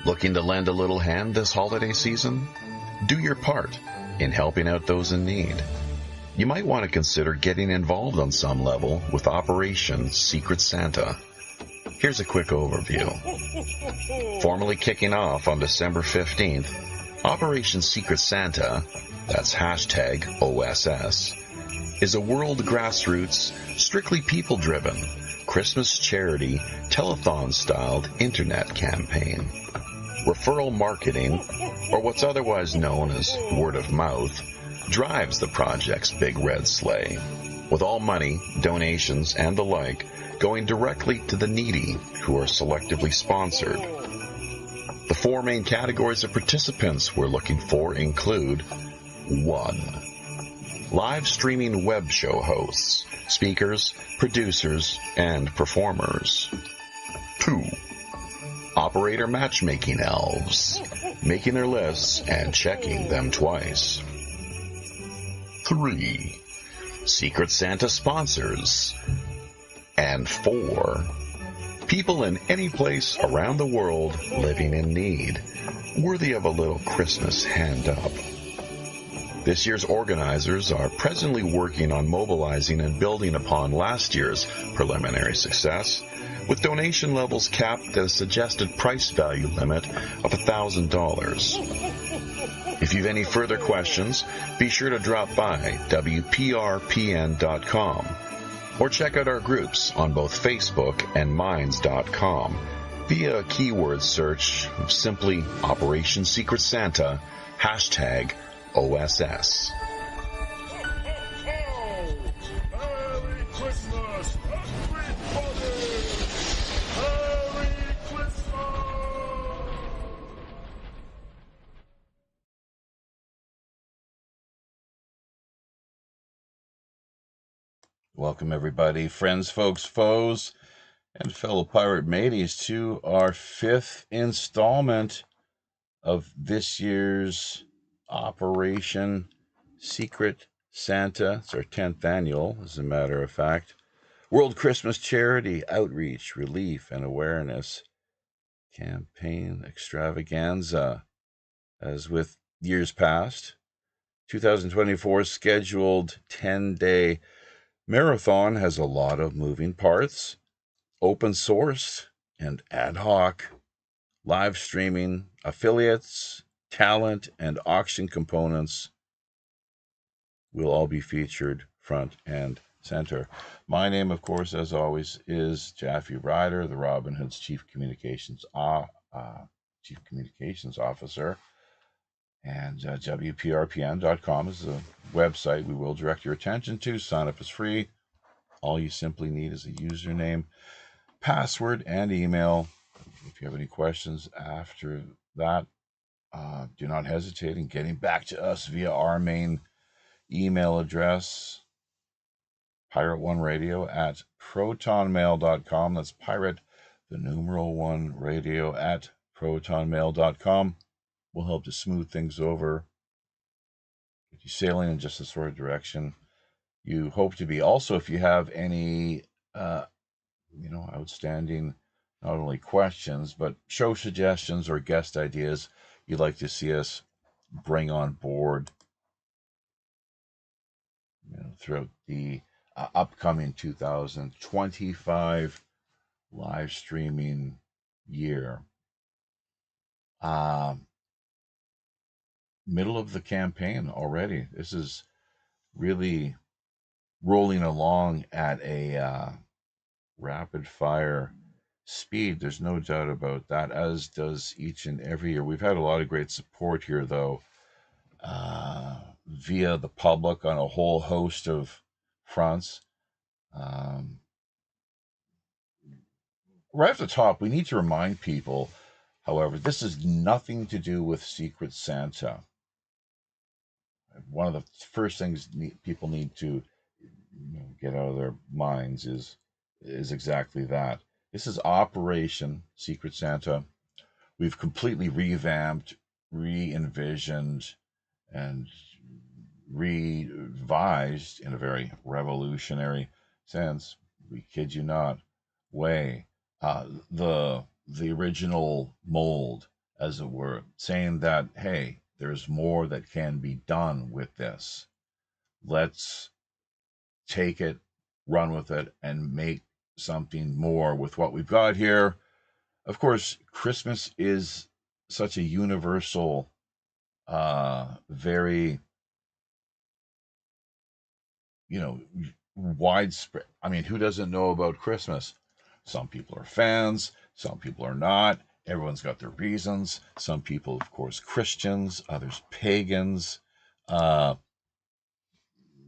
Looking to lend a little hand this holiday season? Do your part in helping out those in need. You might want to consider getting involved on some level with Operation Secret Santa. Here's a quick overview. Formally kicking off on December 15th, Operation Secret Santa, that's hashtag OSS, is a world grassroots, strictly people-driven, Christmas charity, telethon-styled internet campaign. Referral marketing, or what's otherwise known as word of mouth, drives the project's big red sleigh, with all money, donations, and the like going directly to the needy who are selectively sponsored. The four main categories of participants we're looking for include 1. Live streaming web show hosts, speakers, producers, and performers. 2. Operator matchmaking elves, making their lists and checking them twice. 3. Secret Santa sponsors. And 4. People in any place around the world living in need, worthy of a little Christmas hand up. This year's organizers are presently working on mobilizing and building upon last year's preliminary success, with donation levels capped at a suggested price value limit of $1,000. If you've any further questions, be sure to drop by WPRPN.com or check out our groups on both Facebook and Minds.com via a keyword search of simply Operation Secret Santa, hashtag OSS. Merry Christmas, everybody! Merry Christmas! Welcome, everybody, friends, folks, foes, and fellow pirate mateys, to our 5th installment of this year's Operation Secret Santa. It's our 10th annual, as a matter of fact. World Christmas Charity Outreach, Relief, and Awareness Campaign Extravaganza. As with years past, 2024's scheduled 10-day marathon has a lot of moving parts, open source and ad hoc, live streaming, affiliates, talent, and auction components will all be featured front and center. My name, of course, as always, is Jaffe Ryder, the Robin Hood's Chief Communications Officer. And WPRPN.com is the website we will direct your attention to. Sign up is free. All you simply need is a username, password, and email. If you have any questions after that, do not hesitate in getting back to us via our main email address, pirate1radio@protonmail.com. That's pirate, the numeral 1 radio@protonmail.com. Will help to smooth things over, get you sailing in just the sort of direction you hope to be. Also, if you have any, outstanding, not only questions, but show suggestions or guest ideas you'd like to see us bring on board, throughout the upcoming 2025 live streaming year. Middle of the campaign already. This is really rolling along at a rapid fire speed. There's no doubt about that, as does each and every year. We've had a lot of great support here, though, via the public on a whole host of fronts. Right at the top, we need to remind people, however, this has nothing to do with Secret Santa. One of the first things people need to get out of their minds is exactly that. This is Operation Secret Santa. We've completely revamped, re-envisioned, and revised in a very revolutionary sense, we kid you not, way, the original mold as it were, saying that, hey, there's more that can be done with this. Let's take it, run with it, and make something more with what we've got here. Of course, Christmas is such a universal, very, widespread. I mean, who doesn't know about Christmas? Some people are fans, some people are not. Everyone's got their reasons. Some people, of course, Christians, others pagans. Uh,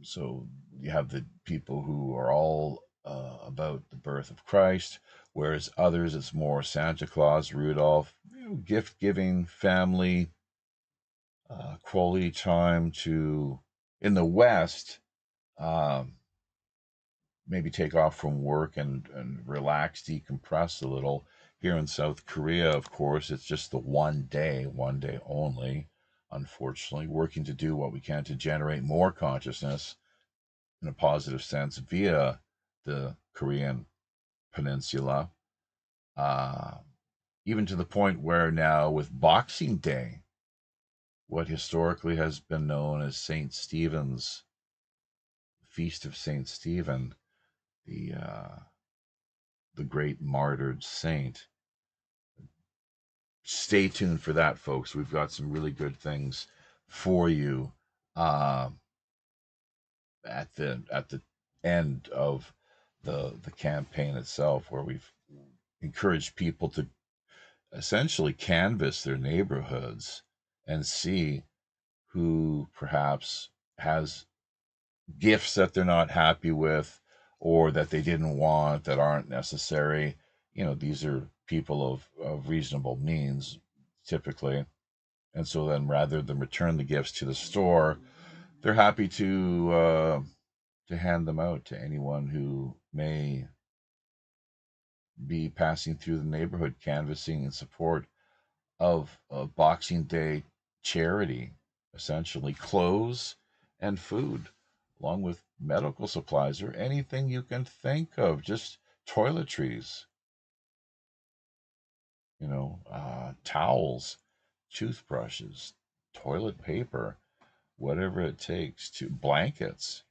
so you have the people who are all about the birth of Christ, whereas others, it's more Santa Claus, Rudolph, gift giving, family, quality time to, in the West, um, maybe take off from work and relax, decompress a little. Here in South Korea, of course, it's just the one day only, unfortunately, working to do what we can to generate more consciousness in a positive sense via the Korean peninsula. Uh, Even to the point where now with Boxing Day, what historically has been known as St. Stephen's, Feast of St. Stephen, the great martyred saint. Stay tuned for that, folks. We've got some really good things for you uh, at the end of the campaign itself, where we've encouraged people to essentially canvass their neighborhoods and see who perhaps has gifts that they're not happy with or that they didn't want, that aren't necessary. These are people of reasonable means typically. And so then rather than return the gifts to the store, they're happy to hand them out to anyone who may be passing through the neighborhood, canvassing in support of a Boxing Day charity, essentially clothes and food, along with medical supplies or anything you can think of, just toiletries, towels, toothbrushes, toilet paper, whatever it takes, to blankets,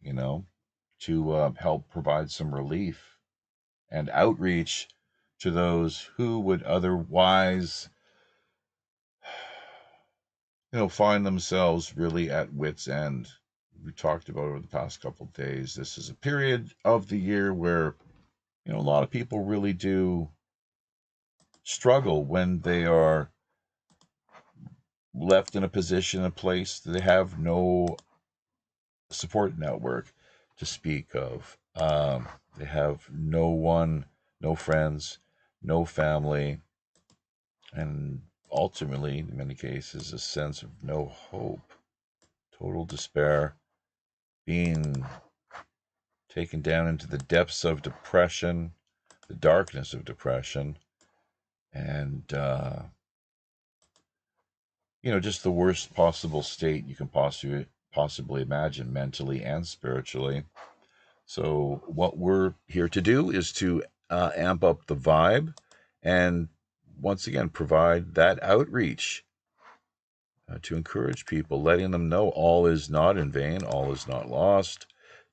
to help provide some relief and outreach to those who would otherwise find themselves really at wit's end. We talked about over the past couple of days, this is a period of the year where, a lot of people really do struggle when they are left in a position, a place that they have no support network to speak of. They have no one, no friends, no family, and ultimately, in many cases, a sense of no hope, total despair, being taken down into the depths of depression, the darkness of depression, and just the worst possible state you can possibly imagine, mentally and spiritually. So what we're here to do is to amp up the vibe and once again provide that outreach to encourage people, letting them know all is not in vain, all is not lost.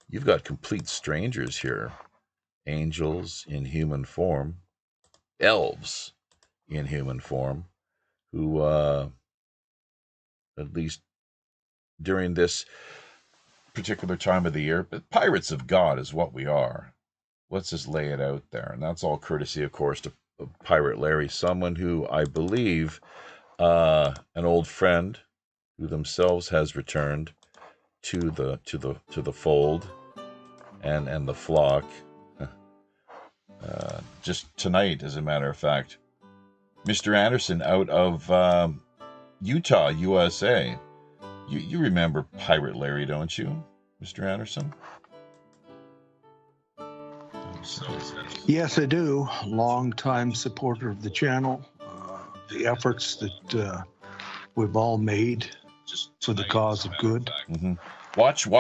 You've got complete strangers here, angels in human form, elves in human form, who, at least during this particular time of the year, but pirates of God is what we are. Let's just lay it out there. And that's all courtesy, of course, to Pirate Larry, someone who I believe, an old friend who themselves has returned to the fold and the flock. Just tonight, as a matter of fact, Mr. Anderson out of Utah, USA. You remember Pirate Larry, don't you, Mr. Anderson? Yes, I do. Long-time supporter of the channel. The efforts that we've all made for the cause of good. Mm-hmm. Watch the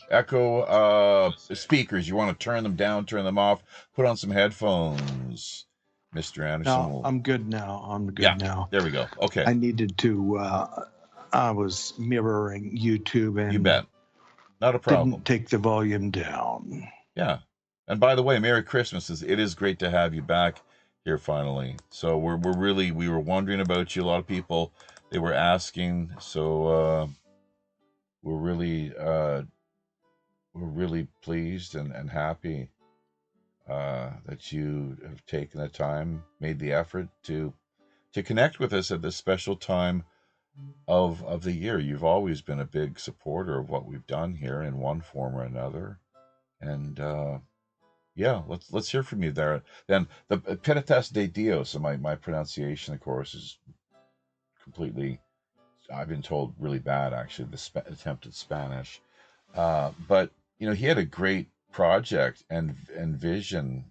echo speakers. You want to turn them down, turn them off, put on some headphones. Mr. Anderson No, will. I'm good now. I'm Yeah, good now. there we go. Okay, I needed to, I was mirroring YouTube you and bet. Not a didn't problem. take the volume down. Yeah. And by the way, Merry Christmas. It is great to have you back here finally. So we were wondering about you. A lot of people, they were asking. So we're really pleased and happy that you have taken the time, made the effort to connect with us at this special time of the year. You've always been a big supporter of what we've done here in one form or another. And yeah, let's hear from you there. Then the Petitas de Dios, so my pronunciation, of course, is completely, I've been told, really bad, actually, the attempted Spanish. But, he had a great project and vision.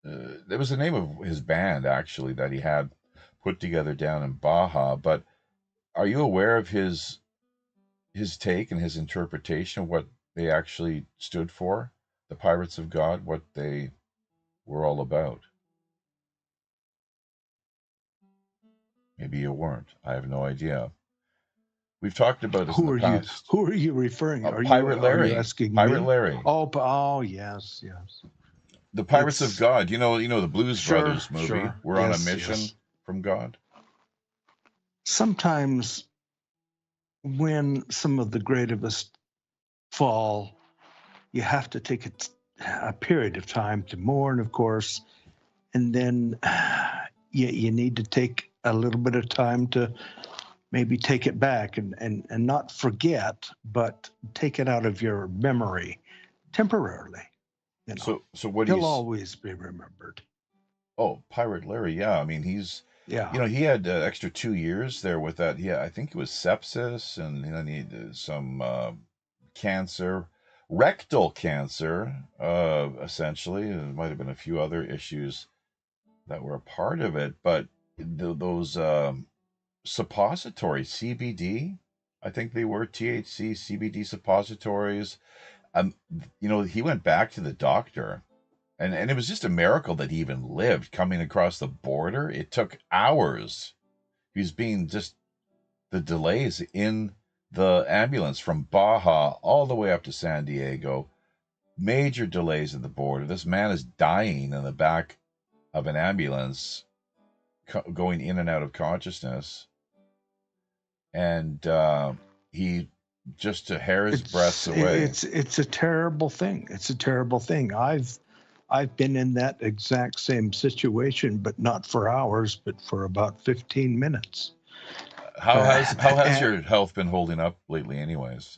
There was the name of his band, actually, that he had put together down in Baja. But are you aware of his take and his interpretation of what they actually stood for? The Pirates of God, what they were all about? Maybe you weren't. I have no idea. We've talked about this in Who the are you? past. Who are you referring? Pirate Are you Larry. asking Pirate me? Larry. Oh, yes, yes. The Pirates of It's God. The Blues sure, Brothers movie. sure. We're on a Yes, mission yes. from God. Sometimes when some of the great of us fall, you have to take a period of time to mourn, of course, and then you need to take a little bit of time to maybe take it back and not forget, but take it out of your memory temporarily. So what do you? He'll always be remembered. Oh, Pirate Larry. Yeah, I mean he's. Yeah. He had extra 2 years there with that. Yeah, I think it was sepsis and then he had some cancer, rectal cancer, essentially. There might have been a few other issues that were a part of it, but those suppositories, CBD, I think they were THC CBD suppositories. Um, he went back to the doctor, and it was just a miracle that he even lived coming across the border. It took hours. He was being just the delays in the ambulance from Baja all the way up to San Diego. Major delays at the border. This man is dying in the back of an ambulance, going in and out of consciousness, and he just a hair's breadth away. It's a terrible thing. It's a terrible thing. I've been in that exact same situation, but not for hours, but for about 15 minutes. How has your health been holding up lately, anyways?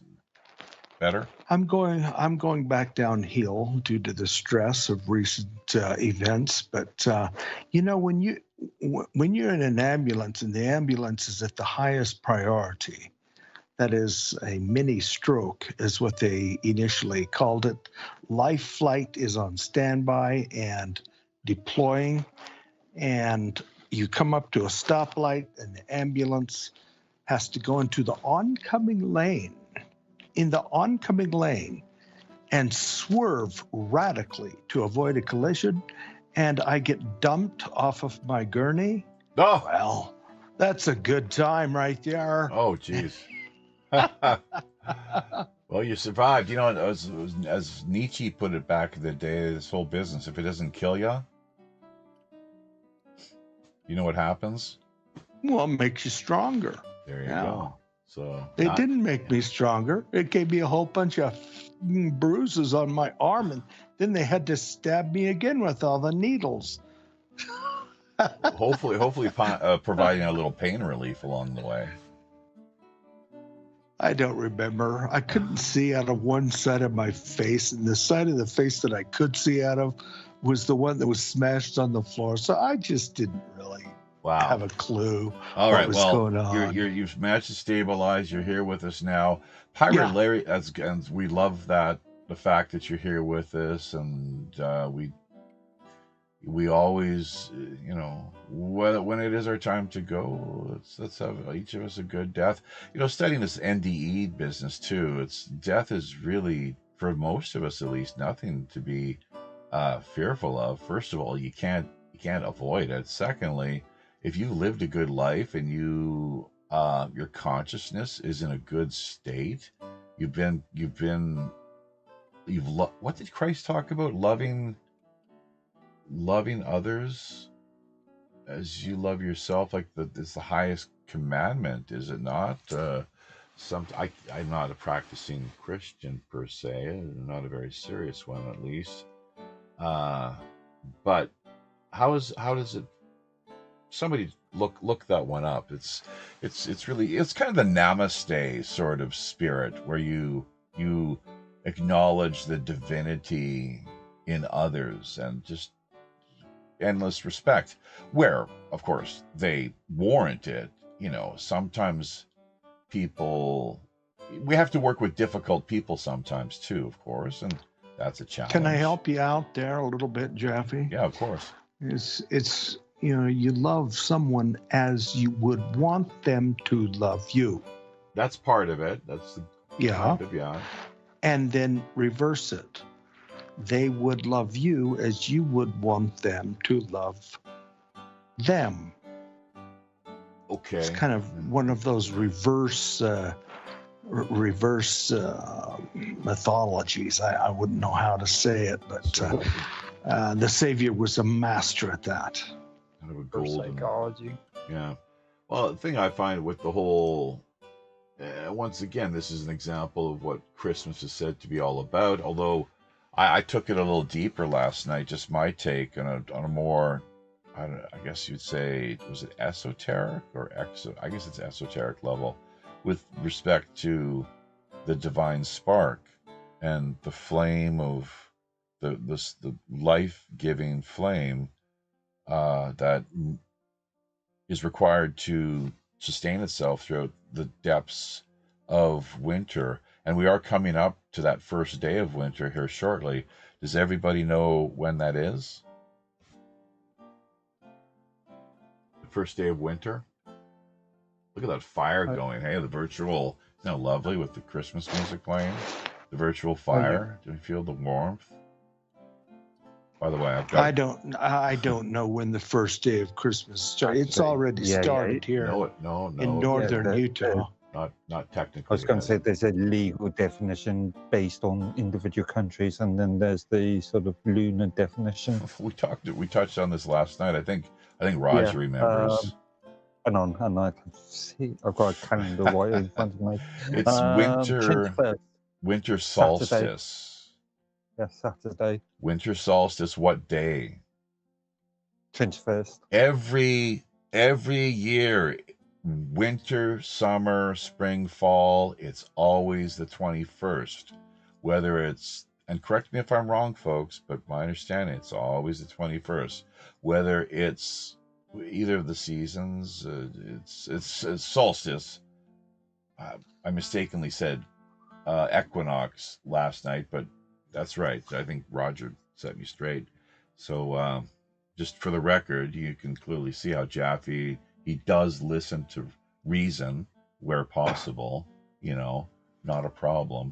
Better? I'm going back downhill due to the stress of recent events. But when you're in an ambulance and the ambulance is at the highest priority, that is a mini stroke, is what they initially called it. Life flight is on standby and deploying, and you come up to a stoplight, and the ambulance has to go into the oncoming lane. In the oncoming lane and swerve radically to avoid a collision, and I get dumped off of my gurney. Oh, well, that's a good time right there. Oh, jeez. Well, you survived. As Nietzsche put it back in the day, this whole business, if it doesn't kill you, you know what happens? Well, it makes you stronger. There you go. So it didn't make me stronger. It gave me a whole bunch of bruises on my arm, and then they had to stab me again with all the needles. hopefully providing a little pain relief along the way. I don't remember. I couldn't see out of one side of my face, and the side of the face that I could see out of was the one that was smashed on the floor. So I just didn't really have a clue what was going on. You've managed to stabilize. You're here with us now. Pirate Larry, and we love the fact that you're here with us, and we always, when it is our time to go, let's have each of us a good death. Studying this NDE business too, death is really, for most of us at least, nothing to be fearful of. First of all, you can't can't avoid it. Secondly, if you lived a good life and you your consciousness is in a good state, what did Christ talk about? Loving others as you love yourself, like it's the highest commandment, is it not? I'm not a practicing Christian per se, not a very serious one at least. But how does it? Somebody look that one up. It's really, it's kind of the namaste sort of spirit where you acknowledge the divinity in others and just endless respect, where of course they warrant it. Sometimes we have to work with difficult people sometimes too, of course, and that's a challenge. Can I help you out there a little bit, Jeffy? Yeah, of course. It's you love someone as you would want them to love you. That's part of it. That's the kind of, yeah. And then reverse it. They would love you as you would want them to love them. Okay. It's kind of one of those reverse mythologies. I wouldn't know how to say it, but the Savior was a master at that. Kind of a golden psychology. Yeah. Well, the thing I find with the whole, once again, this is an example of what Christmas is said to be all about. Although I took it a little deeper last night, just my take on a more, I guess you'd say, was it esoteric or I guess it's esoteric level, with respect to the divine spark and the flame of the life-giving flame that is required to sustain itself throughout the depths of winter. And we are coming up to that first day of winter here shortly. Does everybody know when that is? The first day of winter? Look at that fire going. Hey, the virtual, isn't that lovely with the Christmas music playing? The virtual fire. Do you feel the warmth? By the way, I don't know when the first day of Christmas starts. It's already started here. No. In northern Utah. Not technically. I was going to say there's a legal definition based on individual countries, and then there's the sort of lunar definition. We touched on this last night. I think Roger remembers. Hang on, I can see. I've got a calendar right in front of me. It's winter solstice. Saturday. Yeah, Saturday. Winter solstice. What day? 21st. Every year, winter, summer, spring, fall, it's always the 21st. Whether it's, and correct me if I'm wrong, folks, but my understanding, it's always the 21st. Whether it's either of the seasons, it's solstice. I mistakenly said equinox last night, but that's right. I think Roger set me straight. So just for the record, you can clearly see how Jaffe, he does listen to reason where possible, not a problem.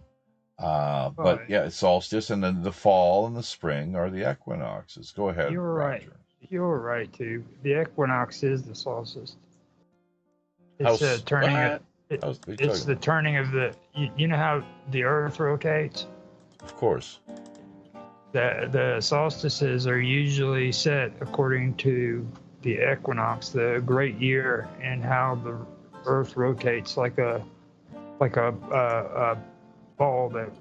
But yeah, it's solstice, and then the fall and the spring are the equinoxes. Go ahead, You're Roger. right. You're right, too. The equinox is the solstice. It's the turning. It's the turning of the. You know how the Earth rotates? Of course. The solstices are usually set according to the equinox, the great year, and how the Earth rotates like a ball that.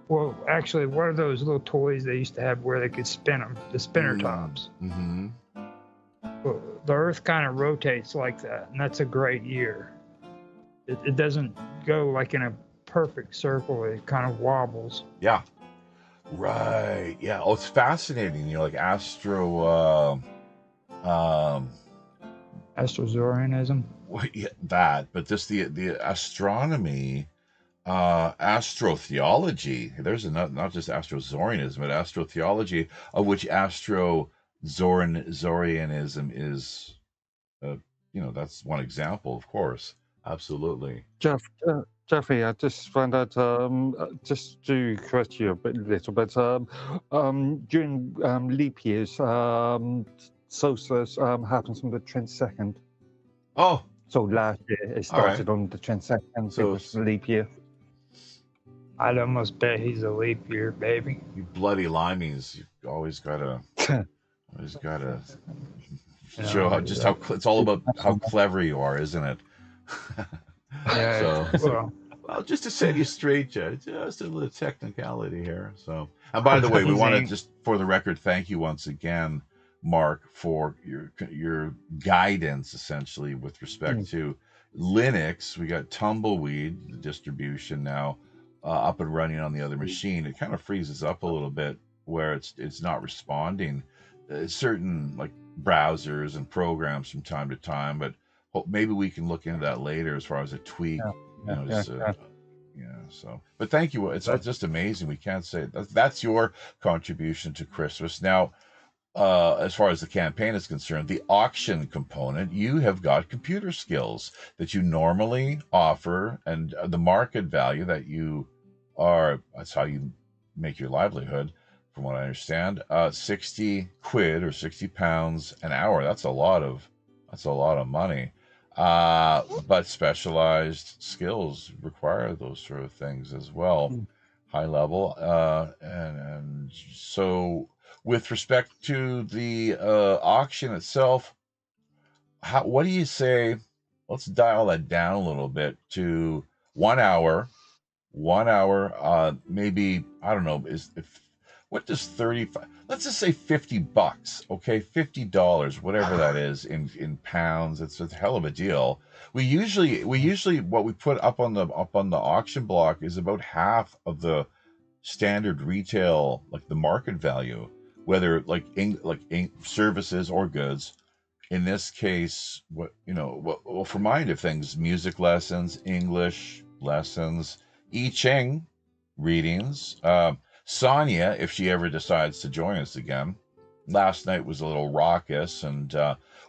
Well, actually, what are those little toys they used to have where they could spin them? The spinner tops. Mm-hmm. Well, the Earth kind of rotates like that, and that's a great year. It doesn't go like in a perfect circle. It kind of wobbles. Yeah. Right. Yeah. Oh, it's fascinating. Like Astrozorianism. Well, yeah, that, but just the astronomy, astrotheology. There's not just astrozorianism, but astrotheology, of which astrozorianism is, that's one example, of course. Absolutely. Jeffy, I just found out, just to correct you a little bit, during leap years, solstice happens on the 22nd. Oh, So last year it All right. started on the 22nd. So So it was a leap year. I'd almost bet he's a leap year, baby. you bloody limeys, you always gotta show how just how it's all about how clever you are, isn't it? Yeah. So, well, just to set you straight, just a little technicality here. So, and by the way, we want to just, for the record, thank you once again, Mark, for your guidance, essentially, with respect to Linux. We got Tumbleweed, the distribution now, up and running on the other machine. It kind of freezes up a little bit where it's not responding. Certain like browsers and programs from time to time, but maybe we can look into that later as far as a tweak. So, but thank you. It's just amazing. We can't say that's your contribution to Christmas. Now, as far as the campaign is concerned, the auction component, you have got computer skills that you normally offer, and the market value that you that's how you make your livelihood, from what I understand, 60 quid or 60 pounds an hour. That's a lot of money. But specialized skills require those sort of things as well, high level. And so with respect to the auction itself, what do you say? Let's dial that down a little bit to 1 hour. 1 hour, maybe, I don't know, what does 35, let's just say $50, okay, $50, whatever that is in pounds. It's a hell of a deal. We usually what we put up on the auction block is about half of the standard retail, like the market value, whether like services or goods. In this case, well, for mind of things, music lessons, English lessons, I Ching readings. Sonia, if she ever decides to join us again. Last night was a little raucous, and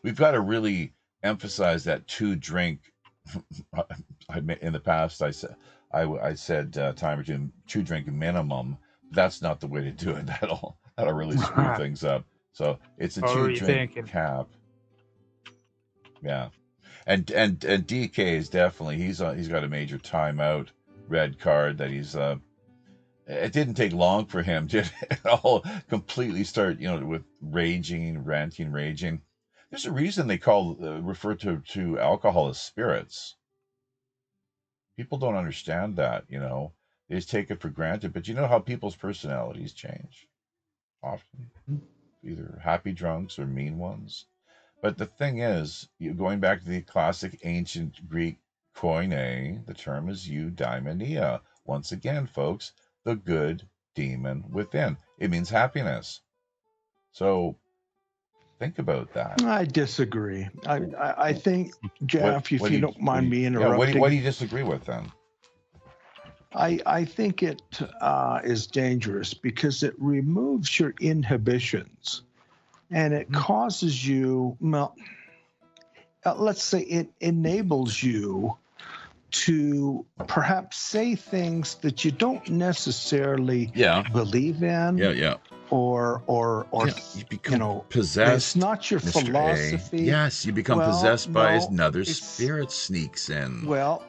we've got to really emphasize that 2-drink. In the past, I said time or 2-drink minimum. That's not the way to do it. That'll really screw things up. So it's a 2-drink cap. Yeah, and DK is definitely he's got a major timeout, red card that he's it didn't take long for him to all completely start, with ranting, raging. There's a reason they refer to alcohol as spirits. People don't understand that, they just take it for granted. But you know how people's personalities change often, either happy drunks or mean ones. But the thing is, going back to the classic ancient Greek koine, the term is eudaimonia. Once again, folks, the good demon within. It means happiness. So think about that. I disagree. I think, Jeff, if you don't mind me interrupting. What do you disagree with then? I think it is dangerous because it removes your inhibitions. And it causes you, let's say it enables you to perhaps say things that you don't necessarily believe in. Or you become possessed. It's not your Mr. philosophy. Yes, you become possessed by another spirit sneaks in. Well,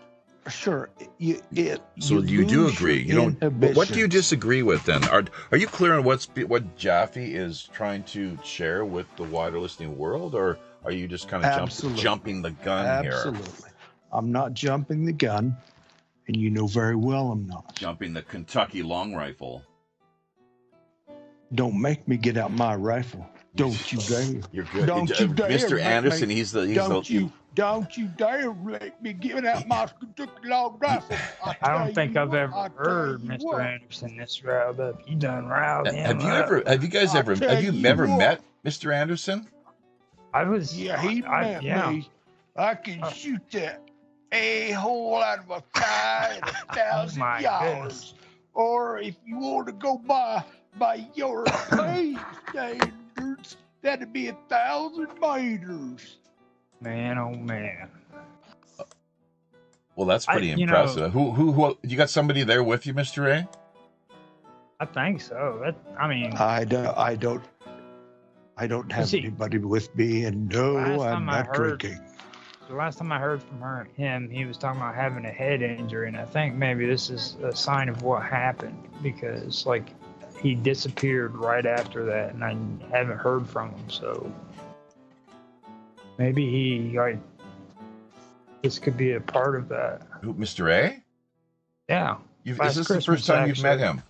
sure. You do agree. You don't. What do you disagree with then? Are you clear on what Jaffe is trying to share with the wider listening world, or are you just kind of jumping the gun here? Absolutely. I'm not jumping the gun, and you know very well I'm not. Jumping the Kentucky long rifle. Don't make me get out my rifle. Don't you dare. You're good. Don't you dare. Mr. Anderson, Don't you dare let me get out my Kentucky long rifle. I don't think I've ever heard Mr. Anderson this riled up. You done riled him up. Have you guys ever met Mr. Anderson? He met me. I can shoot that a-hole out of a thigh at 1,000 yards. Or if you want to go by your faith standards, that'd be 1,000 meters. Man, oh man. Well, that's pretty impressive. Who? You got somebody there with you, Mr. A? I think so. I don't. I don't have see, anybody with me, and no, last I'm time I not heard, drinking. the last time I heard from him, he was talking about having a head injury, and I think maybe this is a sign of what happened because, like, he disappeared right after that, and I haven't heard from him. So maybe he like this could be a part of that. Who, Mr. A? Yeah. Is Last this the first Christmas, time you've met actually. him?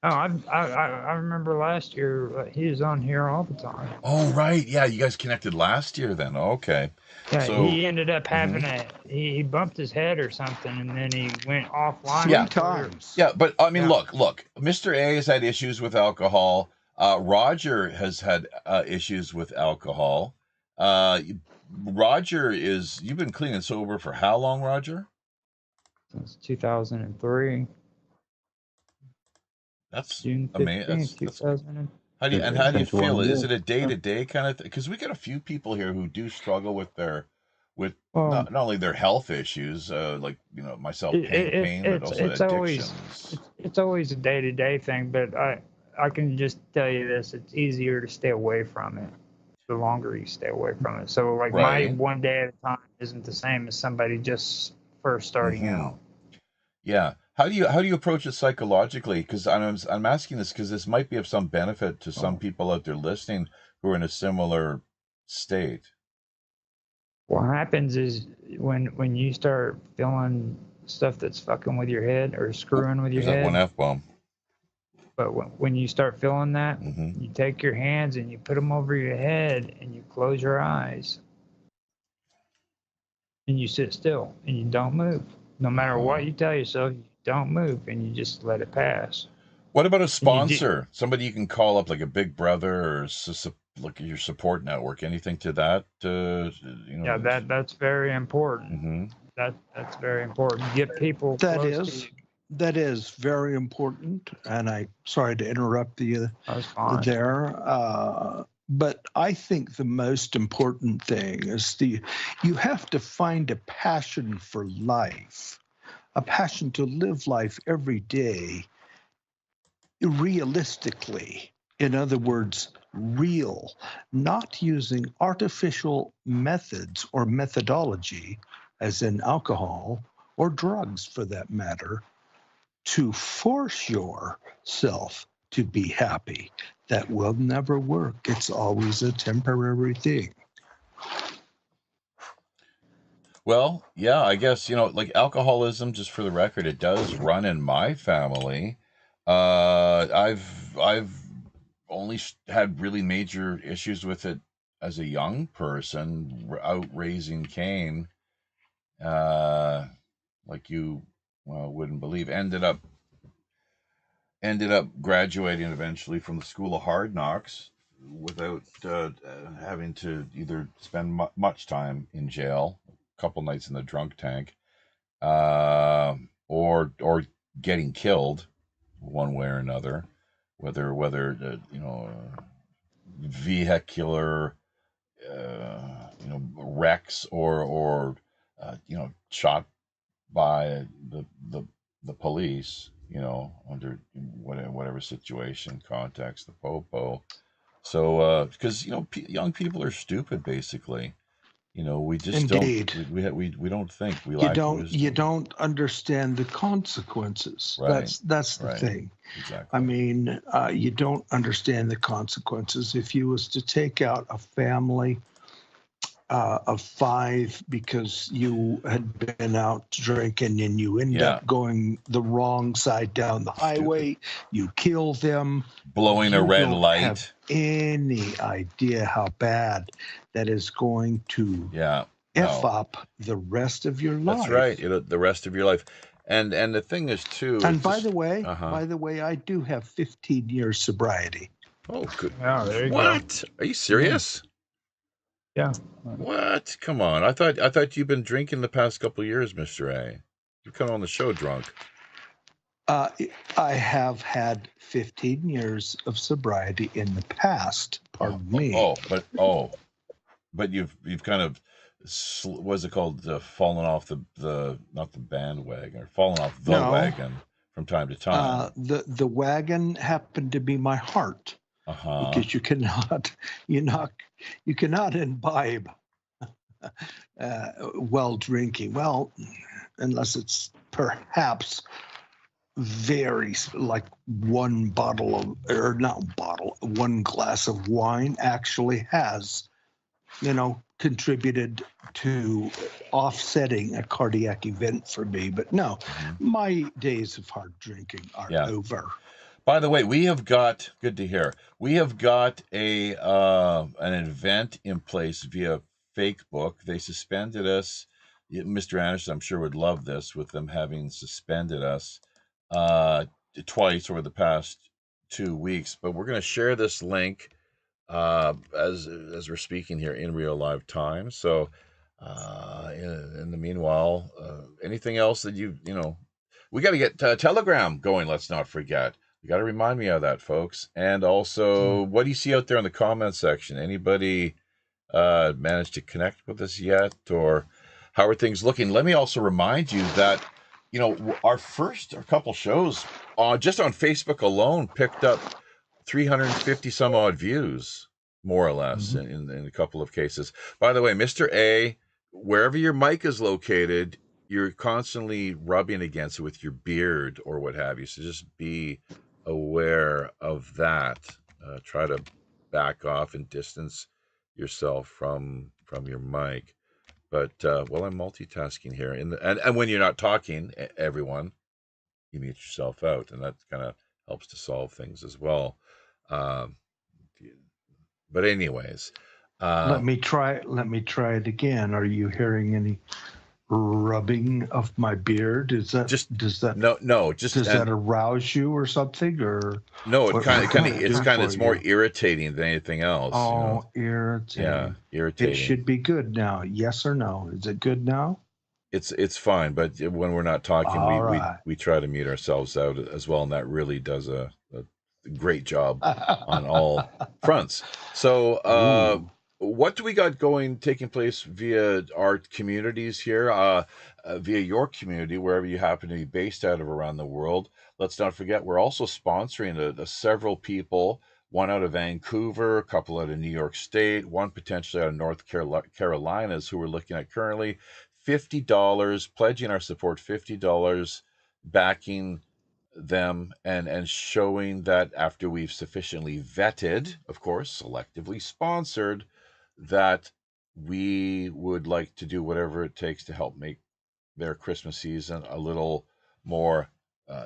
Oh, I remember last year he was on here all the time. Oh, right. Yeah, you guys connected last year then. Okay. Yeah, So, he ended up having he bumped his head or something, and then he went offline. Three Yeah. times. yeah, but I mean, Yeah. look. Mr. A has had issues with alcohol. Roger has had issues with alcohol. Roger you've been clean and sober for how long, Roger? Since 2003, That's June amazing. 15th, 2000. How do you feel? 21 Is years. it a day-to-day kind of thing? Because we got a few people here who do struggle with Well, not only their health issues, like myself, pain, but also addictions. it's always a day-to-day thing, but I can just tell you this: it's easier to stay away from it the longer you stay away from it. So, like, my Right. one day at a time isn't the same as somebody just first starting out. Yeah. How do you approach it psychologically? Because I'm asking this because this might be of some benefit to some people out there listening who are in a similar state. What happens is when you start feeling stuff that's fucking with your head or screwing with your There's that one head, F-bomb. but when you start feeling that, Mhm. you take your hands and you put them over your head and you close your eyes and you sit still and you don't move. No matter what you tell yourself, you don't move and you just let it pass. What about a sponsor? Somebody you can call up, like a big brother or look at your support network. Anything to that? Yeah, that's very important. That's very important. Get people close to you. That is very important. And I'm sorry to interrupt you That's fine. there. But I think the most important thing is you have to find a passion for life, a passion to live life every day realistically. In other words, real, not using artificial methods or methodology, as in alcohol or drugs for that matter, to force yourself to be happy. That will never work. It's always a temporary thing. Well, yeah, I guess, like alcoholism, just for the record, it does run in my family. I've only had really major issues with it as a young person, out raising Cain, like you wouldn't believe. Ended up graduating eventually from the School of Hard Knocks without having to either spend much time in jail, a couple nights in the drunk tank, or getting killed one way or another, whether vehicular wrecks or shot by the police, under whatever situation, context, the popo. So because young people are stupid, basically. We just Indeed. we don't think. We You lack don't wisdom. you don't understand the consequences. Right. That's the Right. thing. Exactly. I mean, you don't understand the consequences. If you was to take out a family of 5 because you had been out drinking and you end up going the wrong side down the highway, you kill them, blowing a red don't light. have any idea how bad that is going to F up the rest of your life. That's right. The rest of your life. And the thing is too. And by the way, I do have 15 years sobriety. Oh, good. Yeah, there you What? Are you serious? Yeah. What? Come on. I thought you've been drinking the past couple of years, Mr. A. You come on the show drunk. I have had 15 years of sobriety in the past. Pardon me. But you've kind of, what's it called? Fallen off the not the bandwagon, or fallen off the wagon from time to time. The wagon happened to be my heart. Uh-huh. because you cannot imbibe while drinking. Well, unless it's perhaps very like one glass of wine actually has, contributed to offsetting a cardiac event for me. But no, my days of hard drinking are over. By the way, we have got, good to hear, we have got an event in place via Fakebook. They suspended us. Mr. Anderson, I'm sure, would love this, with them having suspended us twice over the past 2 weeks. But we're going to share this link as we're speaking here in real live time. So in the meanwhile, anything else that we got to get Telegram going, let's not forget. You got to remind me of that, folks. And also, what do you see out there in the comment section? Anybody managed to connect with us yet, or how are things looking? Let me also remind you that, our couple shows just on Facebook alone picked up 350 some odd views, more or less, in a couple of cases. By the way, Mr. A, wherever your mic is located, you're constantly rubbing against it with your beard or what have you. So just be aware of that. Try to back off and distance yourself from your mic. But while I'm multitasking here, and when you're not talking, everyone, you mute yourself out, and that kind of helps to solve things as well. But anyways, let me try it again. Are you hearing any rubbing of my beard? Does that arouse you or something? Or no, it's more irritating than anything else. Oh, irritating. Yeah, irritating. It should be good now. Yes or no? Is it good now? It's fine, but when we're not talking, we try to mute ourselves out as well, and that really does a great job on all fronts. So what do we got taking place via our communities here, via your community, wherever you happen to be based out of around the world? Let's not forget, we're also sponsoring several people, one out of Vancouver, a couple out of New York State, one potentially out of North Carolinas, who we're looking at currently. $50, pledging our support, $50, backing them and showing that after we've sufficiently vetted, of course, selectively sponsored, that we would like to do whatever it takes to help make their Christmas season a little more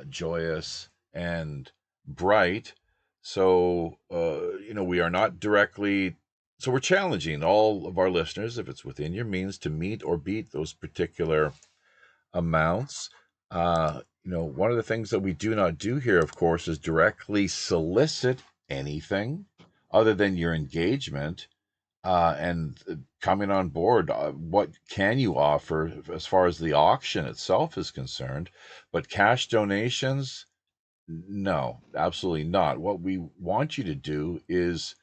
joyous and bright. So, we are not directly, so we're challenging all of our listeners, if it's within your means, to meet or beat those particular amounts. One of the things that we do not do here, of course, is directly solicit anything other than your engagement and coming on board. What can you offer as far as the auction itself is concerned? But cash donations, no, absolutely not. What we want you to do is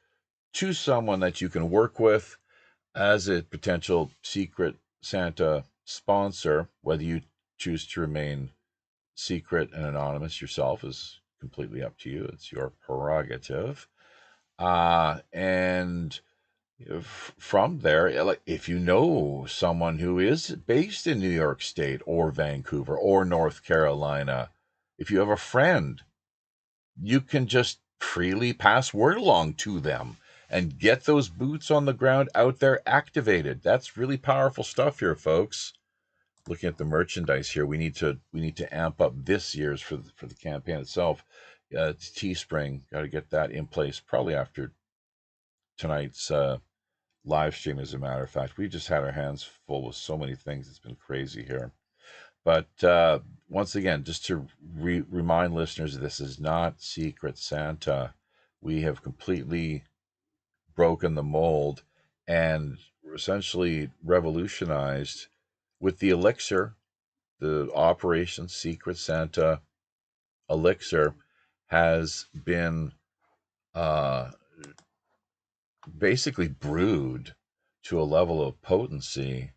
choose someone that you can work with as a potential Secret Santa sponsor. Whether you choose to remain secret and anonymous yourself is completely up to you. It's your prerogative. And from there, like, if you know someone who is based in New York State or Vancouver or North Carolina, if you have a friend, you can just freely pass word along to them and get those boots on the ground out there activated. That's really powerful stuff here, folks. Looking at the merchandise here, we need to amp up this year's for the campaign itself. It's Teespring. Got to get that in place probably after tonight's live stream. As a matter of fact, we just had our hands full with so many things. It's been crazy here. But once again, just to remind listeners, this is not Secret Santa. We have completely broken the mold and essentially revolutionized with the elixir. The Operation Secret Santa elixir has been basically brewed to a level of potency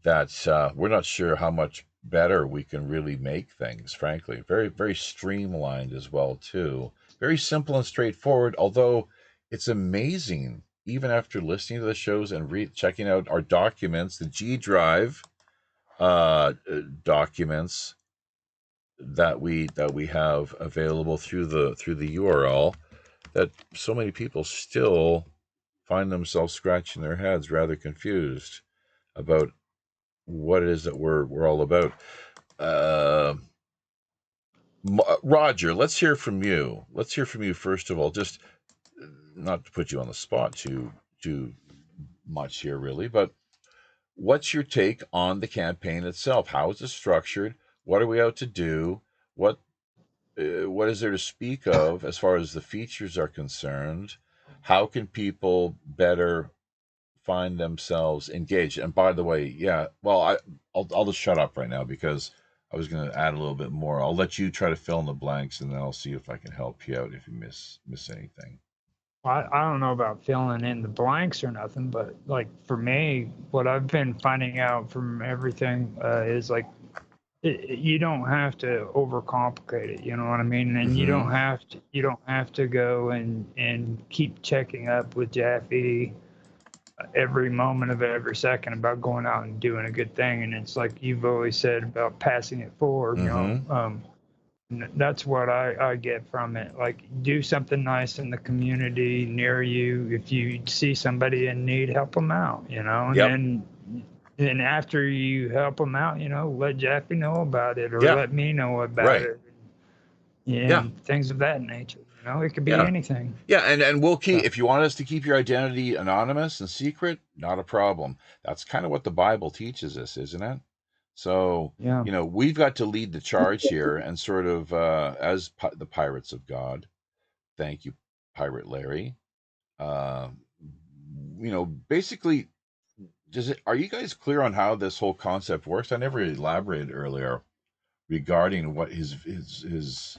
that we're not sure how much better we can really make things, frankly. Very, very streamlined as well, too. Very simple and straightforward, although it's amazing, even after listening to the shows and checking out our documents, the G Drive documents that we have available through the URL, that so many people still find themselves scratching their heads, rather confused about what it is that we're all about. Uh, Roger, let's hear from you. Let's hear from you first of all. Just not to put you on the spot too much here, really, but what's your take on the campaign itself? How is it structured? What are we out to do? What is there to speak of as far as the features are concerned? How can people better find themselves engaged? And by the way, yeah, well, I'll just shut up right now because I was going to add a little bit more. I'll let you try to fill in the blanks, and then I'll see if I can help you out if you miss anything. I don't know about filling in the blanks or nothing, but like for me, what I've been finding out from everything is like you don't have to overcomplicate it. You know what I mean? And Mm-hmm. you don't have to go and keep checking up with Jaffe every moment of every second about going out and doing a good thing. And it's like you've always said about passing it forward. Mm-hmm. That's what I get from it. Like, do something nice in the community near you. If you see somebody in need, help them out, Yep. and then after you help them out, let Jaffe know about it or Yeah. let me know about Right. it Yeah. and things of that nature. It could be Yeah. anything. Yeah, and we'll keep, So, if you want us to keep your identity anonymous and secret, not a problem. That's kind of what the Bible teaches us, isn't it? So, yeah. we've got to lead the charge here and sort of, as the pirates of God. Thank you, Pirate Larry. Uh, Basically, are you guys clear on how this whole concept works? I never elaborated earlier regarding what his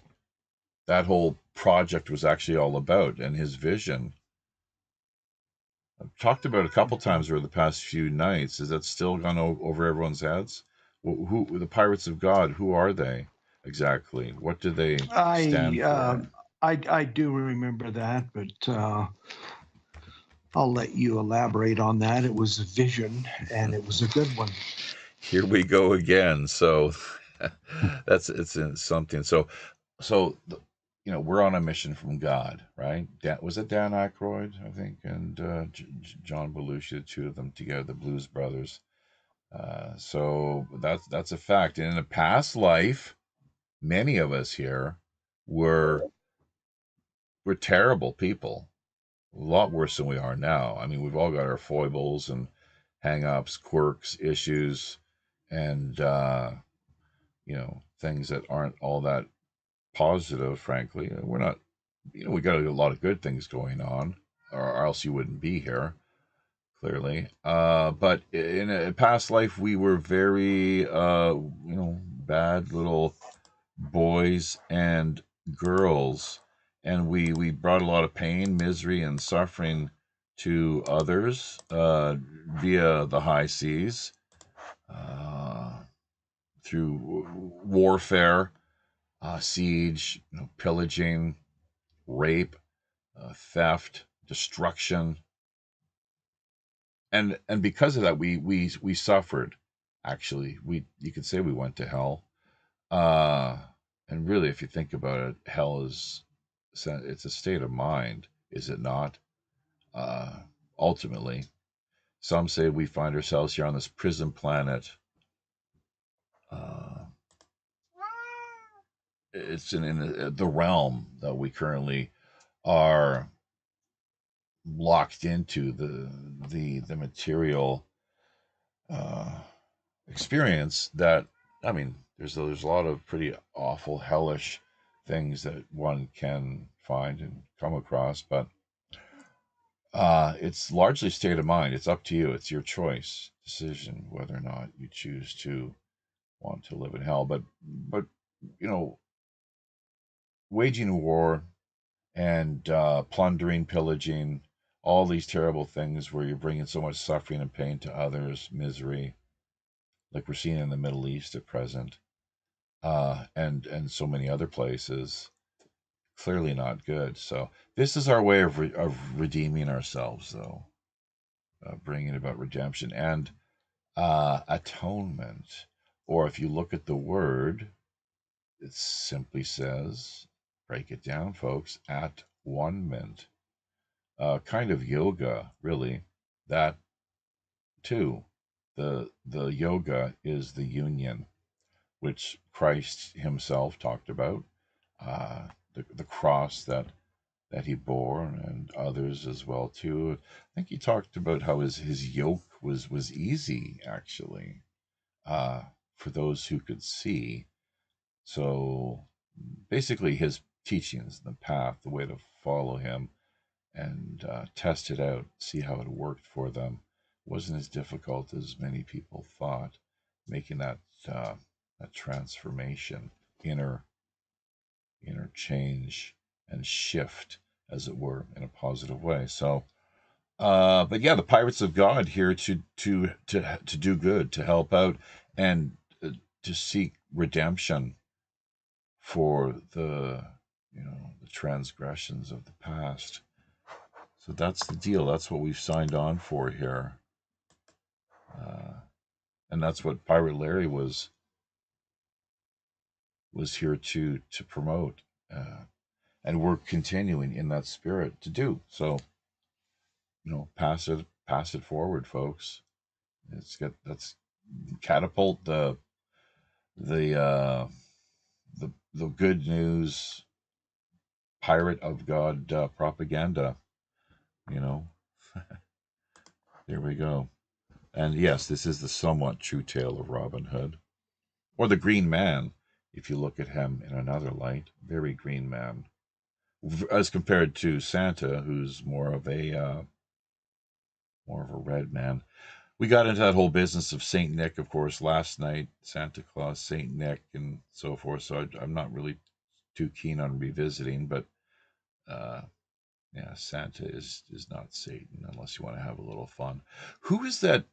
that whole project was actually all about and his vision. I've talked about it a couple times over the past few nights. Is that still gone over everyone's heads? Who the Pirates of God? Who are they exactly? What do they stand for? I do remember that, but I'll let you elaborate on that. It was a vision, and it was a good one. Here we go again. So it's something. So we're on a mission from God, right? Was it Dan Aykroyd, I think, and John Belushi, the two of them together, the Blues Brothers. So that's a fact. And in a past life, many of us here were terrible people, a lot worse than we are now. I mean, we've all got our foibles and hang-ups, quirks, issues, and things that aren't all that positive. Frankly, we're not. We got a lot of good things going on, or else you wouldn't be here. Clearly, but in a past life, we were very, bad little boys and girls, and we brought a lot of pain, misery, and suffering to others via the high seas, uh, through warfare, siege, pillaging, rape, theft, destruction, and because of that, we suffered. Actually, you could say we went to hell. Uh, and really, if you think about it, hell it's a state of mind, is it not? Uh, Ultimately, some say we find ourselves here on this prison planet. Uh, it's in the realm that we currently are locked into, the material uh, experience that, I mean, there's a lot of pretty awful, hellish things that one can find and come across, but it's largely state of mind. It's up to you. It's your choice, decision, whether or not you choose to want to live in hell. But you know, waging war and plundering, pillaging, all these terrible things where you're bringing so much suffering and pain to others, misery. like we're seeing in the Middle East at present, and so many other places. Clearly not good. So this is our way of redeeming ourselves, though, bringing about redemption and atonement. Or if you look at the word, it simply says, break it down, folks, at one mint. Kind of yoga, really. That too. The yoga is the union, which Christ himself talked about. The cross that he bore, and others as well too. I think he talked about how his yoke was easy, actually, for those who could see. So basically, his teachings, the path, the way to follow him, and test it out, see how it worked for them, wasn't as difficult as many people thought. Making that transformation, inner change and shift, as it were, in a positive way. So, but yeah, the pirates of God here to do good, to help out, and to seek redemption for the the transgressions of the past. So that's the deal. That's what we've signed on for here, and that's what Pirate Larry was here to promote, and we're continuing in that spirit to do so. Pass it forward, folks. Let's catapult the good news, pirate of God propaganda. There we go. And yes, this is the somewhat true tale of Robin Hood, or the Green Man, if you look at him in another light. Very green man, as compared to Santa, who's more of a red man. We got into that whole business of Saint Nick, of course, last night. Santa Claus, Saint Nick, and so forth. So I'm not really too keen on revisiting, but yeah, Santa is not Satan unless you want to have a little fun. Who is that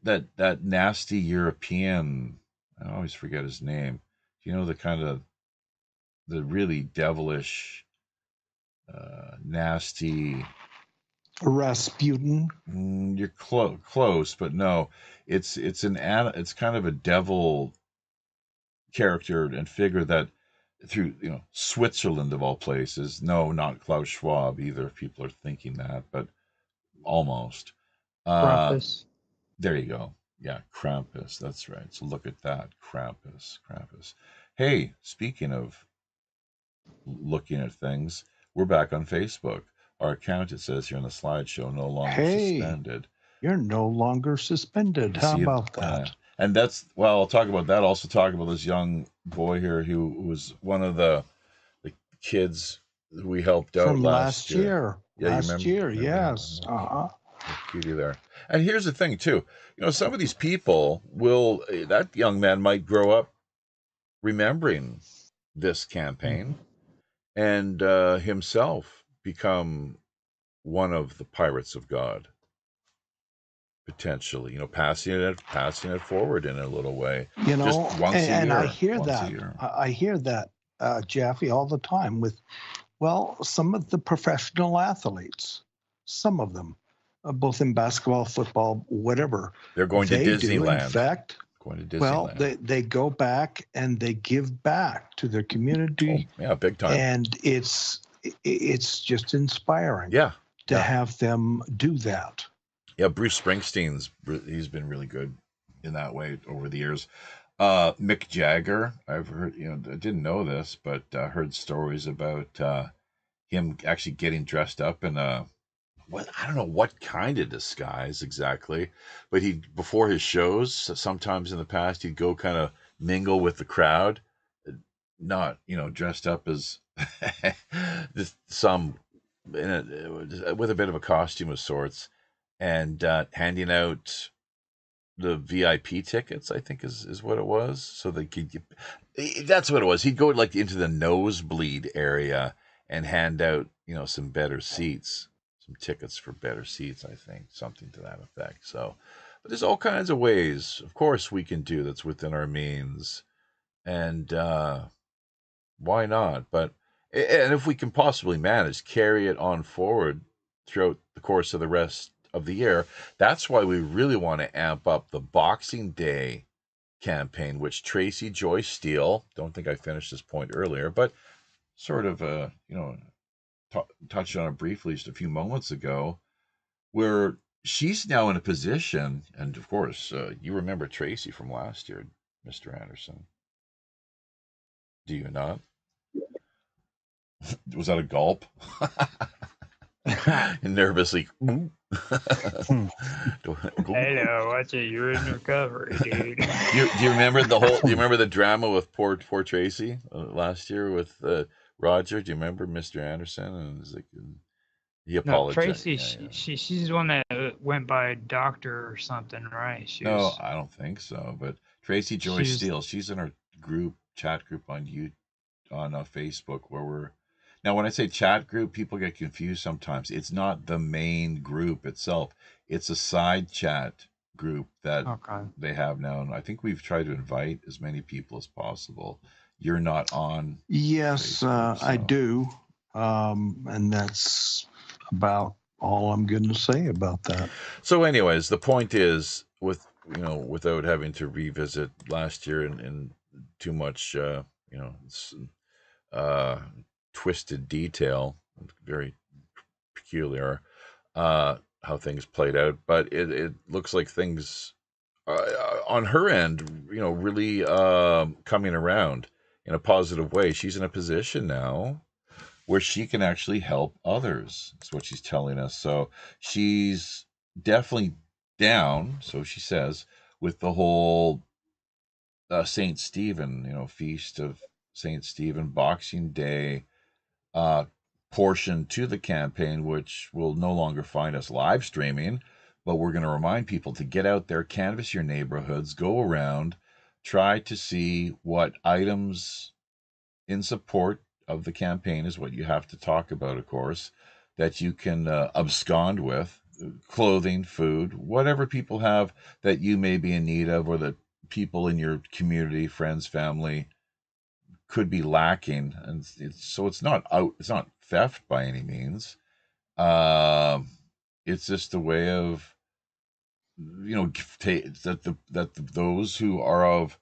nasty European? I always forget his name. The really devilish, nasty. Rasputin. You're close, but no. It's kind of a devil character and figure that through Switzerland of all places. No, not Klaus Schwab either. If people are thinking that, but almost. Krampus. There you go. Yeah, Krampus. That's right. So look at that, Krampus. Hey, speaking of looking at things, we're back on Facebook. Our account, it says here on the slideshow, no longer suspended. You're no longer suspended. How about that? And that's, well, I'll talk about that. Also talk about this young boy here who was one of the kids who we helped out from last year. Yeah, last year, yes. Cutie there. And here's the thing too. Some of these people that young man might grow up remembering this campaign and himself become one of the pirates of God. Potentially, passing it forward in a little way. Just once a year. I hear that. I hear that, Jaffe, all the time with, some of the professional athletes, some of them, both in basketball, football, whatever. They're going to Disneyland. In fact, going to Disneyland. They go back and they give back to their community. Oh, yeah, big time. And it's just inspiring. To have them do that. Yeah, Bruce Springsteen's, he's been really good in that way over the years. Mick Jagger, I've heard, I didn't know this, but heard stories about him actually getting dressed up in I don't know what kind of disguise exactly, but before his shows, sometimes in the past, he'd go kind of mingle with the crowd, not, dressed up as with a bit of a costume of sorts, and handing out the VIP tickets, I think is what it was. So they could that's what it was. He'd go into the nosebleed area and hand out, some better seats, some tickets for better seats, I think, something to that effect. So, there's all kinds of ways, of course, we can do that's within our means. And why not? And if we can possibly manage, carry it on forward throughout the course of the rest of the year. That's why we really want to amp up the Boxing Day campaign, which Tracy Joy Steele, don't think I finished this point earlier, but sort of, touched on it briefly just a few moments ago, where she's now in a position, and of course, you remember Tracy from last year, Mr. Anderson. Do you not? Was that a gulp? And nervously. Hmm. Hello, watch it. You're in recovery, dude. Do you remember the whole? Do you remember the drama with poor Tracy last year with Roger? Do you remember Mr. Anderson? And it was like, he No, apologized. Tracy, Yeah. she's the one that went by a doctor or something, right? No, I don't think so. But Tracy Joy She was- Steele, she's in our chat group on Facebook, where we're now. When I say chat group, people get confused sometimes. It's not the main group itself. It's a side chat group that Okay. they have now, and I think we've tried to invite as many people as possible. You're not on. Yes, Facebook, I so- do. And that's about all I'm going to say about that. So, anyways, the point is, without having to revisit last year in too much, twisted detail, very peculiar, how things played out. But it looks like things on her end, really coming around in a positive way. She's in a position now where she can actually help others. That's what she's telling us. So she's definitely down, so she says, with the whole Saint Stephen, feast of Saint Stephen, Boxing Day portion to the campaign, which will no longer find us live streaming, but we're going to remind people to get out there, canvass your neighborhoods, go around, try to see what items in support of the campaign is what you have to talk about, of course, that you can abscond with, clothing, food, whatever people have that you may be in need of, or that people in your community, friends, family could be lacking. And it's not theft by any means. It's just a way of, that those who are of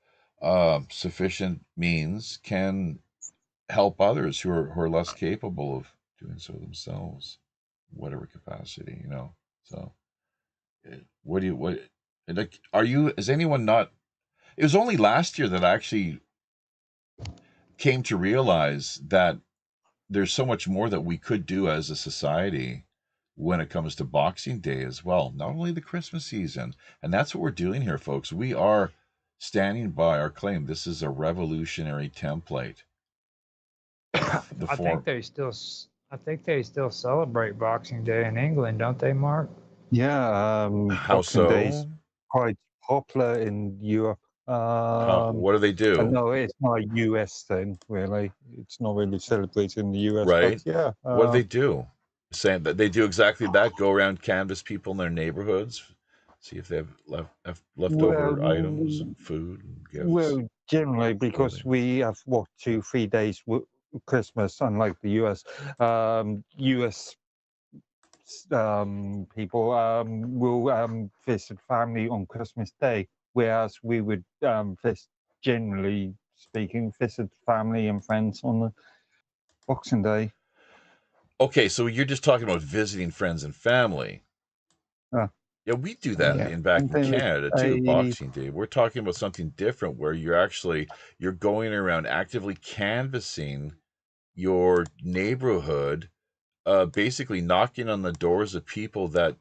sufficient means can help others who are less capable of doing so themselves, whatever capacity. So is anyone not? It was only last year that I actually came to realize that there's so much more that we could do as a society when it comes to Boxing Day as well, not only the Christmas season. And that's what we're doing here, folks. We are standing by our claim. This is a revolutionary template. I think they still celebrate Boxing Day in England, don't they, Mark? Yeah, How Boxing Day's so? quite popular in Europe. What do they do? No, it's not a US thing, really. It's not really celebrated in the US. Right. But yeah. What do they do? Saying that they do exactly that. Go around, canvass people in their neighborhoods, see if they have leftover items and food and gifts. Well, generally, because we have 2-3 days Christmas, unlike the US. US people will visit family on Christmas Day, whereas we would generally speaking, visit family and friends on the Boxing Day. Okay, so you're just talking about visiting friends and family. Yeah, we do that back in Canada too, Boxing Day. We're talking about something different where you're going around actively canvassing your neighborhood, basically knocking on the doors of people that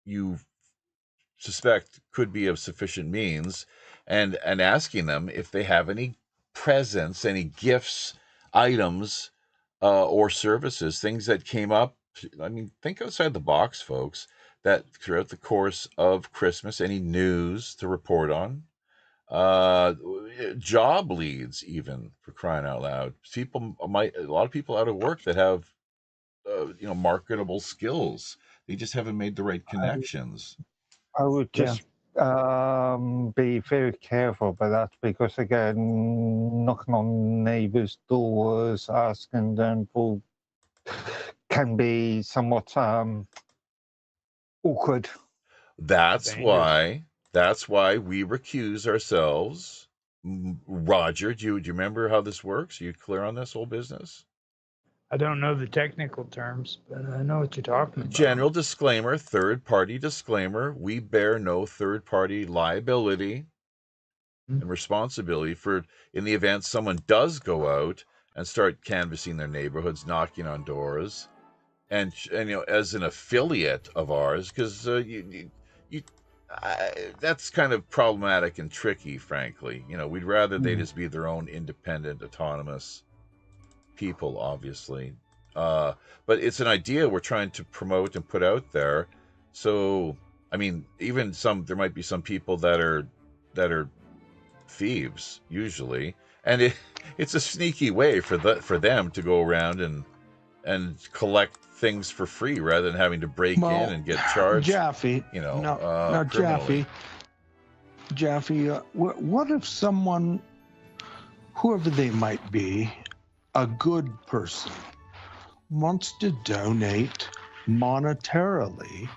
you suspect could be of sufficient means, and asking them if they have any presents, any gifts, items, or services, things that came up. I mean, think outside the box, folks, that throughout the course of Christmas, any news to report on, job leads, even, for crying out loud. A lot of people out of work that have, marketable skills. They just haven't made the right connections. I would just Be very careful, but that's because again, knocking on neighbours' doors, asking them for can be somewhat awkward. That's Dangerous. why we recuse ourselves. Roger, do you remember how this works? Are you clear on this whole business? I don't know the technical terms, but I know what you're talking about. General disclaimer, third-party disclaimer. We bear no third-party liability and responsibility for in the event someone does go out and start canvassing their neighborhoods, knocking on doors, and as an affiliate of ours, because that's kind of problematic and tricky, frankly. We'd rather they just be their own independent, autonomous people, obviously. But it's an idea we're trying to promote and put out there. So, I mean, even there might be some people that are thieves usually, and it's a sneaky way for them to go around and collect things for free rather than having to break in and get charged. Jaffe, Jaffe, what if someone, whoever they might be, a good person, wants to donate monetarily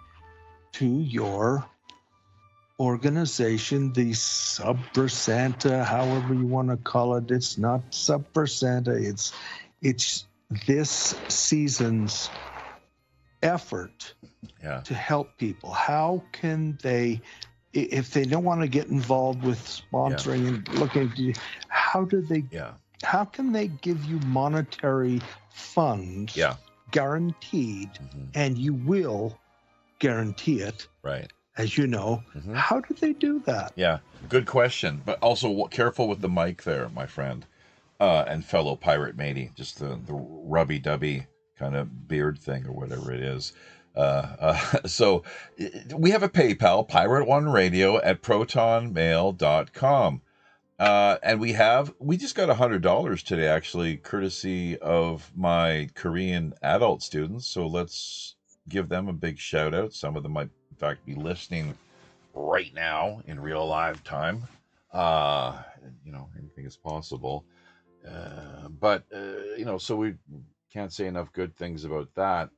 to your organization, the Sub for Santa, however you want to call it? It's not Sub for Santa. It's this season's effort to help people. How can they, if they don't want to get involved with sponsoring and looking at you, how can they give you monetary funds guaranteed, and you will guarantee it, right? As you know, how do they do that? Yeah, good question. But also careful with the mic there, my friend, and fellow pirate matey. Just the rubby-dubby kind of beard thing or whatever it is. So we have a PayPal, pirate1radio@protonmail.com. And we just got $100 today, actually, courtesy of my Korean adult students. So let's give them a big shout out. Some of them might, in fact, be listening right now in real live time. Anything is possible. But so we can't say enough good things about that.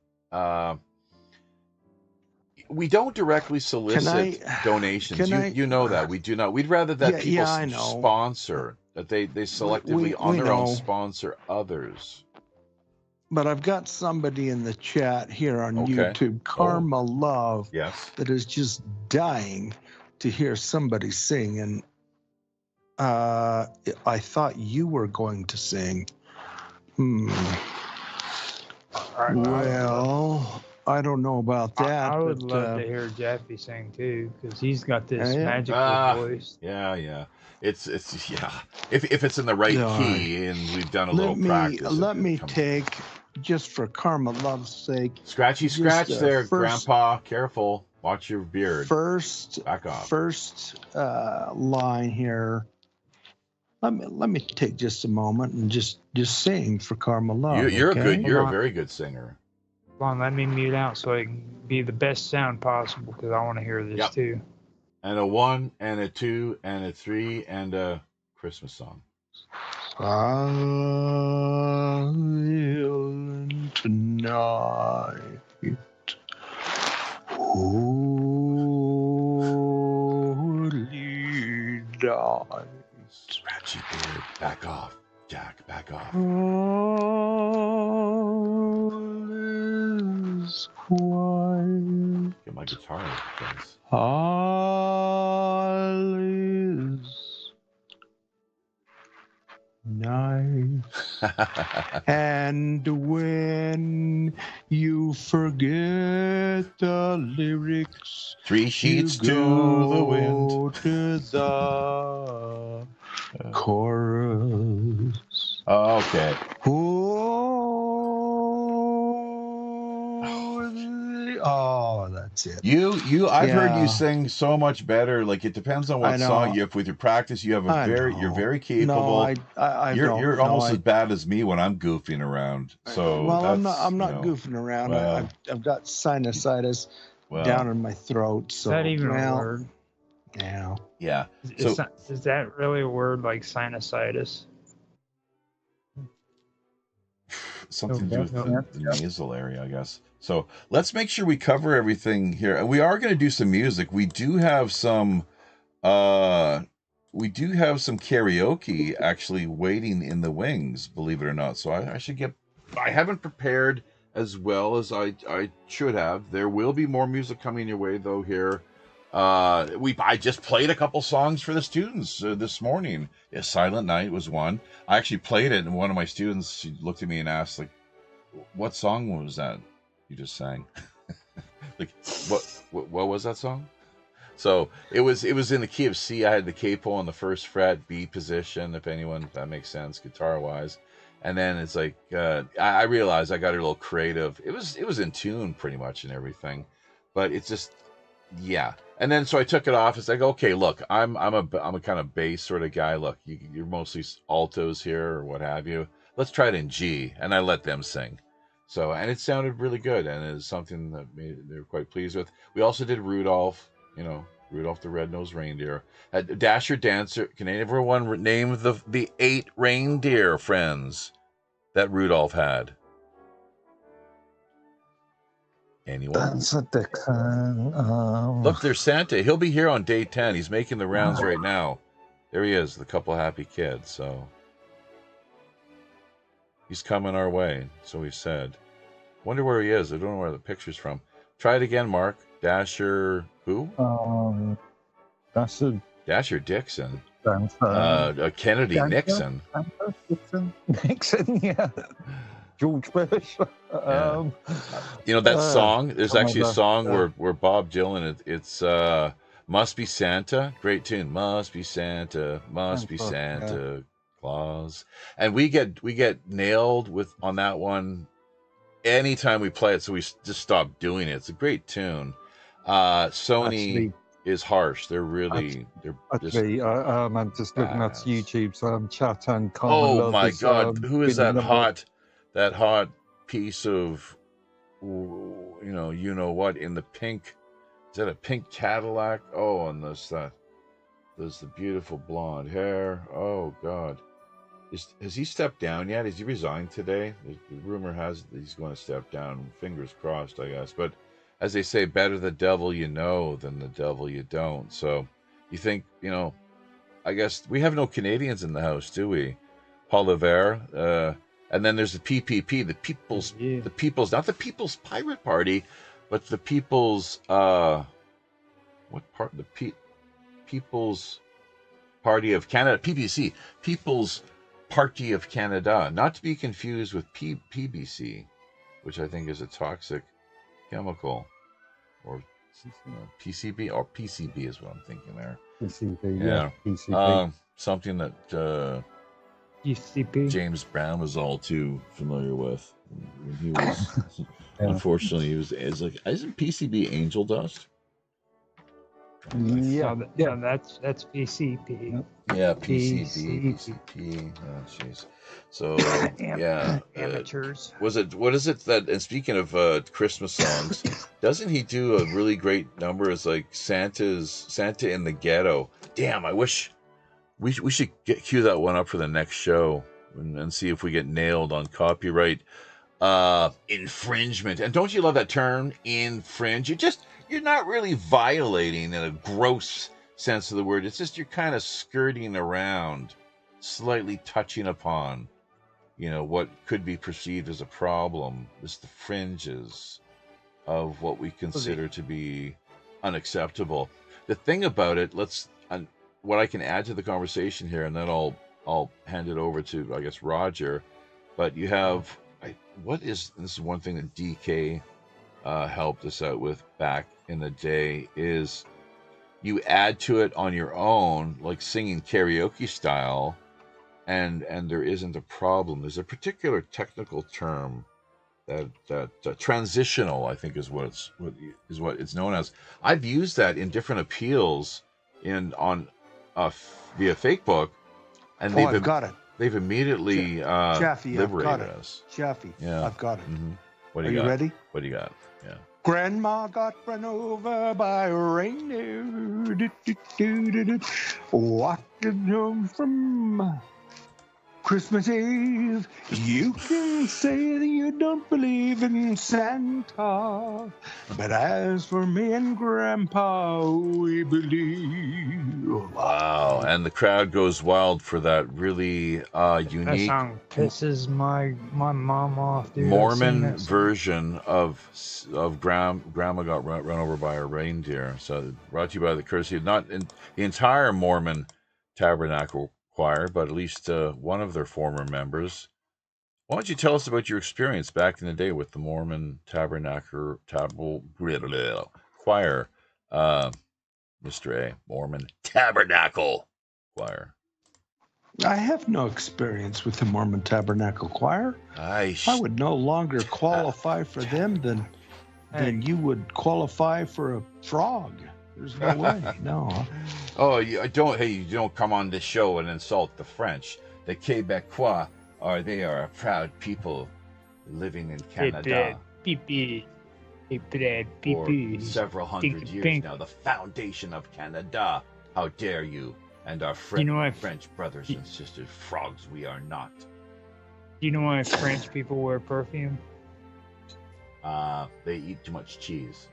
We don't directly solicit donations. You know that. We do not. We'd rather that people sponsor, that they selectively on their own sponsor others. But I've got somebody in the chat here on YouTube, Karma Love, that is just dying to hear somebody sing. And I thought you were going to sing. Well, I don't know about that. I would love to hear Jaffe sing too, because he's got this magical voice. Yeah. It's If it's in the right key and we've done a little practice. Let me take, just for Karma Love's sake. Scratch there, Grandpa. Careful. Watch your beard. Back off. First line here. Let me take just a moment and just sing for Karma Love. You're a very good singer. Hold on, let me mute out so I can be the best sound possible, because I want to hear this too. And a 1 and a 2 and a 3 and a Christmas song. Silent night, holy night. Scratchy beard, back off, Jack, back off. All is quiet. Get my guitar, please. All is nice. And when you forget the lyrics, 3 sheets to the wind, to the chorus. Okay. Oh, that's it. I've heard you sing so much better. Like, it depends on what song you have. With your practice, you have you're very capable. No, you're almost as bad as me when I'm goofing around. So I'm not goofing around. I've got sinusitis down in my throat. So is that even a word? Yeah. Yeah. So Is that really a word like sinusitis? something to do with Yeah. the nasal area, I guess. So let's make sure we cover everything here. We are going to do some music. Uh we do have some karaoke actually waiting in the wings, believe it or not. So I haven't prepared as well as I should have. There will be more music coming your way though here. I just played a couple songs for the students this morning. Yeah, Silent Night was one. I actually played it, and one of my students, she looked at me and asked, like, "What song was that you just sang?" Like, what was that song? So it was in the key of C. I had the capo on the first fret, B position, if that makes sense, guitar wise. And then it's like I realized I got a little creative. It was in tune pretty much and everything, but it's just yeah. And then so I took it off. It's like, okay, look, I'm a kind of bass sort of guy. Look, you're mostly altos here or what have you. Let's try it in G, and I let them sing. So and it sounded really good, and it's something that they were quite pleased with. We also did Rudolph. Rudolph the Red-Nosed Reindeer. Dasher Dancer. Can everyone name the 8 reindeer friends that Rudolph had? Anyone? Dancer Dixon. Look, there's Santa. He'll be here on day 10. He's making the rounds right now. There he is, the couple happy kids. So he's coming our way, so he said. Wonder where he is. I don't know where the picture's from. Try it again, Mark. Dasher who? Dasher Dixon. Kennedy Dancer, Nixon. Dancer Dixon. Nixon, yeah. George Bush. That song. There's actually a song where Bob Dylan. It's "Must Be Santa." Great tune. Must be Santa. Must be Santa Claus. And we get nailed on that one anytime we play it. So we just stop doing it. It's a great tune. Sony is harsh. They're actually, I'm just looking at YouTube's chat and oh my God, who is that hot piece of you know what in the pink? Is that a pink Cadillac? Oh, and there's the beautiful blonde hair. Oh God, has he stepped down yet? Has he resigned today? The rumor has that he's going to step down. Fingers crossed, I guess. But as they say, better the devil you know than the devil you don't. So you think, I guess we have no Canadians in the house, do we? Paul Levere. And then there's the PPP, the People's, not the People's Pirate Party, but the People's, what part? People's Party of Canada, PPC, People's Party of Canada, not to be confused with PBC, which I think is a toxic chemical, or PCB, or PCB is what I'm thinking there. PCB, yeah. PCB. Something that UCP. James Brown was all too familiar with. He was, unfortunately, isn't PCB angel dust? Yeah, that's PCP. Yeah, PCP. Oh, jeez. So yeah, amateurs. What is it that? And speaking of Christmas songs, doesn't he do a really great number? It's like Santa in the Ghetto. Damn, I wish we should cue that one up for the next show and see if we get nailed on copyright infringement. And don't you love that term, infringe? You're not really violating in a gross sense of the word. It's just you're kind of skirting around, slightly touching upon, what could be perceived as a problem. Just the fringes of what we consider to be unacceptable. The thing about it, what I can add to the conversation here, and then I'll hand it over to, I guess, Roger. But you have, this is one thing that DK helped us out with back in the day, is you add to it on your own, like singing karaoke style, and there isn't a problem. There's a particular technical term that transitional, I think, is what it's known as. I've used that in different appeals via Facebook, and I've got it. They've immediately Chaffee, liberated us. Chaffee, Yeah. I've got it. Mm-hmm. Are you ready? What do you got? Yeah. Grandma got run over by a reindeer. Do-do-do-do-do. Walking home from Christmas Eve. You can say that you don't believe in Santa, but as for me and Grandpa, we believe. Wow. And the crowd goes wild for that really That unique song pisses my mom off, dude. I've seen Mormon that song. version of Grandma got run over by a reindeer. So brought to you by the courtesy of not in the entire Mormon Tabernacle Choir, but at least one of their former members. Why don't you tell us about your experience back in the day with the Mormon Tabernacle Choir, Mr. A, Mormon Tabernacle Choir. I have no experience with the Mormon Tabernacle Choir. I would no longer qualify for them than you would qualify for a frog. There's no way. No. Oh, you don't come on this show and insult the French. The Quebecois they are a proud people living in Canada for several hundred years now. The foundation of Canada. How dare you? And our French brothers and sisters, frogs we are not. Do you know why French people wear perfume? They eat too much cheese.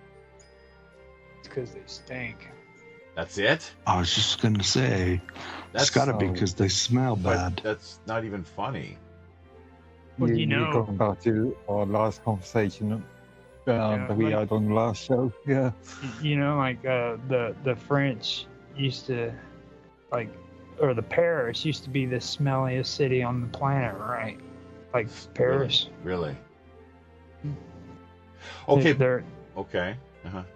It's because they stink. That's it? I was just going to say, it's got to be because they smell bad. That's not even funny. Well, you're going back to our last conversation that we had on the last show. Yeah. You know, like the French used to, or the Paris used to be the smelliest city on the planet, right? Like Paris. Really? Okay. Okay.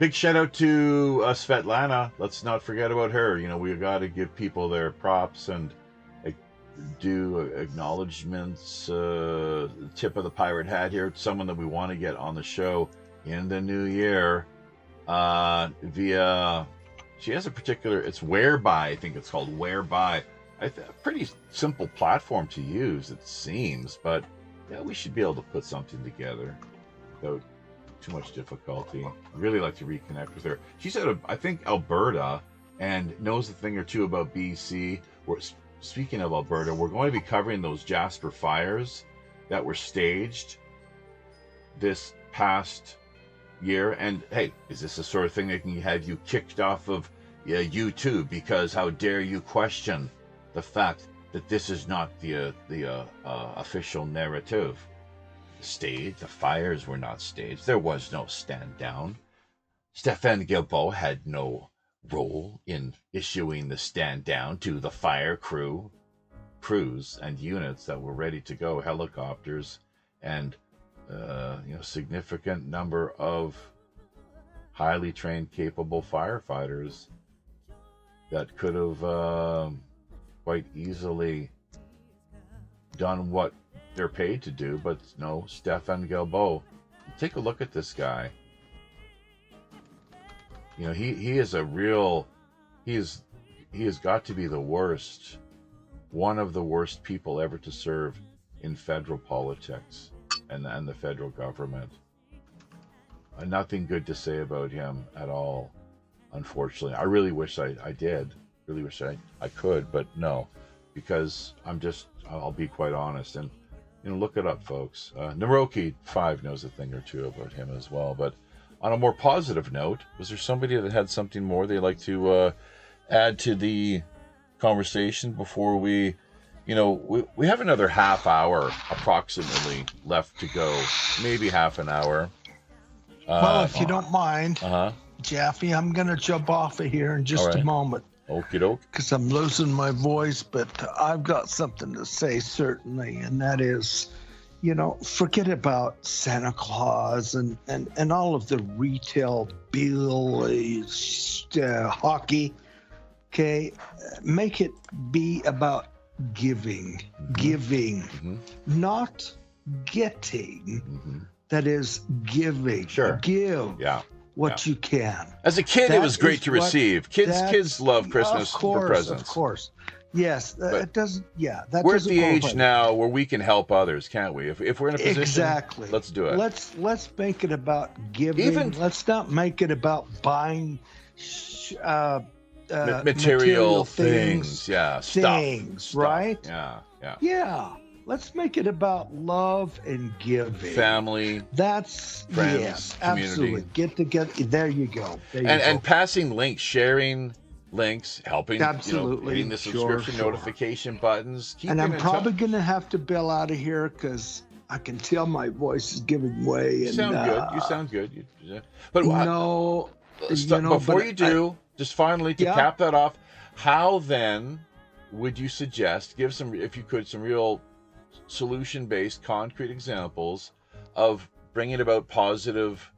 Big shout out to Svetlana. Let's not forget about her. You know, we got to give people their props and do acknowledgments. Tip of the pirate hat here. It's someone that we want to get on the show in the new year via. She has a particular. It's Whereby. I think it's called Whereby. A pretty simple platform to use, it seems, but yeah, we should be able to put something together without too much difficulty. I'd really like to reconnect with her. She's out of, I think, Alberta, and knows a thing or two about BC. Speaking of Alberta, we're going to be covering those Jasper fires that were staged this past year. And hey, is this the sort of thing that can have you kicked off of YouTube? Because how dare you question the fact that this is not the official narrative? The fires were not staged. There was no stand down. Stéphane Guilbeault had no role in issuing the stand down to the fire crews and units that were ready to go, helicopters, and significant number of highly trained, capable firefighters that could have quite easily done what they're paid to do, but no, Stéphane Guilbeault. Take a look at this guy. You know, he is a real. He has got to be the worst, one of the worst people ever to serve in federal politics and the federal government. Nothing good to say about him at all, unfortunately. I really wish I did. Really wish I could, but no, because I'll be quite honest, and look it up, folks. Naroki 5 knows a thing or two about him as well. But on a more positive note, was there somebody that had something more they'd like to add to the conversation before we have another half hour approximately left to go, maybe half an hour. Well, if you don't mind, Jaffe, I'm going to jump off of here in just a moment. Okie doke. Because I'm losing my voice, but I've got something to say, certainly, and that is, forget about Santa Claus and all of the retail bills, hockey, okay? Make it be about giving, not getting. That is giving. Sure. Give. Yeah. What you can. As a kid, it was great to receive. Kids love Christmas presents. Of course. Yes, But it doesn't. Yeah, that we're at doesn't the age qualify. now where we can help others, can't we? If we're in a position, Exactly. let's do it. Let's make it about giving. Even- Let's not make it about buying material things, yeah, things, stuff, right? Yeah, yeah. Yeah. Let's make it about love and giving. Family, That's friends, yes, community. absolutely. Get together. There you go. There you and go. passing links, sharing links, helping. Absolutely. Hitting the subscription notification buttons. And I'm keeping in probably touch. going to have to bail out of here because I can tell my voice is giving way. You And, sound good. You sound good. But no, before but you do, just finally to Yeah. cap that off, how then would you suggest, give some, if you could, some real solution-based, concrete examples of bringing about positive,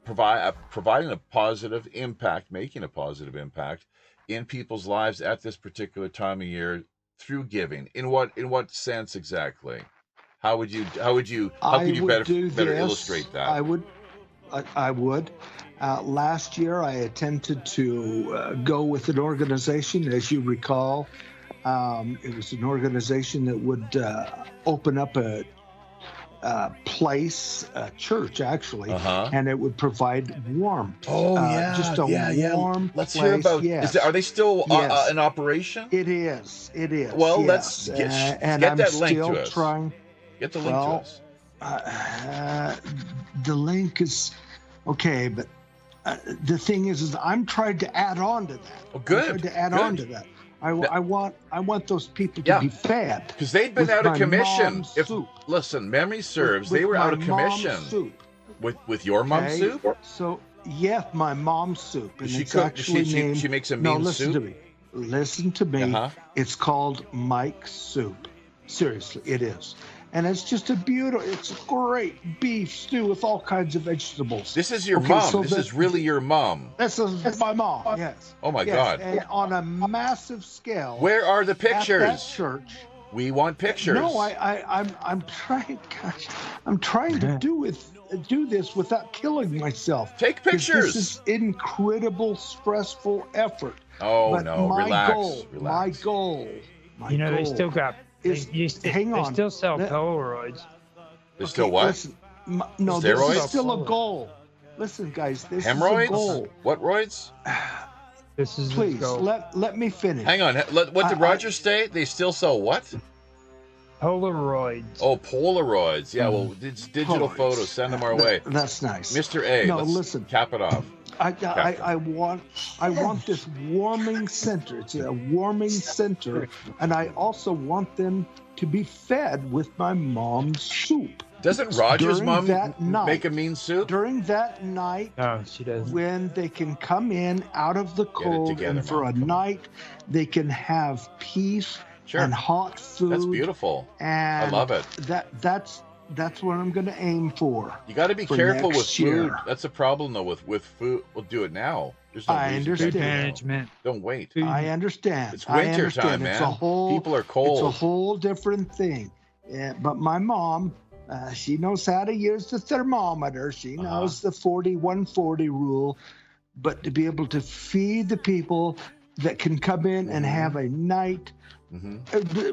providing a positive impact, making a positive impact in people's lives at this particular time of year through giving? In what sense exactly? How could you better illustrate that? I would. Last year, I attempted to go with an organization, as you recall. It was an organization that would open up a place, a church actually, and it would provide warmth. Oh yeah, just a warm. Let's place. hear about. Yes. Are they still Yes. in operation? It is. It is. Well, yes. let's get and I'm that link still to us. trying. Get the link to us. The link is okay, but the thing is I'm trying to add on to that. Oh, good. I'm trying to add on to that. I want those people to Yeah. be fed. Because they've been with out of my commission. mom's If soup. listen, memory serves, With they were my out of mom's commission. soup. With your mom's Okay? soup? So yeah, my mom's soup, and She it's cook- actually she- named. she makes a no, mean listen soup? to me. Listen to me. Uh-huh. It's called Mike's Soup. Seriously, it is, and it's just a beautiful. It's a great beef stew with all kinds of vegetables. This is your Okay, mom. so This the- is really your mom. This is my mom. Yes. Oh my Yes, God. And on a massive scale. Where are the At that pictures? church. We want pictures. No, I'm trying. Gosh, I'm trying to do this without killing myself. Take 'Cause pictures. This is incredible, stressful effort. Oh but no, my relax. goal, my goal. They still got. is- hang They on. still sell Let- Polaroids. There's still what? Listen, no, this Steroids? is still a goal. Listen, guys, this Hemorrhoids? is a goal. What roids? This is Please the goal. let me finish. Hang on. What did Roger say? They still sell what? Polaroids. Oh, Polaroids. Yeah, well, it's digital Polaroids. photos. Send them our way. That's nice. Mr. A, No, let's listen. cap it off. I want this warming center. It's a warming center, and I also want them to be fed with my mom's soup. Doesn't Roger's During mom that night. make a mean soup? During that night, No, she doesn't. when they can come in out of the cold, together, and for Mom. a night they can have peace Sure. and hot food. That's beautiful. And I love it. That's what I'm going to aim for. You got to be for careful with next food. year. That's a problem though with food. We'll do it now. There's no I reason to understand. Food wait. management. Don't wait. I understand. It's I winter understand. time, It's man. a whole, People are cold. It's a whole different thing. Yeah, but my mom, she knows how to use the thermometer. She knows the 40-140 rule. But to be able to feed the people that can come in and have a night,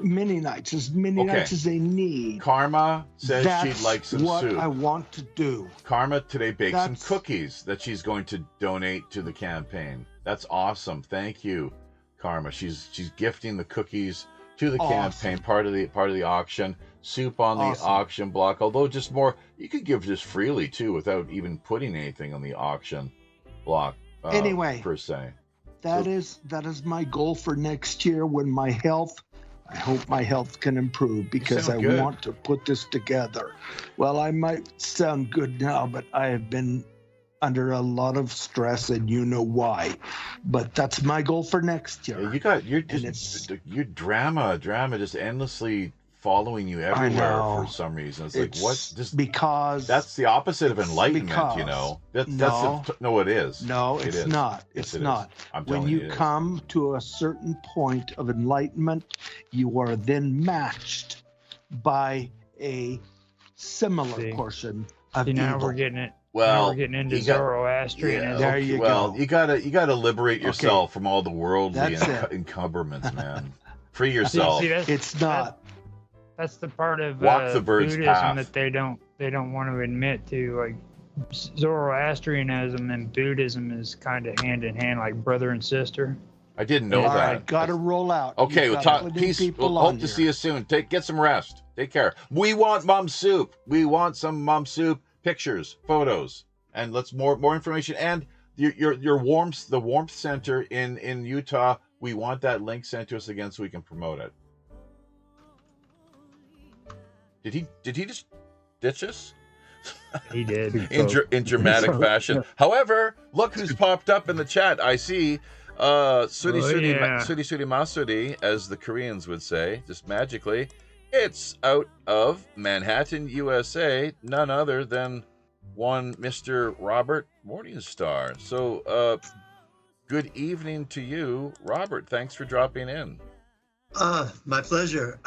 many nights, as many Okay. nights as they need. Karma says That's she'd like some what soup. I want to do. Karma today baked some That's- cookies that she's going to donate to the campaign. That's awesome. Thank you, Karma. She's gifting the cookies to the campaign, part of the auction. Soup on the auction block. Although just more, you could give just freely too, without even putting anything on the auction block. Anyway. per se. That is my goal for next year when I hope my health can improve because I sound good. want to put this together. Well, I might sound good now, but I have been under a lot of stress and you know why. But that's my goal for next year. Your drama just endlessly following you everywhere know. for some reason. It's like what? Just because that's the opposite of enlightenment, because- you know. It is. No, It it's is. not. Yes, It's it is. not. I'm When telling you it is. come to a certain point of enlightenment, you are then matched by a similar See. portion of See, now evil. we're getting it. Well, now we're getting into you got- Zoroastrianism. There you well, go. you gotta liberate yourself from all the worldly That's it. encumberments, man. Free See, yourself. It's not. That's the part of Walk the bird's Buddhism path. that they don't want to admit to. Like Zoroastrianism and Buddhism is kind of hand in hand, like brother and sister. I didn't know All that. right, got to roll out. Okay, You've we'll got talk. living Peace. people We'll on hope to here. see you soon. Get some rest. Take care. We want mom soup. We want some mom soup pictures, photos, and let's more information. And your warmth, the warmth center in Utah. We want that link sent to us again so we can promote it. Did he just ditch us? He did. In dramatic fashion. However, look who's popped up in the chat. I see Suri Masuri, as the Koreans would say, just magically. It's out of Manhattan, USA, none other than one Mr. Robert Morningstar. So, good evening to you, Robert. Thanks for dropping in. My pleasure.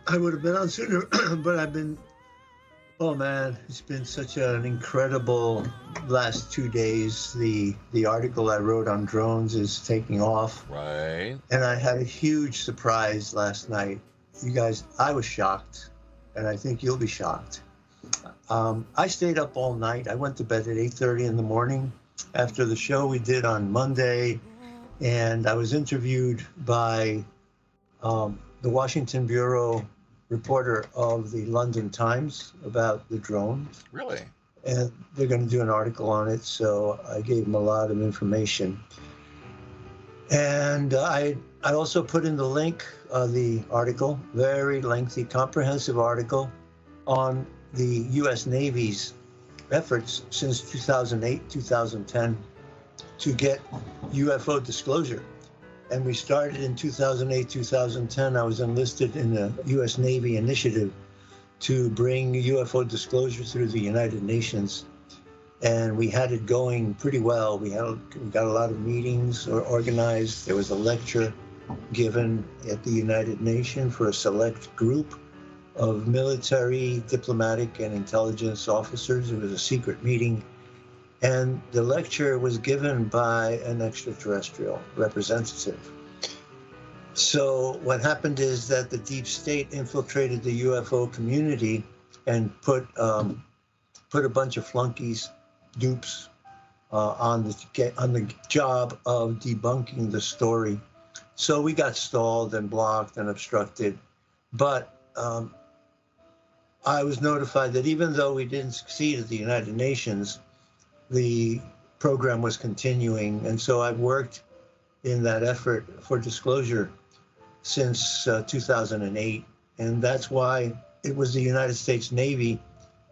I would have been on sooner, but I've been, oh man, it's been such an incredible last 2 days. The article I wrote on drones is taking off. Right. And I had a huge surprise last night. You guys, I was shocked, and I think you'll be shocked. I stayed up all night. I went to bed at 8:30 in the morning after the show we did on Monday, and I was interviewed by the Washington Bureau reporter of the London Times about the drones. Really? And they're going to do an article on it, so I gave them a lot of information. And I also put in the link of the article, very lengthy, comprehensive article on the U.S. Navy's efforts since 2008, 2010 to get UFO disclosure. And we started in 2008, 2010. I was enlisted in the U.S. Navy initiative to bring UFO disclosure through the United Nations. And we had it going pretty well. We got a lot of meetings organized. There was a lecture given at the United Nations for a select group of military, diplomatic, and intelligence officers. It was a secret meeting. And the lecture was given by an extraterrestrial representative. So what happened is that the deep state infiltrated the UFO community and put a bunch of flunkies, dupes, on the job of debunking the story. So we got stalled and blocked and obstructed. But I was notified that even though we didn't succeed at the United Nations, the program was continuing. And so I've worked in that effort for disclosure since 2008. And that's why it was the United States Navy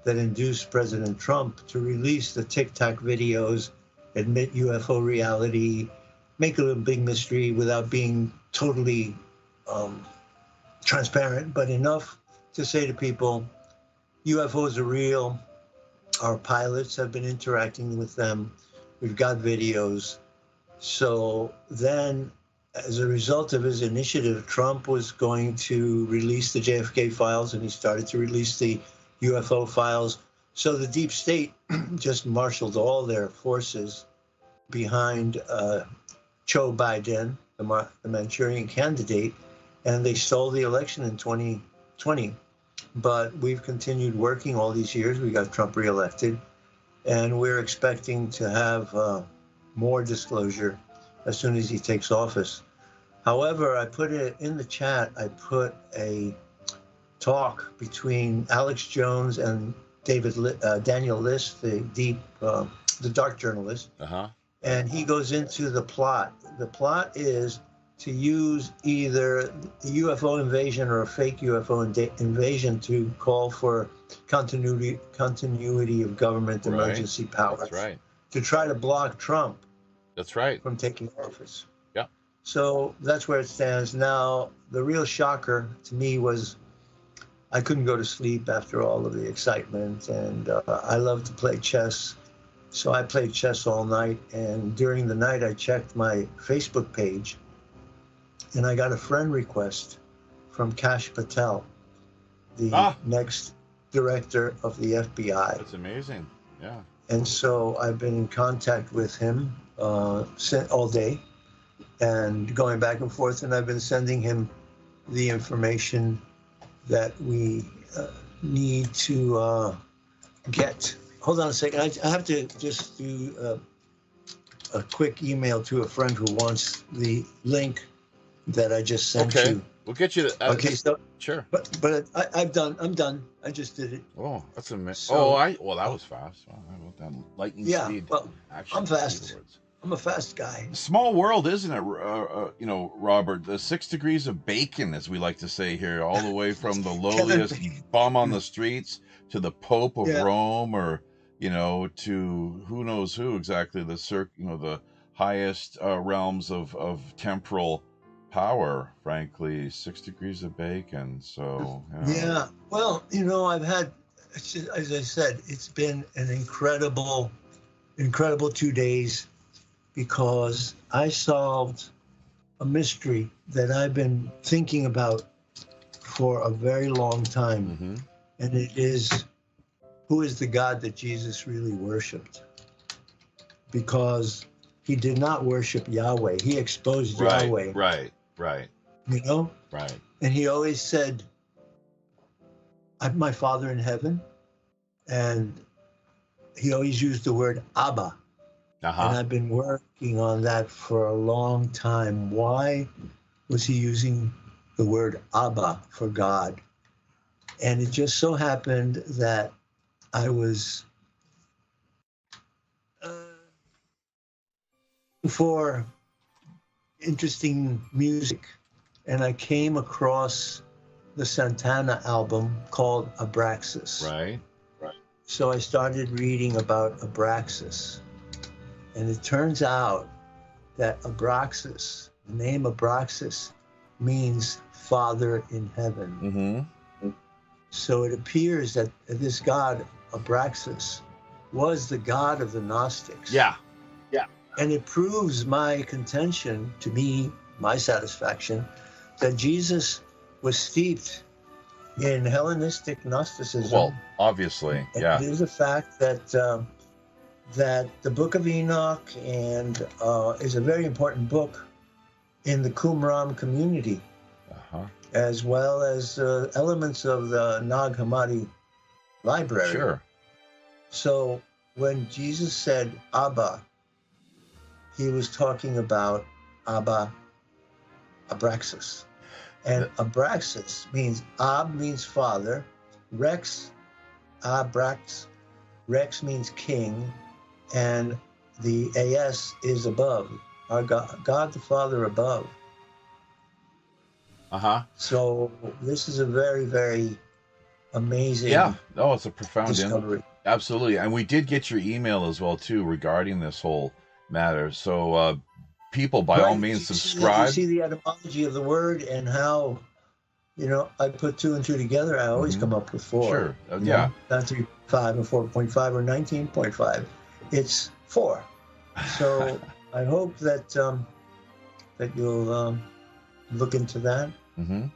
that induced President Trump to release the Tic Tac videos, admit UFO reality, make it a big mystery without being totally transparent, but enough to say to people, UFOs are real. Our pilots have been interacting with them. We've got videos. So then, as a result of his initiative, Trump was going to release the JFK files, and he started to release the UFO files. So the deep state just marshaled all their forces behind Joe Biden, the Manchurian candidate, and they stole the election in 2020. But we've continued working all these years. We got Trump reelected, and we're expecting to have more disclosure as soon as he takes office. However, I put it in the chat, I put a talk between Alex Jones and Daniel List, the dark journalist. And he goes into the plot. The plot is to use either a UFO invasion or a fake UFO invasion to call for continuity of government emergency powers. That's right. To try to block Trump. That's right. From taking office. Yeah. So that's where it stands now. The real shocker to me was I couldn't go to sleep after all of the excitement, and I love to play chess. So I played chess all night, and during the night I checked my Facebook page, and I got a friend request from Kash Patel, the next director of the FBI. That's amazing. Yeah. And so I've been in contact with him all day and going back and forth, and I've been sending him the information that we need to get. Hold on a second. I have to just do a quick email to a friend who wants the link that I just sent you. We'll get you to, Okay, so sure. But I'm done. I just did it. Oh, that's amazing. So, well, that was fast. Wow, I wrote that lightning speed. Well, Action I'm fast. keywords. I'm a fast guy. Small world, isn't it? Robert, the 6 degrees of bacon, as we like to say here, all the way from the lowliest bum on the streets to the Pope of Rome, or to who knows who exactly, the highest realms of temporal power. Frankly, 6 degrees of bacon. So yeah. Well, I've had, as I said, it's been an incredible 2 days, because I solved a mystery that I've been thinking about for a very long time. Mm-hmm. And it is, who is the God that Jesus really worshiped? Because he did not worship Yahweh. He exposed Yahweh. Right. Right. And he always said, I'm my Father in heaven. And he always used the word Abba. And I've been working on that for a long time. Why was he using the word Abba for God? And it just so happened that I was for interesting music, and I came across the Santana album called Abraxas. Right. So I started reading about Abraxas. And it turns out that Abraxas, the name Abraxas, means Father in heaven. Mm-hmm. So it appears that this god, Abraxas, was the god of the Gnostics. Yeah. And it proves my contention, to me, my satisfaction, that Jesus was steeped in Hellenistic Gnosticism. Well, obviously, yeah. And it is a fact that the Book of Enoch and is a very important book in the Qumran community, as well as elements of the Nag Hammadi library. Sure. So when Jesus said Abba, he was talking about Abba, Abraxas. And Abraxas means, Ab means father, Rex, Abrax, Rex means king, and the AS is above, our God the Father above. So this is a very, very amazing it's a profound discovery. Absolutely. And we did get your email as well, too, regarding this whole matter. So people, by all means, subscribe. You see the etymology of the word and how, I put 2 and 2 together. I always come up with 4. Sure. Not 3.5 and 4.5 or 19.5. It's 4. So I hope that that you'll look into that. Mm-hmm.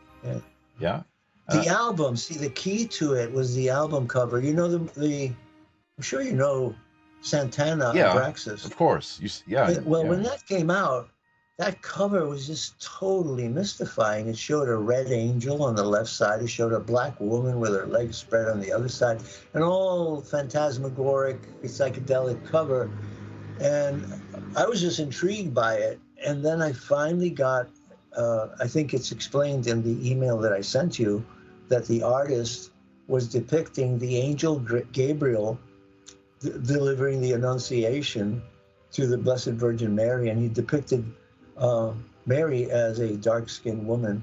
Yeah. The album. See, the key to it was the album cover. I'm sure you know Santana Abraxas. Of course. When that came out, that cover was just totally mystifying. It showed a red angel on the left side. It showed a black woman with her legs spread on the other side. An all phantasmagoric, psychedelic cover. And I was just intrigued by it. And then I finally got, I think it's explained in the email that I sent you, that the artist was depicting the angel Gabriel delivering the Annunciation to the Blessed Virgin Mary. And he depicted Mary as a dark-skinned woman,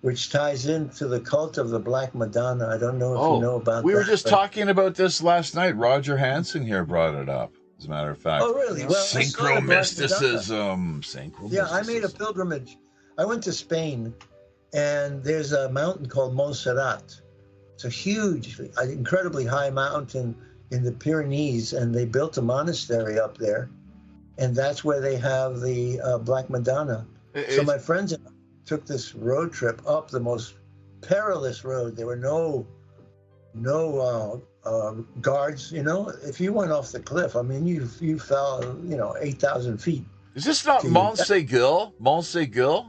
which ties into the cult of the Black Madonna. I don't know if you know about that. We were just talking about this last night. Roger Hansen here brought it up, as a matter of fact. Oh, really? Well, Synchromysticism. Yeah, I made a pilgrimage. I went to Spain, and there's a mountain called Montserrat. It's a huge, incredibly high mountain in the Pyrenees, and they built a monastery up there. And that's where they have the Black Madonna. So my friends and I took this road trip up the most perilous road. There were no guards. You know, if you went off the cliff, I mean, you fell, 8,000 feet. Is this not Mont Segur? Mont Segur?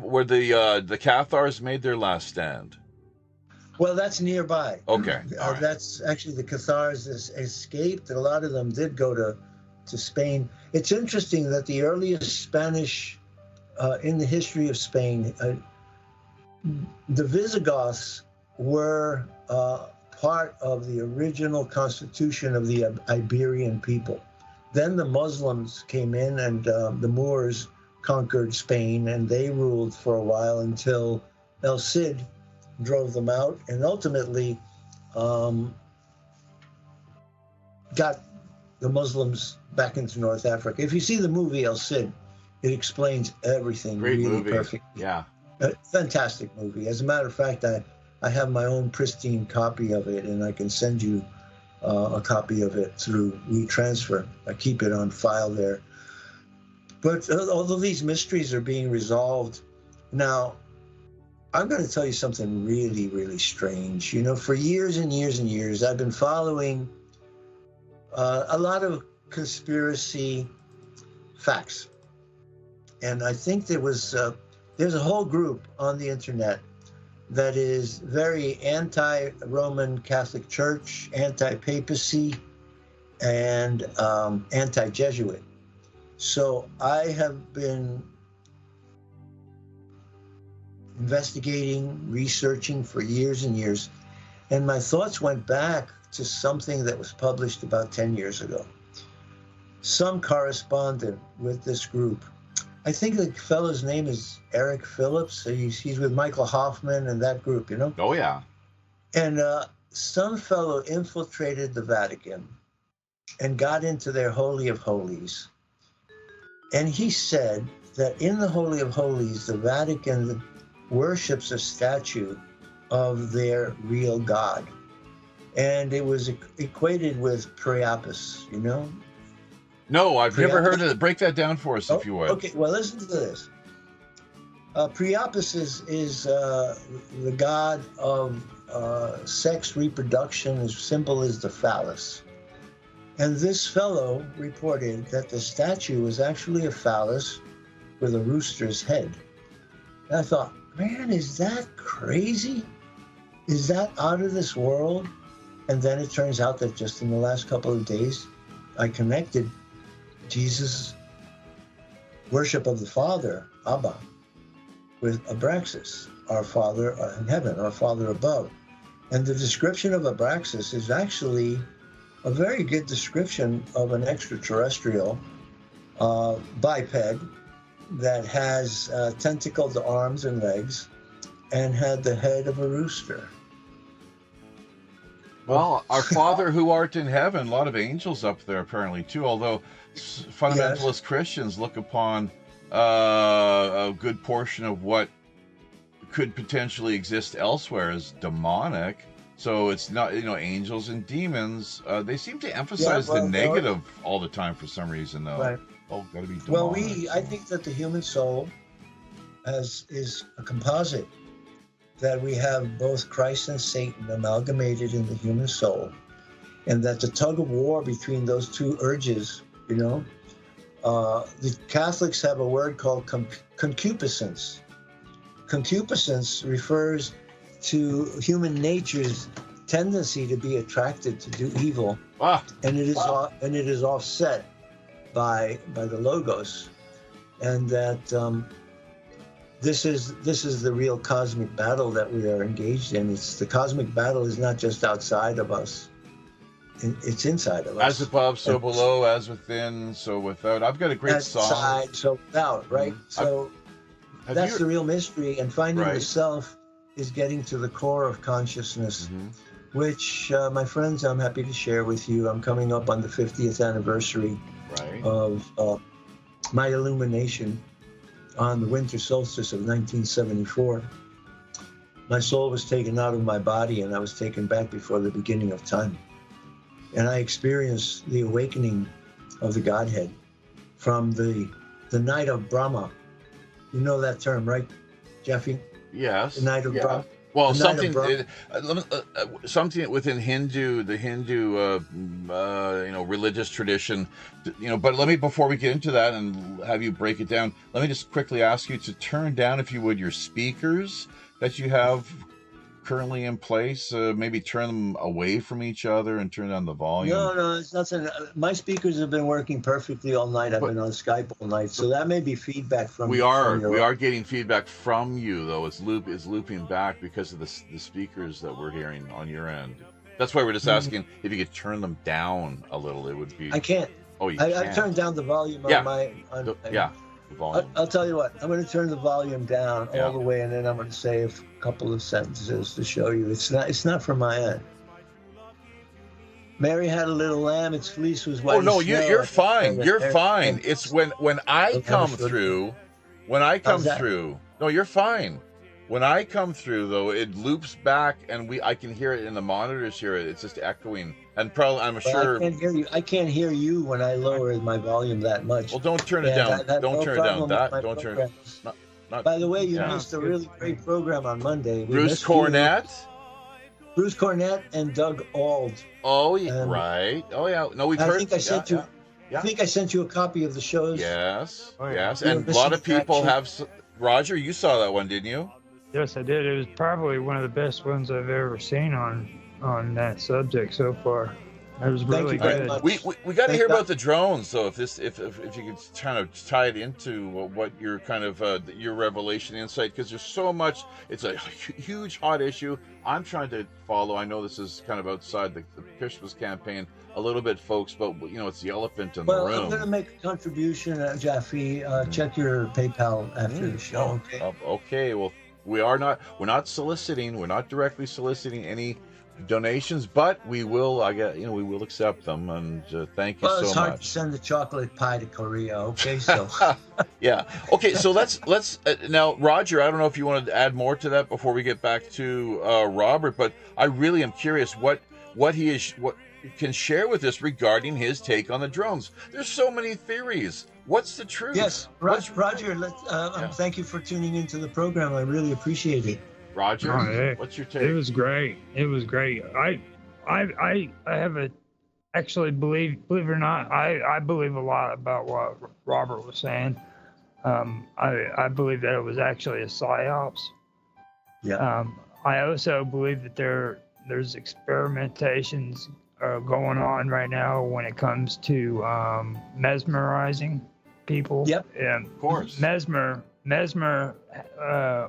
Where the Cathars made their last stand. Well, that's nearby. Okay. All right. That's actually the Cathars escaped. A lot of them did go to Spain. It's interesting that the earliest Spanish in the history of Spain, the Visigoths were part of the original constitution of the Iberian people. Then the Muslims came in, and the Moors conquered Spain, and they ruled for a while until El Cid drove them out, and ultimately got the Muslims back into North Africa. If you see the movie El Cid, it explains everything. Great really movie. Perfect. Yeah. Fantastic movie. As a matter of fact, I have my own pristine copy of it, and I can send you a copy of it through WeTransfer. I keep it on file there. But although these mysteries are being resolved, now, I'm going to tell you something really, really strange. For years and years and years, I've been following a lot of conspiracy facts. And I think there's a whole group on the internet that is very anti-Roman Catholic Church, anti-papacy, and anti-Jesuit. So I have been investigating, researching for years and years, and my thoughts went back to something that was published about 10 years ago. Some correspondent with this group, I think the fellow's name is Eric Phillips. He's with Michael Hoffman and that group, Oh, yeah. And some fellow infiltrated the Vatican and got into their Holy of Holies. And he said that in the Holy of Holies, the Vatican worships a statue of their real God. And it was equated with Priapus, No, I've never heard of it. Break that down for us, if you would. Okay, well, listen to this. Priapus is the god of sex reproduction, as simple as the phallus. And this fellow reported that the statue was actually a phallus with a rooster's head. And I thought, man, is that crazy? Is that out of this world? And then it turns out that just in the last couple of days, I connected Jesus' worship of the Father, Abba, with Abraxas, our Father in heaven, our Father above. And the description of Abraxas is actually a very good description of an extraterrestrial biped that has tentacled arms and legs and had the head of a rooster. Well, our Father who art in heaven, a lot of angels up there apparently too, although fundamentalist Christians look upon a good portion of what could potentially exist elsewhere as demonic. So it's not, angels and demons. They seem to emphasize the negative all the time for some reason, though. Right. Oh, got to be demonic. Well, I think that the human soul is a composite, that we have both Christ and Satan amalgamated in the human soul, and that the tug of war between those two urges, the Catholics have a word called concupiscence. Concupiscence refers to human nature's tendency to be attracted to do evil, and it is offset by the Logos, and that this is the real cosmic battle that we are engaged in. The cosmic battle is not just outside of us; it's inside of us. As above, so below; as within, so without. I've got a great song. Outside, so without. Right. So that's the real mystery, and finding the self is getting to the core of consciousness, which, my friends, I'm happy to share with you. I'm coming up on the 50th anniversary of my illumination on the winter solstice of 1974. My soul was taken out of my body, and I was taken back before the beginning of time. And I experienced the awakening of the Godhead from the night of Brahma. You know that term, right, Jeffy? Yes. The night of Brahma. Well, The night something of something within the Hindu religious tradition, But let me, before we get into that and have you break it down, let me just quickly ask you to turn down, if you would, your speakers that you have currently in place. Maybe turn them away from each other and turn down the volume. No, it's nothing. My speakers have been working perfectly all night. I've been on Skype all night, so that may be feedback from. We are getting feedback from you, though. It's looping back because of the speakers that we're hearing on your end. That's why we're just asking if you could turn them down a little. It would be. I can't. Oh, you can't. I've turned down the volume on my. The volume. I'll tell you what. I'm going to turn the volume down all the way, and then I'm going to say a couple of sentences to show you. It's not from my end. Mary had a little lamb. Its fleece was white. Oh no, as snow. you're fine. You're fine. It's when I come through. When I come through. No, you're fine. When I come through, though, it loops back, and I can hear it in the monitors here. It's just echoing, and probably I'm sure. I can't hear you. I can't hear you when I lower my volume that much. Well, don't turn it down. Don't turn it down. Don't turn it. By the way, you missed a really great program on Monday. Bruce Cornett. Bruce Cornett and Doug Ald. Oh, yeah, right. Oh, yeah. No, we've heard. I think I sent you. I think I sent you a copy of the shows. Yes, yes, and a lot of people have. Roger, you saw that one, didn't you? Yes, I did. It was probably one of the best ones I've ever seen on that subject so far. It was really good. We got to hear about the drones, though. If you could kind of tie it into what your kind of your revelation insight, because there's so much. It's a huge hot issue. I'm trying to follow. I know this is kind of outside the Christmas campaign a little bit, folks, but it's the elephant in the room. Well, I'm going to make a contribution, Jaffe. Check your PayPal after the show. Okay. Okay. Well, we're not soliciting. We're not directly soliciting any donations, but we will. We will accept them, and thank you so much. It's hard to send a chocolate pie to Korea. Okay, so yeah. Okay, so let's now, Roger. I don't know if you wanted to add more to that before we get back to Robert, but I really am curious what he can share with us regarding his take on the drones. There's so many theories. What's the truth? Yes, Roger. Thank you for tuning into the program. I really appreciate it. Roger, what's your take? It was great. I actually believe it or not, I believe a lot about what Robert was saying. I believe that it was actually a psyops. Yeah. I also believe that there's experimentations going on right now when it comes to mesmerizing people. Yep. And of course. Mesmer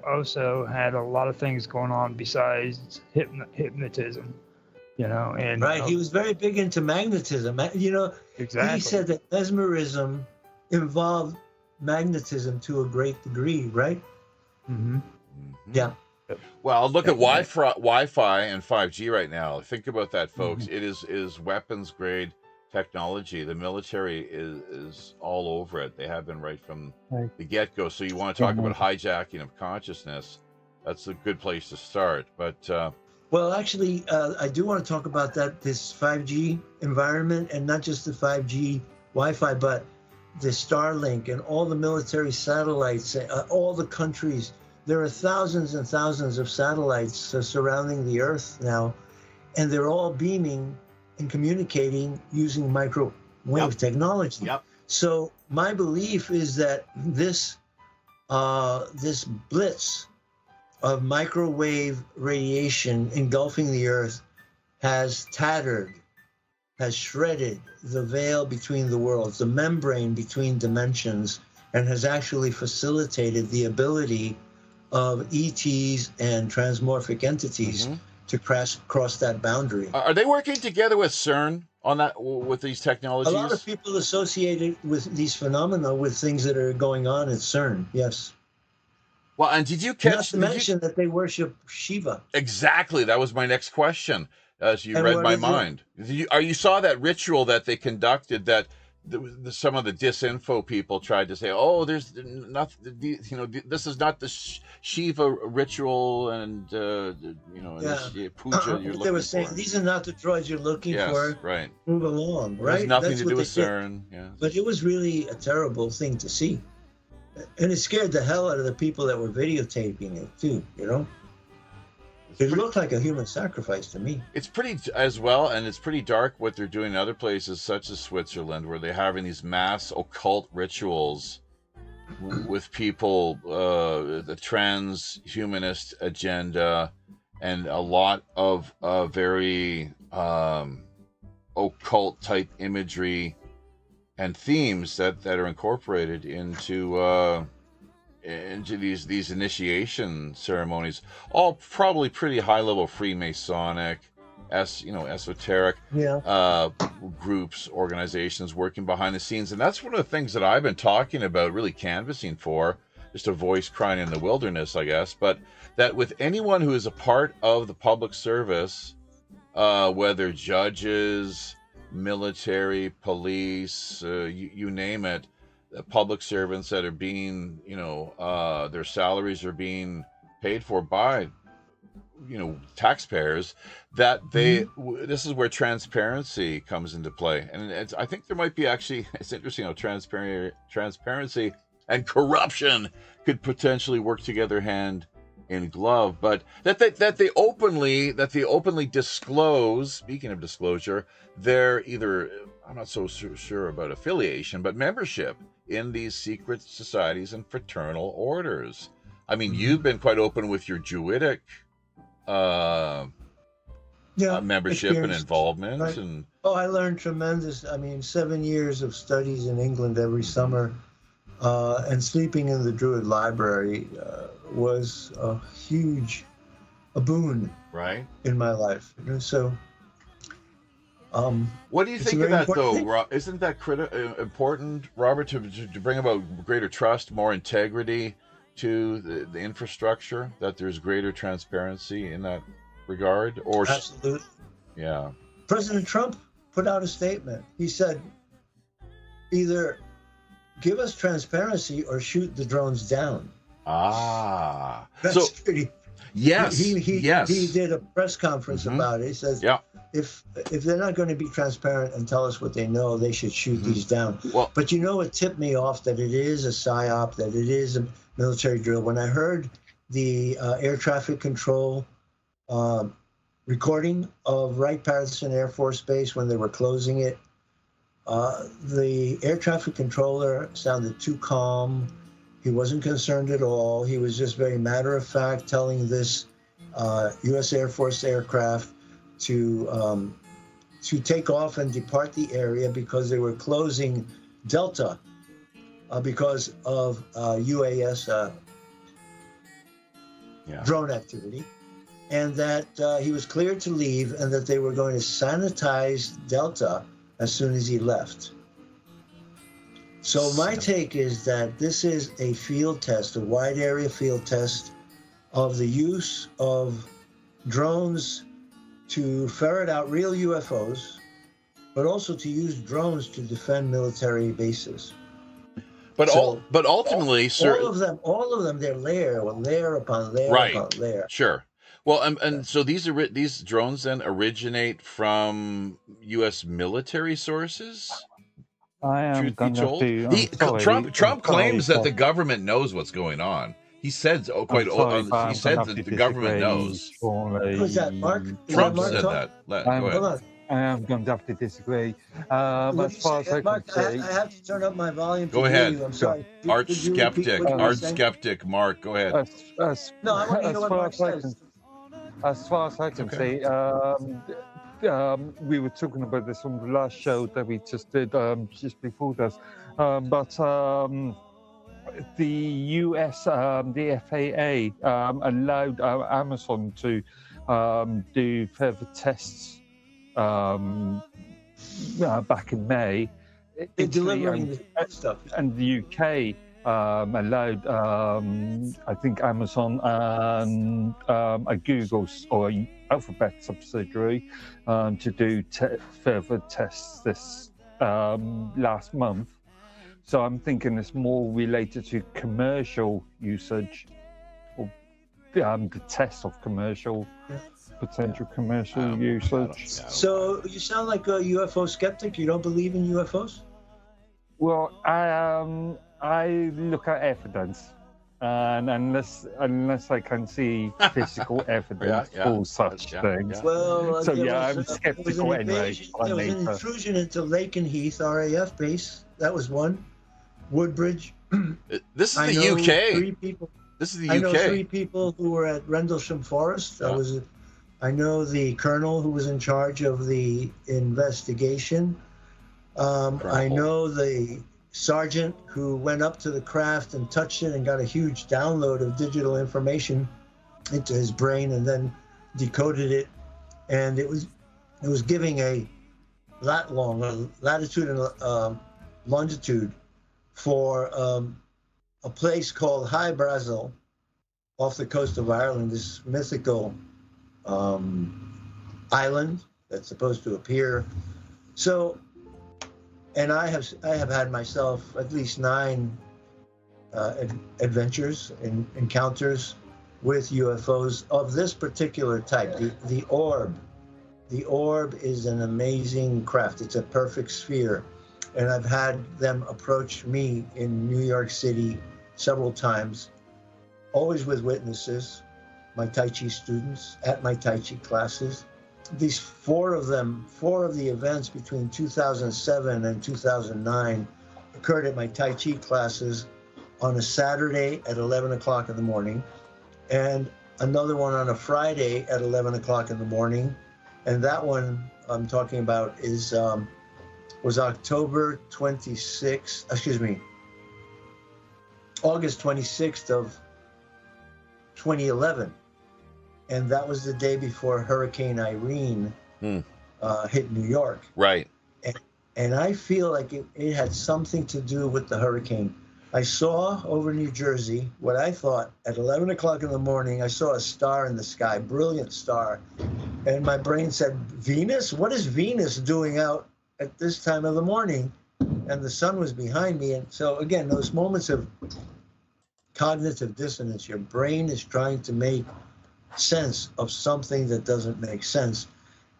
also had a lot of things going on besides hypnotism, and right. He was very big into magnetism. Exactly. He said that mesmerism involved magnetism to a great degree, right? Mm-hmm. Yeah. Well, look at Wi-Fi and 5G right now. Think about that, folks. Mm-hmm. It is weapons grade technology. The military is all over it. They have been right from the get-go. So you want to talk about hijacking of consciousness, that's a good place to start. But well, actually, I do want to talk about this 5G environment, and not just the 5G Wi-Fi, but the Starlink and all the military satellites, all the countries. There are thousands and thousands of satellites surrounding the Earth now, and they're all beaming and communicating using microwave technology. Yep. So my belief is that this blitz of microwave radiation engulfing the Earth has shredded the veil between the worlds, the membrane between dimensions, and has actually facilitated the ability of ETs and transmorphic entities to cross that boundary. Are they working together with CERN on that, with these technologies? A lot of people associated with these phenomena with things that are going on at CERN, yes. Well, and did you catch... Not to mention that they worship Shiva. Exactly, that was my next question, as you read my mind. You saw that ritual that they conducted that some of the disinfo people tried to say, oh, there's nothing, this is not the Shiva ritual and, this puja you're looking for. They were saying, these are not the droids you're looking for. Right. Move along, right? There's nothing to do with CERN. Yeah. But it was really a terrible thing to see. And it scared the hell out of the people that were videotaping it, too, It looked like a human sacrifice to me. It's pretty as well, and it's pretty dark what they're doing in other places, such as Switzerland, where they're having these mass occult rituals with people, the transhumanist agenda, and a lot of very occult type imagery and themes that are incorporated into these initiation ceremonies, all probably pretty high level Freemasonic, esoteric groups, organizations working behind the scenes. And that's one of the things that I've been talking about, really canvassing for, just a voice crying in the wilderness, I guess. But that with anyone who is a part of the public service, whether judges, military, police, you name it, public servants that are being, their salaries are being paid for by, taxpayers, that this is where transparency comes into play. And I think there might be it's interesting how transparency and corruption could potentially work together hand in glove, but that they openly disclose, speaking of disclosure, they're either, I'm not so sure about affiliation, but membership in these secret societies and fraternal orders. I mean, you've been quite open with your Druidic membership and involvement. Right. And I learned tremendous. I mean, 7 years of studies in England every summer, and sleeping in the Druid library was a boon, right, in my life. So, what do you think of that, though? Isn't that important, Robert, to bring about greater trust, more integrity to the infrastructure, that there's greater transparency in that regard? Or absolutely. Yeah. President Trump put out a statement. He said, either give us transparency or shoot the drones down. That's pretty. Yes. He did a press conference about it. He says, if they're not going to be transparent and tell us what they know, they should shoot these down. Well, but it tipped me off that it is a psyop, that it is a military drill. When I heard the air traffic control recording of Wright-Patterson Air Force Base when they were closing it, the air traffic controller sounded too calm. He wasn't concerned at all. He was just very matter-of-fact telling this U.S. Air Force aircraft to take off and depart the area because they were closing Delta because of UAS drone activity, and that he was cleared to leave and that they were going to sanitize Delta as soon as he left. So my take is that this is a field test, a wide area field test of the use of drones to ferret out real UFOs, but also to use drones to defend military bases. But ultimately, sir, all of them, they're layer upon layer upon layer. Sure. Well, and so these drones then originate from U.S. military sources. I am going to Trump claims that the government knows what's going on. He said he said that the government knows. Who's that, Mark? Trump said that. Go ahead. I am going to have to disagree. As far as I can see, I have to turn up my volume. Go ahead. I'm sorry. Art skeptic, Mark. Go ahead. No, I want to know what Mark says. As far as I can see, we were talking about this on the last show that we just did just before this, but the US, the FAA allowed Amazon to do further tests back in May. Delivering stuff. And the UK allowed, I think, Amazon and a Google's or Alphabet subsidiary to do further tests this last month. So I'm thinking it's more related to commercial usage, or the test of potential commercial usage. So you sound like a UFO skeptic. You don't believe in UFOs? Well, I look at evidence. And unless I can see physical evidence for such things. Well, So there yeah, was, I'm skeptical anyway. there was an intrusion into Lakenheath RAF base. That was one. Woodbridge. This is I the know UK. 3 people. This is the I UK. know 3 people who were at Rendlesham Forest. I know the colonel who was in charge of the investigation. I know the sergeant who went up to the craft and touched it and got a huge download of digital information into his brain and then decoded it. And it was giving a latitude and longitude for a place called High Brazil off the coast of Ireland, this mythical island that's supposed to appear. So, and I have had myself at least 9 adventures and encounters with UFOs of this particular type, the orb. The orb is an amazing craft. It's a perfect sphere. And I've had them approach me in New York City several times, always with witnesses, my Tai Chi students at my Tai Chi classes. These 4 of the events between 2007 and 2009 occurred at my Tai Chi classes on a Saturday at 11 o'clock in the morning, and another one on a Friday at 11 o'clock in the morning. And that one I'm talking about was August 26th of 2011. And that was the day before Hurricane Irene hit New York. Right. And I feel like it had something to do with the hurricane. I saw over New Jersey what I thought at 11 o'clock in the morning, I saw a star in the sky, brilliant star. And my brain said, Venus? What is Venus doing out at this time of the morning? And the sun was behind me. And so again, those moments of cognitive dissonance, your brain is trying to make sense of something that doesn't make sense.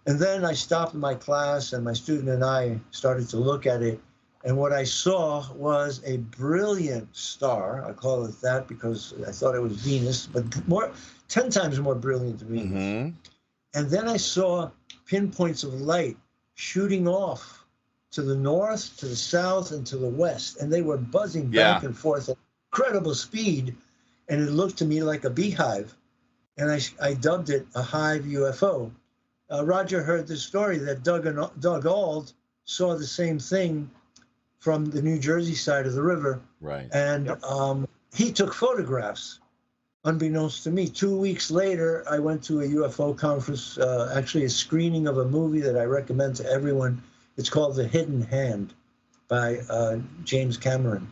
And then I stopped my class and my student and I started to look at it. And what I saw was a brilliant star. I call it that because I thought it was Venus, but 10 times more brilliant than Venus. Mm-hmm. And then I saw pinpoints of light shooting off to the north, to the south, and to the west. And they were buzzing back and forth at incredible speed. And it looked to me like a beehive. And I dubbed it a hive UFO. Roger heard the story that Doug Auld saw the same thing from the New Jersey side of the river. Right. And he took photographs, unbeknownst to me. 2 weeks later, I went to a UFO conference, actually a screening of a movie that I recommend to everyone. It's called The Hidden Hand by James Cameron.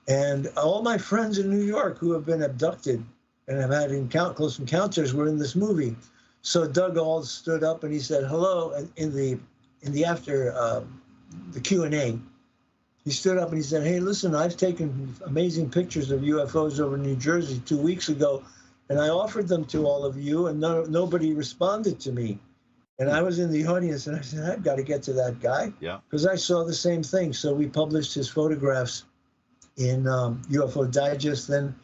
And all my friends in New York who have been abducted and have had close encounters were in this movie. So Doug Auld stood up and he said, hello, in the after the Q&A. He stood up and he said, hey, listen, I've taken amazing pictures of UFOs over New Jersey 2 weeks ago, and I offered them to all of you, and nobody responded to me. And I was in the audience, and I said, I've got to get to that guy, because I saw the same thing. So we published his photographs in UFO Digest. Then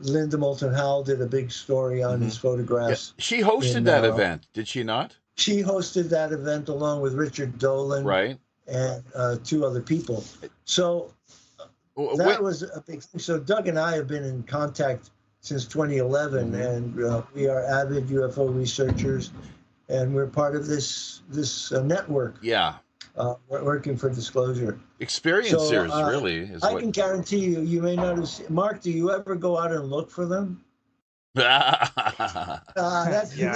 Linda Moulton Howell did a big story on his photographs. Yeah. She hosted that event, did she not? She hosted that event along with Richard Dolan. Right. And 2 other people. So that was a big thing. So Doug and I have been in contact since 2011, and we are avid UFO researchers, and we're part of this network. Yeah. We're working for disclosure. Experiencers, really. Is I can guarantee you, you may not have seen. Mark, do you ever go out and look for them? That's they're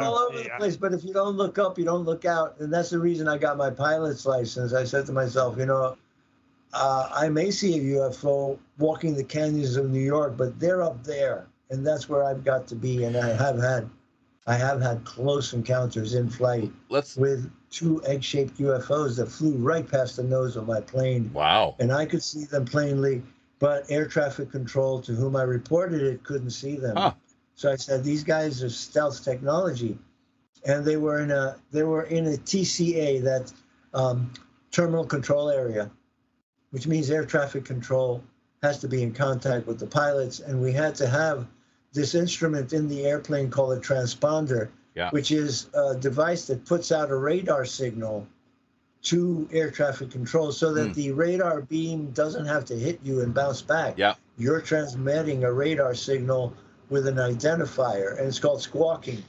all over the place, but if you don't look up, you don't look out. And that's the reason I got my pilot's license. I said to myself, I may see a UFO walking the canyons of New York, but they're up there, and that's where I've got to be. And I have had close encounters in flight with 2 egg-shaped UFOs that flew right past the nose of my plane. Wow. And I could see them plainly, but air traffic control, to whom I reported it, couldn't see them. So I said, these guys are stealth technology. And they were in a TCA, that terminal control area, which means air traffic control has to be in contact with the pilots, and we had to have this instrument in the airplane called a transponder, which is a device that puts out a radar signal to air traffic control so that the radar beam doesn't have to hit you and bounce back. You're transmitting a radar signal with an identifier, and it's called squawking.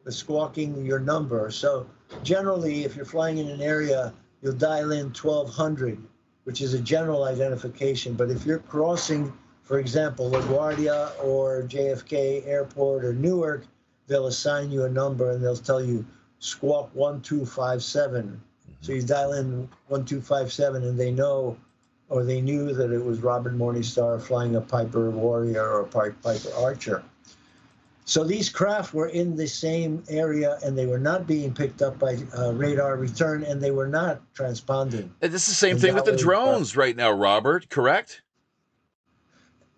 The squawking your number. So generally, if you're flying in an area, you'll dial in 1200, which is a general identification. But if you're crossing, for example, LaGuardia or JFK Airport or Newark, they'll assign you a number and they'll tell you squawk 1257. So you dial in 1257 and they know, or they knew that it was Robert Morningstar flying a Piper Warrior or a Piper Archer. So these craft were in the same area and they were not being picked up by radar return, and they were not transponding. And this is the same thing with the drones right now, Robert, correct?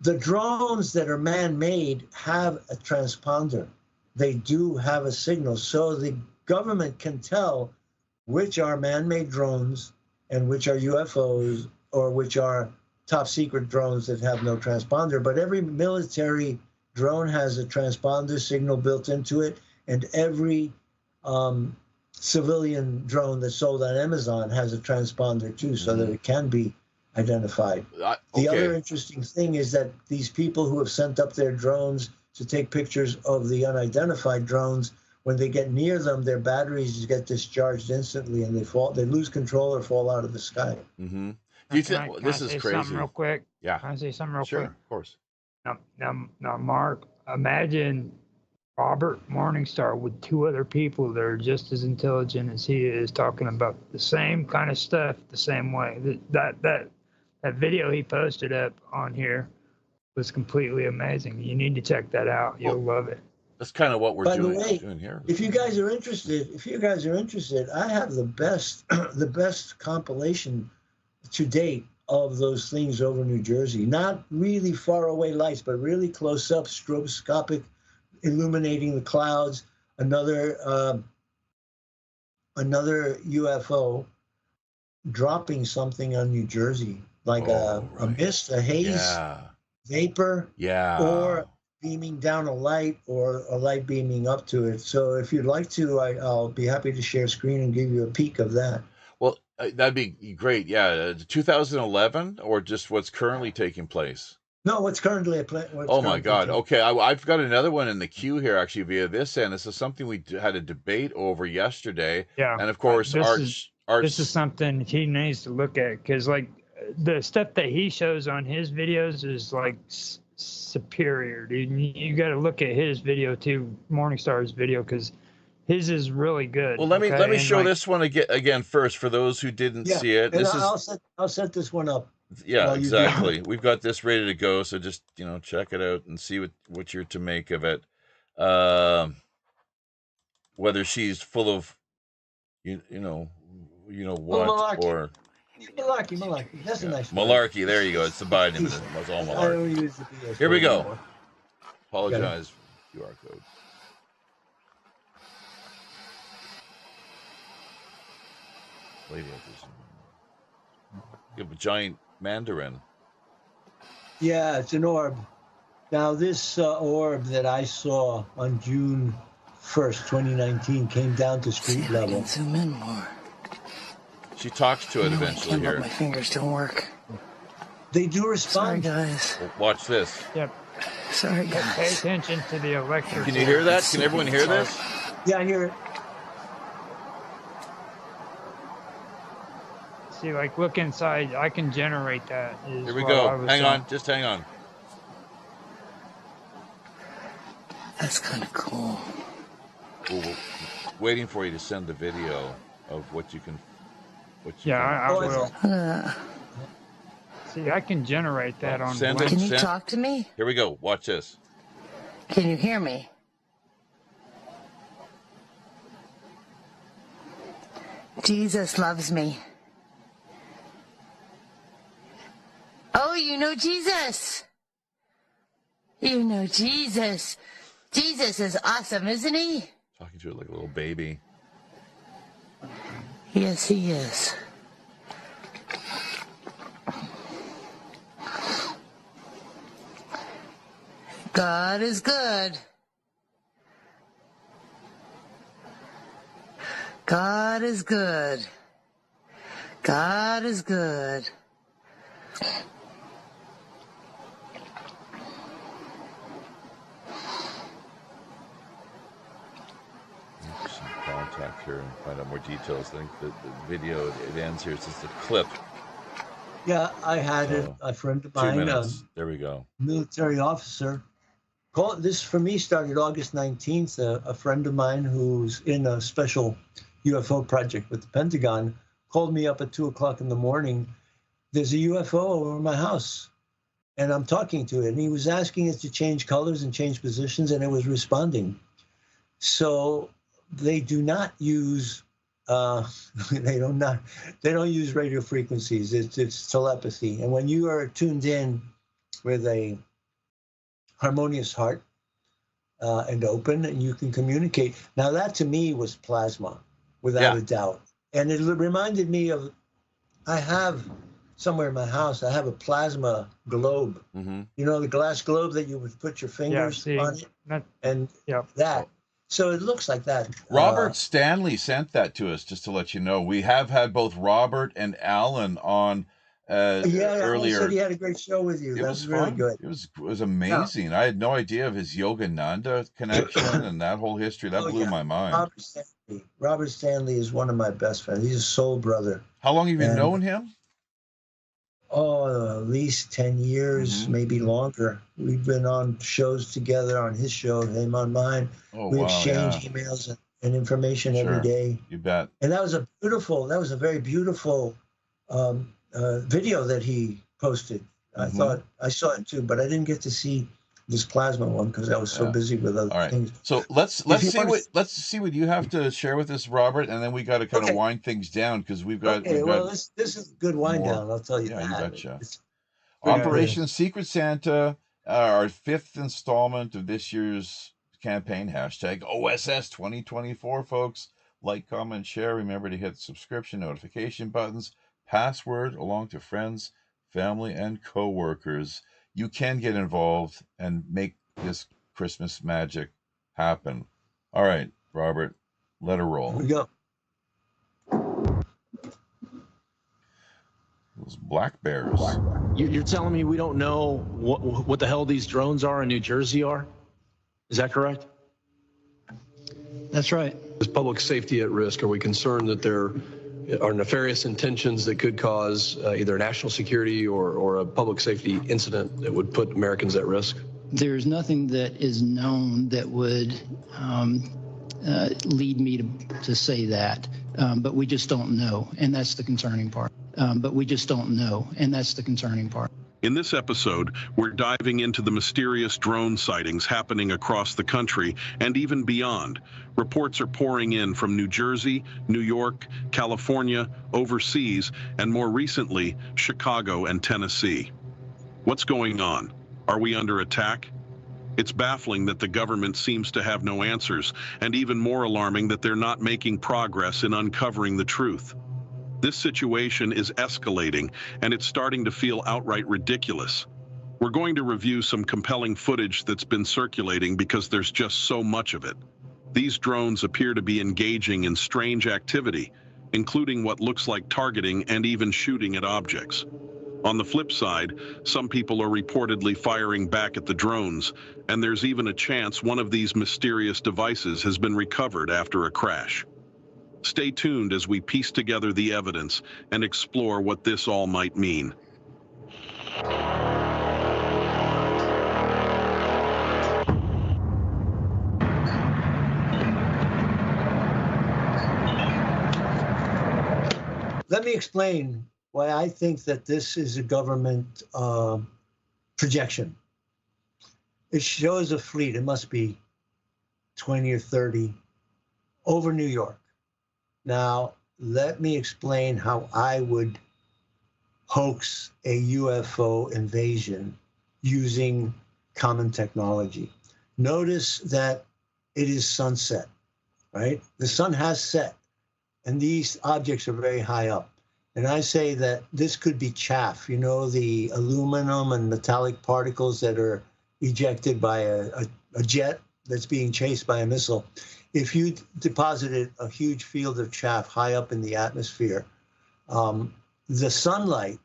The drones that are man-made have a transponder. They do have a signal. So the government can tell which are man-made drones and which are UFOs or which are top-secret drones that have no transponder. But every military drone has a transponder signal built into it, and every civilian drone that's sold on Amazon has a transponder too, so that it can be identified. The other interesting thing is that these people who have sent up their drones to take pictures of the unidentified drones, when they get near them, their batteries get discharged instantly, and they lose control or fall out of the sky. Do you think this is crazy? Something real quick? Yeah. Can I say something real quick? Sure, of course. Now, Mark, imagine Robert Morningstar with two other people that are just as intelligent as he is, talking about the same kind of stuff the same way. That video he posted up on here was completely amazing. You need to check that out. You'll love it. That's kind of what we're doing here. If you guys are interested, I have the best compilation to date of those things over New Jersey. Not really far away lights, but really close up, stroboscopic, illuminating the clouds. Another UFO dropping something on New Jersey, like a mist, a haze, vapor, or beaming down a light, or a light beaming up to it. So if you'd like to, I'll be happy to share screen and give you a peek of that. Well, that'd be great. Yeah, 2011 or just what's currently taking place? No, what's currently Oh my God. Okay, I've got another one in the queue here actually via this end. This is something we had a debate over yesterday. Yeah, and of course, Arch. This is something he needs to look at, because like the stuff that he shows on his videos is like superior, dude. You got to look at his video too, Morningstar's video, because his is really good. Well, let me show this one again first for those who didn't see it. And I'll set this one up. Yeah, exactly. We've got this ready to go, so just check it out and see what you're to make of it. Whether she's full of what malarkey. or malarkey. That's a nice malarkey. There you go. It's the Biden. It's all malarkey. I don't use the BS Here we go. anymore. Apologize. QR code. Lady, you have a giant mandarin. Yeah, it's an orb. Now, this orb that I saw on June 1st, 2019, came down to street level. Zoom in more. She talks to it eventually here. My fingers don't work. They do respond. Sorry, guys. Well, watch this. Yep. Sorry, guys. Pay attention to the electric. Can you hear that? Can everyone hear this? Yeah, I hear it. See, like, look inside. I can generate that. Here we go. Hang on. Just hang on. That's kind of cool. We're waiting for you to send the video of what you can. I will. See, I can generate that on. Can you talk to me? Here we go. Watch this. Can you hear me? Jesus loves me. Oh, you know Jesus. You know Jesus. Jesus is awesome, isn't he? Talking to it like a little baby. Yes, he is. God is good. God is good. God is good. Some contact here and find out more details. I think the video, it ends here. It's just a clip. Yeah, I had So, a friend of 2 mine, minutes. There we go. military officer. This for me started August 19th. A friend of mine who's in a special UFO project with the Pentagon called me up at 2:00 in the morning. There's a UFO over my house, and I'm talking to it. And he was asking it to change colors and change positions, and it was responding. So they do not use they don't use radio frequencies. It's telepathy. And when you are tuned in with a harmonious heart and open, and you can communicate. Now that to me was plasma, without a doubt. And it reminded me of, I have somewhere in my house, I have a plasma globe. Mm-hmm. You know, the glass globe that you would put your fingers on it, and yeah. that. So it looks like that. Robert Stanley sent that to us, just to let you know. We have had both Robert and Alan on earlier. Alan said he had a great show with you. That was really good. It was amazing. Yeah. I had no idea of his Yogananda connection and that whole history. That blew my mind. Robert Stanley is one of my best friends. He's a soul brother. How long have you known him? Oh, at least 10 years, maybe longer. We've been on shows together, on his show, him on mine. We exchange emails and information every day. You bet. And that was a very beautiful video that he posted. I thought I saw it too, but I didn't get to see this plasma one because I was so busy with other things. So let's see what you have to share with us, Robert, and then we got to kind of wind things down because we've got. This is a good wind down. I'll tell you that. You betcha. Operation Secret Santa, our 5th installment of this year's campaign. Hashtag OSS 2024, folks. Like, comment, share. Remember to hit the subscription notification buttons. Password along to friends, family, and co-workers. You can get involved and make this Christmas magic happen. All right, Robert, let her roll. Here we go. Those black bears. You're telling me we don't know what the hell these drones are in New Jersey are? Is that correct? That's right. Is public safety at risk? Are we concerned that there are nefarious intentions that could cause either national security or a public safety incident that would put Americans at risk? There's nothing that is known that would lead me to say that, but we just don't know, and that's the concerning part. In this episode, we're diving into the mysterious drone sightings happening across the country and even beyond. Reports are pouring in from New Jersey, New York, California, overseas, and more recently, Chicago and Tennessee. What's going on? Are we under attack? It's baffling that the government seems to have no answers, and even more alarming that they're not making progress in uncovering the truth. This situation is escalating, and it's starting to feel outright ridiculous. We're going to review some compelling footage that's been circulating because there's just so much of it. These drones appear to be engaging in strange activity, including what looks like targeting and even shooting at objects. On the flip side, some people are reportedly firing back at the drones, and there's even a chance one of these mysterious devices has been recovered after a crash. Stay tuned as we piece together the evidence and explore what this all might mean. Let me explain why I think that this is a government projection. It shows a fleet, it must be 20 or 30, over New York. Now, let me explain how I would hoax a UFO invasion using common technology. Notice that it is sunset, right? The sun has set, and these objects are very high up. And I say that this could be chaff, you know, the aluminum and metallic particles that are ejected by a jet that's being chased by a missile. If you deposited a huge field of chaff high up in the atmosphere, the sunlight,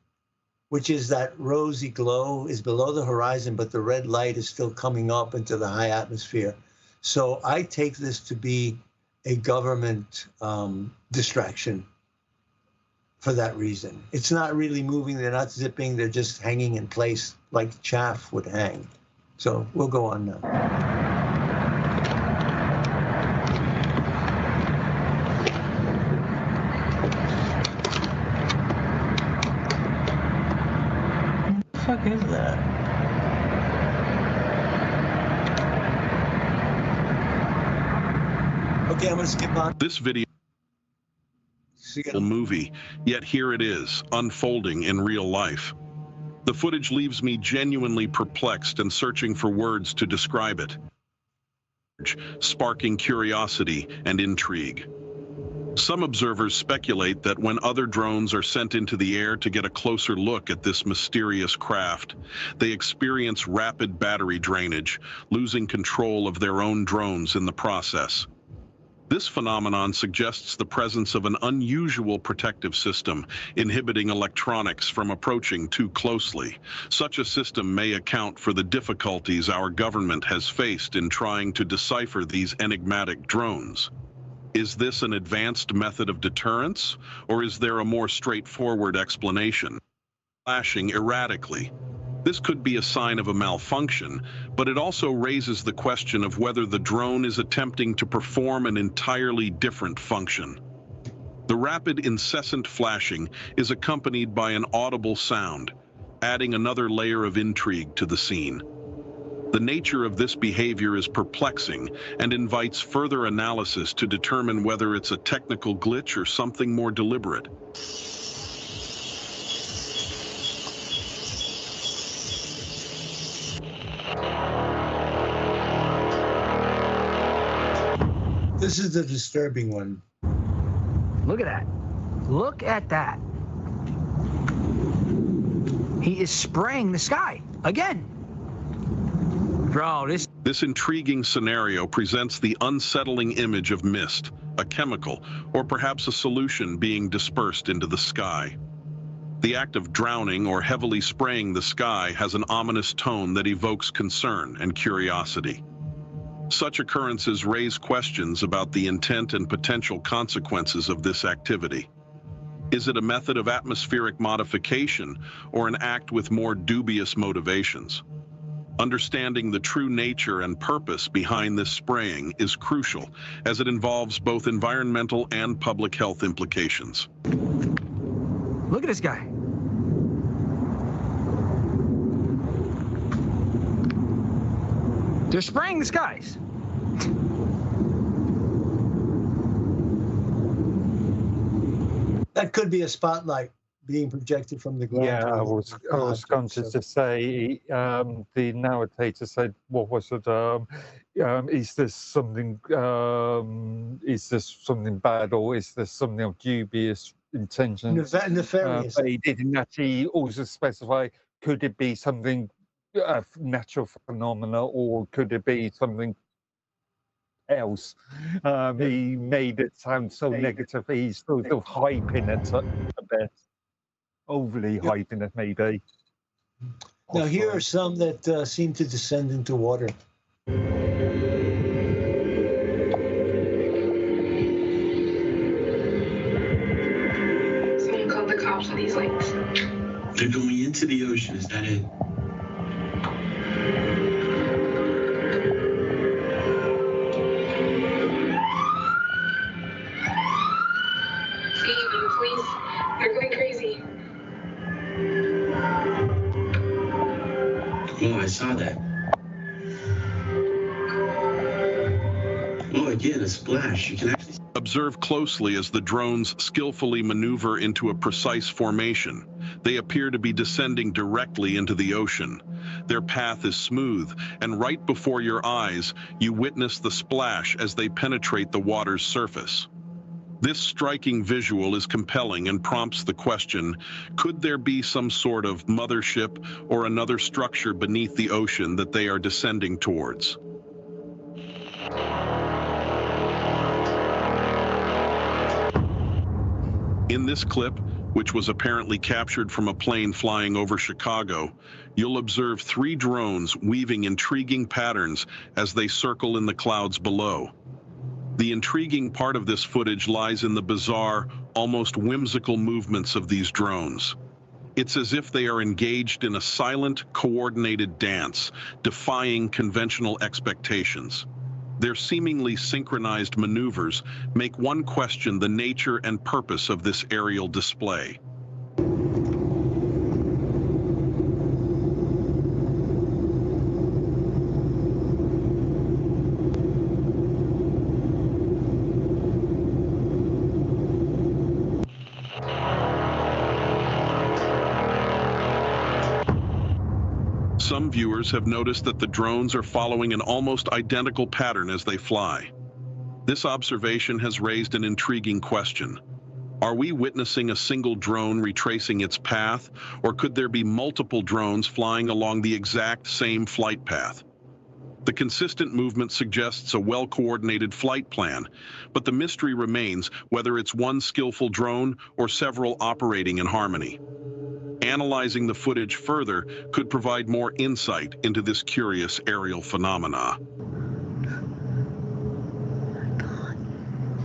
which is that rosy glow, is below the horizon, but the red light is still coming up into the high atmosphere. So I take this to be a government distraction for that reason. It's not really moving, they're not zipping, they're just hanging in place like chaff would hang. So we'll go on now. What the fuck is that? Okay, I'm gonna skip on. This video movie, yet here it is, unfolding in real life. The footage leaves me genuinely perplexed and searching for words to describe it, sparking curiosity and intrigue. Some observers speculate that when other drones are sent into the air to get a closer look at this mysterious craft, they experience rapid battery drainage, losing control of their own drones in the process. This phenomenon suggests the presence of an unusual protective system, inhibiting electronics from approaching too closely. Such a system may account for the difficulties our government has faced in trying to decipher these enigmatic drones. Is this an advanced method of deterrence, or is there a more straightforward explanation? Flashing erratically. This could be a sign of a malfunction, but it also raises the question of whether the drone is attempting to perform an entirely different function. The rapid, incessant flashing is accompanied by an audible sound, adding another layer of intrigue to the scene. The nature of this behavior is perplexing and invites further analysis to determine whether it's a technical glitch or something more deliberate. This is the disturbing one. Look at that. Look at that. He is spraying the sky again. Bro, This intriguing scenario presents the unsettling image of mist, a chemical, or perhaps a solution being dispersed into the sky. The act of drowning or heavily spraying the sky has an ominous tone that evokes concern and curiosity. Such occurrences raise questions about the intent and potential consequences of this activity. Is it a method of atmospheric modification or an act with more dubious motivations? Understanding the true nature and purpose behind this spraying is crucial, as it involves both environmental and public health implications. Look at this guy. They're spraying the skies. That could be a spotlight being projected from the ground. Yeah, I was conscious to say, the narrator said, what was it? Is this something bad, or is this something of dubious intentions? Nefarious. But he didn't actually also specify, could it be something natural phenomena, or could it be something else? He made it sound so negative. He's sort of hyping it a bit, overly hyping it maybe. Now here are some that seem to descend into water. Someone called the cops on these links. They're going into the ocean, is that it? Please, they're going crazy. Oh, I saw that. Oh, again, a splash. You can actually observe closely as the drones skillfully maneuver into a precise formation. They appear to be descending directly into the ocean. Their path is smooth, and right before your eyes, you witness the splash as they penetrate the water's surface. This striking visual is compelling and prompts the question, could there be some sort of mothership or another structure beneath the ocean that they are descending towards? In this clip, which was apparently captured from a plane flying over Chicago, you'll observe 3 drones weaving intriguing patterns as they circle in the clouds below. The intriguing part of this footage lies in the bizarre, almost whimsical movements of these drones. It's as if they are engaged in a silent, coordinated dance, defying conventional expectations. Their seemingly synchronized maneuvers make one question the nature and purpose of this aerial display. Some viewers have noticed that the drones are following an almost identical pattern as they fly. This observation has raised an intriguing question. Are we witnessing a single drone retracing its path, or could there be multiple drones flying along the exact same flight path? The consistent movement suggests a well-coordinated flight plan, but the mystery remains whether it's one skillful drone or several operating in harmony. Analyzing the footage further could provide more insight into this curious aerial phenomena.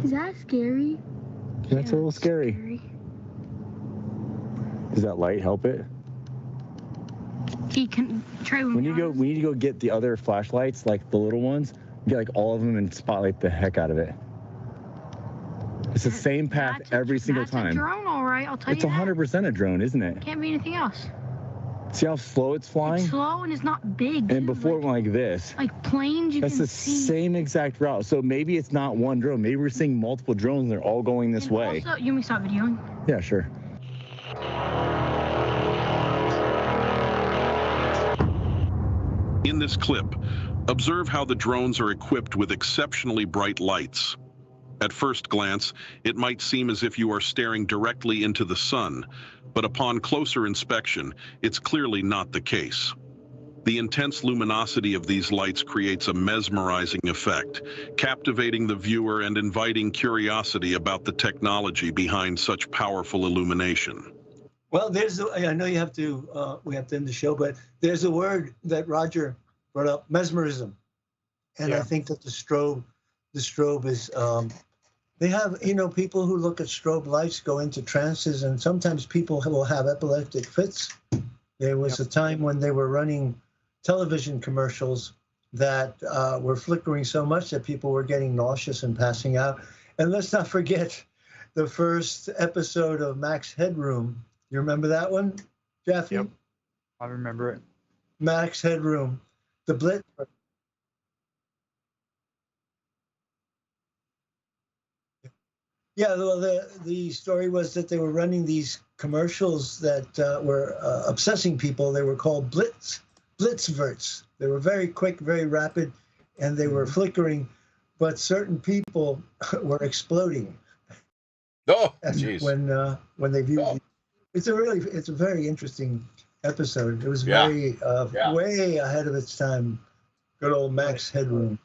Is that scary? That's a little scary. Does that light help it? You can try when you need to go get the other flashlights, like the little ones, get like all of them and spotlight the heck out of it. It's the same path every single time. That's a drone, all right. I'll tell you that. It's 100% a drone, isn't it? Can't be anything else. See how slow it's flying? It's slow and it's not big. And before it went like this. Like planes, you can see. That's the same exact route. So maybe it's not one drone. Maybe we're seeing multiple drones and they're all going this way. Also, you want me to stop videoing? Yeah, sure. In this clip, observe how the drones are equipped with exceptionally bright lights. At first glance, it might seem as if you are staring directly into the sun, but upon closer inspection, it's clearly not the case. The intense luminosity of these lights creates a mesmerizing effect, captivating the viewer and inviting curiosity about the technology behind such powerful illumination. Well, I know you have to, we have to end the show, but there's a word that Roger brought up, mesmerism. And I think that the strobe is, they have, people who look at strobe lights go into trances, and sometimes people will have epileptic fits. There was a time when they were running television commercials that were flickering so much that people were getting nauseous and passing out. And let's not forget the first episode of Max Headroom. You remember that one, Jeffy? Yep, I remember it. Max Headroom, the Blitz. Yeah, well, the story was that they were running these commercials that were obsessing people. They were called blitzverts. They were very quick, very rapid, and they were flickering, but certain people were exploding. Oh, jeez. When they viewed it. It's a very interesting episode. It was very way ahead of its time. Good old Max Headroom.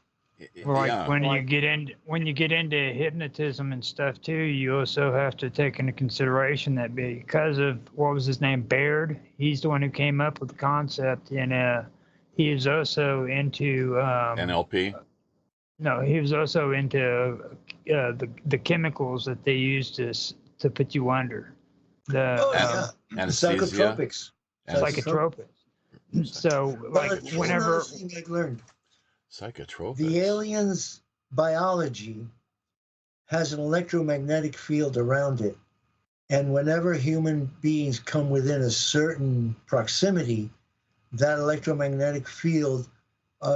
Like when you get into hypnotism and stuff too, you also have to take into consideration that because of what was his name, Baird. He's the one who came up with the concept, and he is also into NLP. No, he was also into the chemicals that they use to put you under. The psychotropics. Psychotropics. So, like, whenever I learned, psychotropics. The alien's biology has an electromagnetic field around it, and whenever human beings come within a certain proximity, that electromagnetic field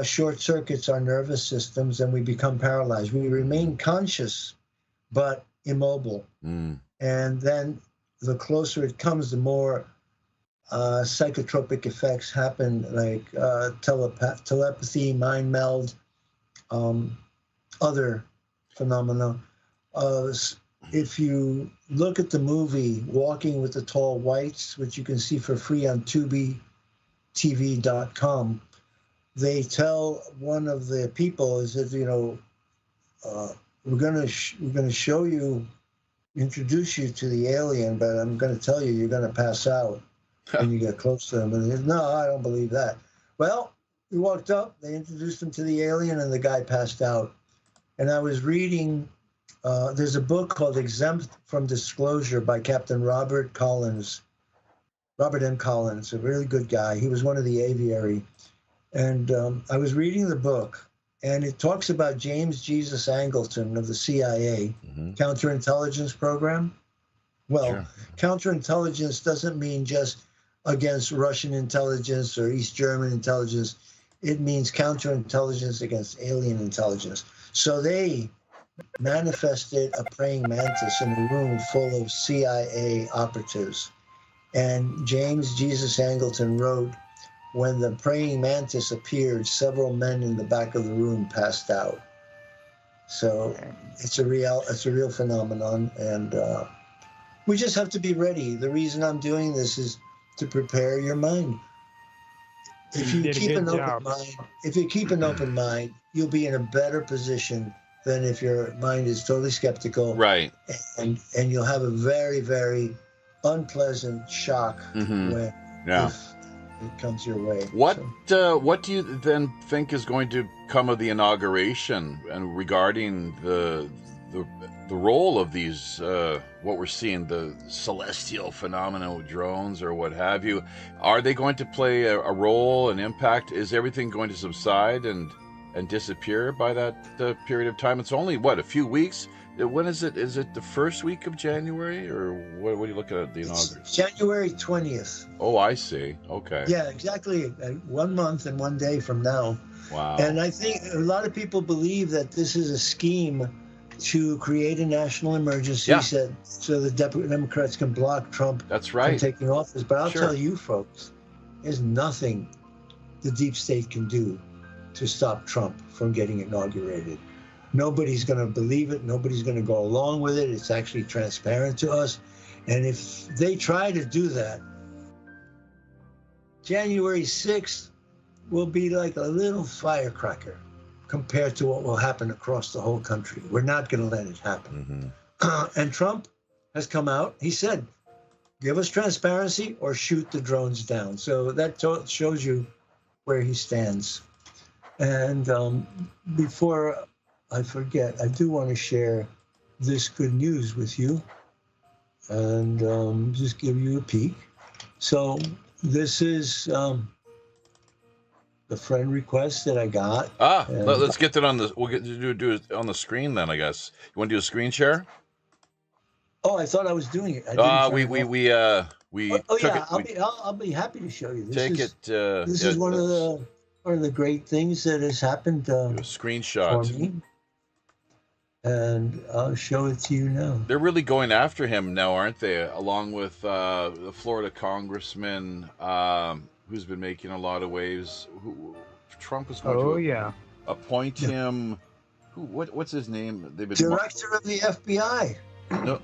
short circuits our nervous systems, and we become paralyzed. We remain conscious, but immobile. And then the closer it comes, the more psychotropic effects happen, like telepathy, mind meld, other phenomena. if you look at the movie Walking with the Tall Whites, which you can see for free on tubitv.com, they tell one of the people, is that, we're gonna show you, introduce you to the alien, but I'm gonna tell you you're gonna pass out when you get close to them. And he says, no, I don't believe that. Well, we walked up, they introduced him to the alien, and the guy passed out. And I was reading, there's a book called Exempt from Disclosure by Captain Robert M. Collins, a really good guy. He was one of the aviary. And I was reading the book, and it talks about James Jesus Angleton of the CIA, counterintelligence program. Well, counterintelligence doesn't mean just against Russian intelligence or East German intelligence. It means counterintelligence against alien intelligence. So they manifested a praying mantis in a room full of CIA operatives. And James Jesus Angleton wrote, when the praying mantis appeared, several men in the back of the room passed out. So it's a real phenomenon, and we just have to be ready. The reason I'm doing this is to prepare your mind. If you keep an open mind, you'll be in a better position than if your mind is totally skeptical. Right. And you'll have a very, very unpleasant shock when if it comes your way. What do you then think is going to come of the inauguration, and regarding the role of these what we're seeing, the celestial phenomena with drones or what have you? Are they going to play a role, an impact? Is everything going to subside and disappear by that period of time? It's only a few weeks. When is it? Is it the first week of January, or what are you looking at the inauguration? January 20th. Oh, I see. Okay. Yeah, exactly. 1 month and 1 day from now. Wow. And I think a lot of people believe that this is a scheme to create a national emergency, so the Democrats can block Trump from taking office. But I'll tell you folks, there's nothing the deep state can do to stop Trump from getting inaugurated. Nobody's going to believe it. Nobody's going to go along with it. It's actually transparent to us. And if they try to do that, January 6th will be like a little firecracker compared to what will happen across the whole country. We're not going to let it happen. And Trump has come out. He said, give us transparency or shoot the drones down. So that shows you where he stands. And before I forget, I do want to share this good news with you and just give you a peek. So this is the friend request that I got. Let's get that on the. We'll do it on the screen then, I guess. You want to do a screen share? Oh, I thought I was doing it. I'll be happy to show you. This is one of the great things that has happened. A screenshot. For me. And I'll show it to you now. They're really going after him now, aren't they? Along with the Florida congressman who's been making a lot of waves. Trump is going to appoint him. What's his name? Director of the FBI. No,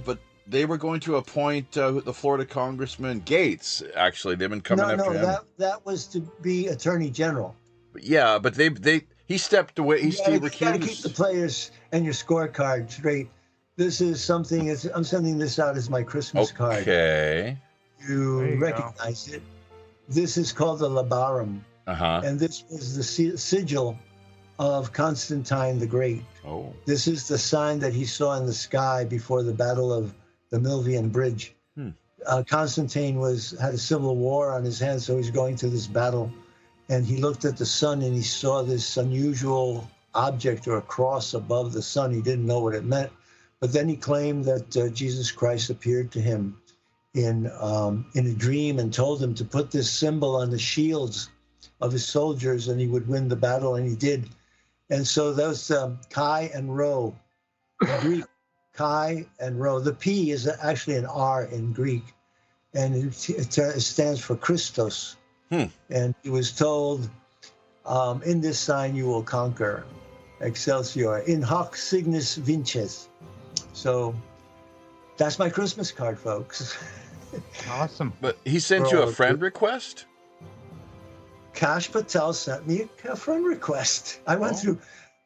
but they were going to appoint the Florida congressman Gates. Actually, they've been coming after him. That was to be Attorney General. But he stepped away. He recused. You got to keep the players and your scorecard straight. This is something. I'm sending this out as my Christmas card. Okay. You recognize it. This is called the Labarum. And this was the sigil of Constantine the Great. Oh. This is the sign that he saw in the sky before the Battle of the Milvian Bridge. Constantine had a civil war on his hands, so he's going to this battle. And he looked at the sun and he saw this unusual object or a cross above the sun. He didn't know what it meant. But then he claimed that Jesus Christ appeared to him in a dream and told him to put this symbol on the shields of his soldiers and he would win the battle, and he did. And so those Chi and Rho, in Greek, Chi and Rho. The P is actually an R in Greek, and it stands for Christos. And he was told, in this sign you will conquer, Excelsior, in hoc signis vinces. So that's my Christmas card, folks. Awesome. But he sent you a friend request? Kash Patel sent me a friend request. I went through,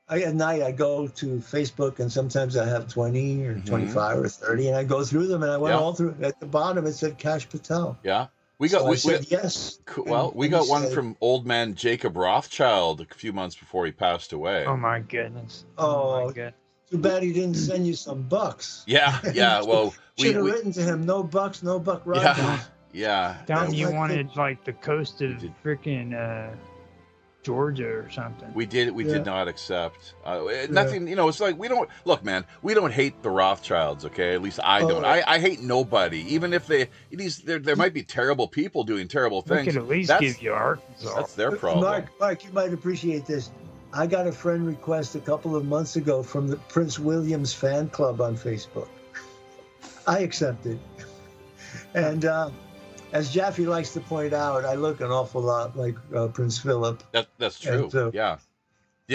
at night I go to Facebook, and sometimes I have 20 or 25 or 30, and I go through them, and I went all through. At the bottom it said Kash Patel. Yeah. We got. So I said yes. Well, we got one from old man Jacob Rothschild a few months before he passed away. Oh my goodness. Oh, my goodness. Too bad he didn't send you some bucks. Yeah. Well, should have written to him, no bucks, no buck ride. Yeah. Down you wanted like the coast of freaking Georgia or something. We did not accept nothing. You know, it's like we don't look, man. We don't hate the Rothschilds, okay? At least I don't. I hate nobody, even if there might be terrible people doing terrible things. We could at least give you Arkansas. That's their problem. Mark, you might appreciate this. I got a friend request a couple of months ago from the Prince William's fan club on Facebook. I accepted. And as Jaffe likes to point out, I look an awful lot like Prince Philip. That's true. So, yeah.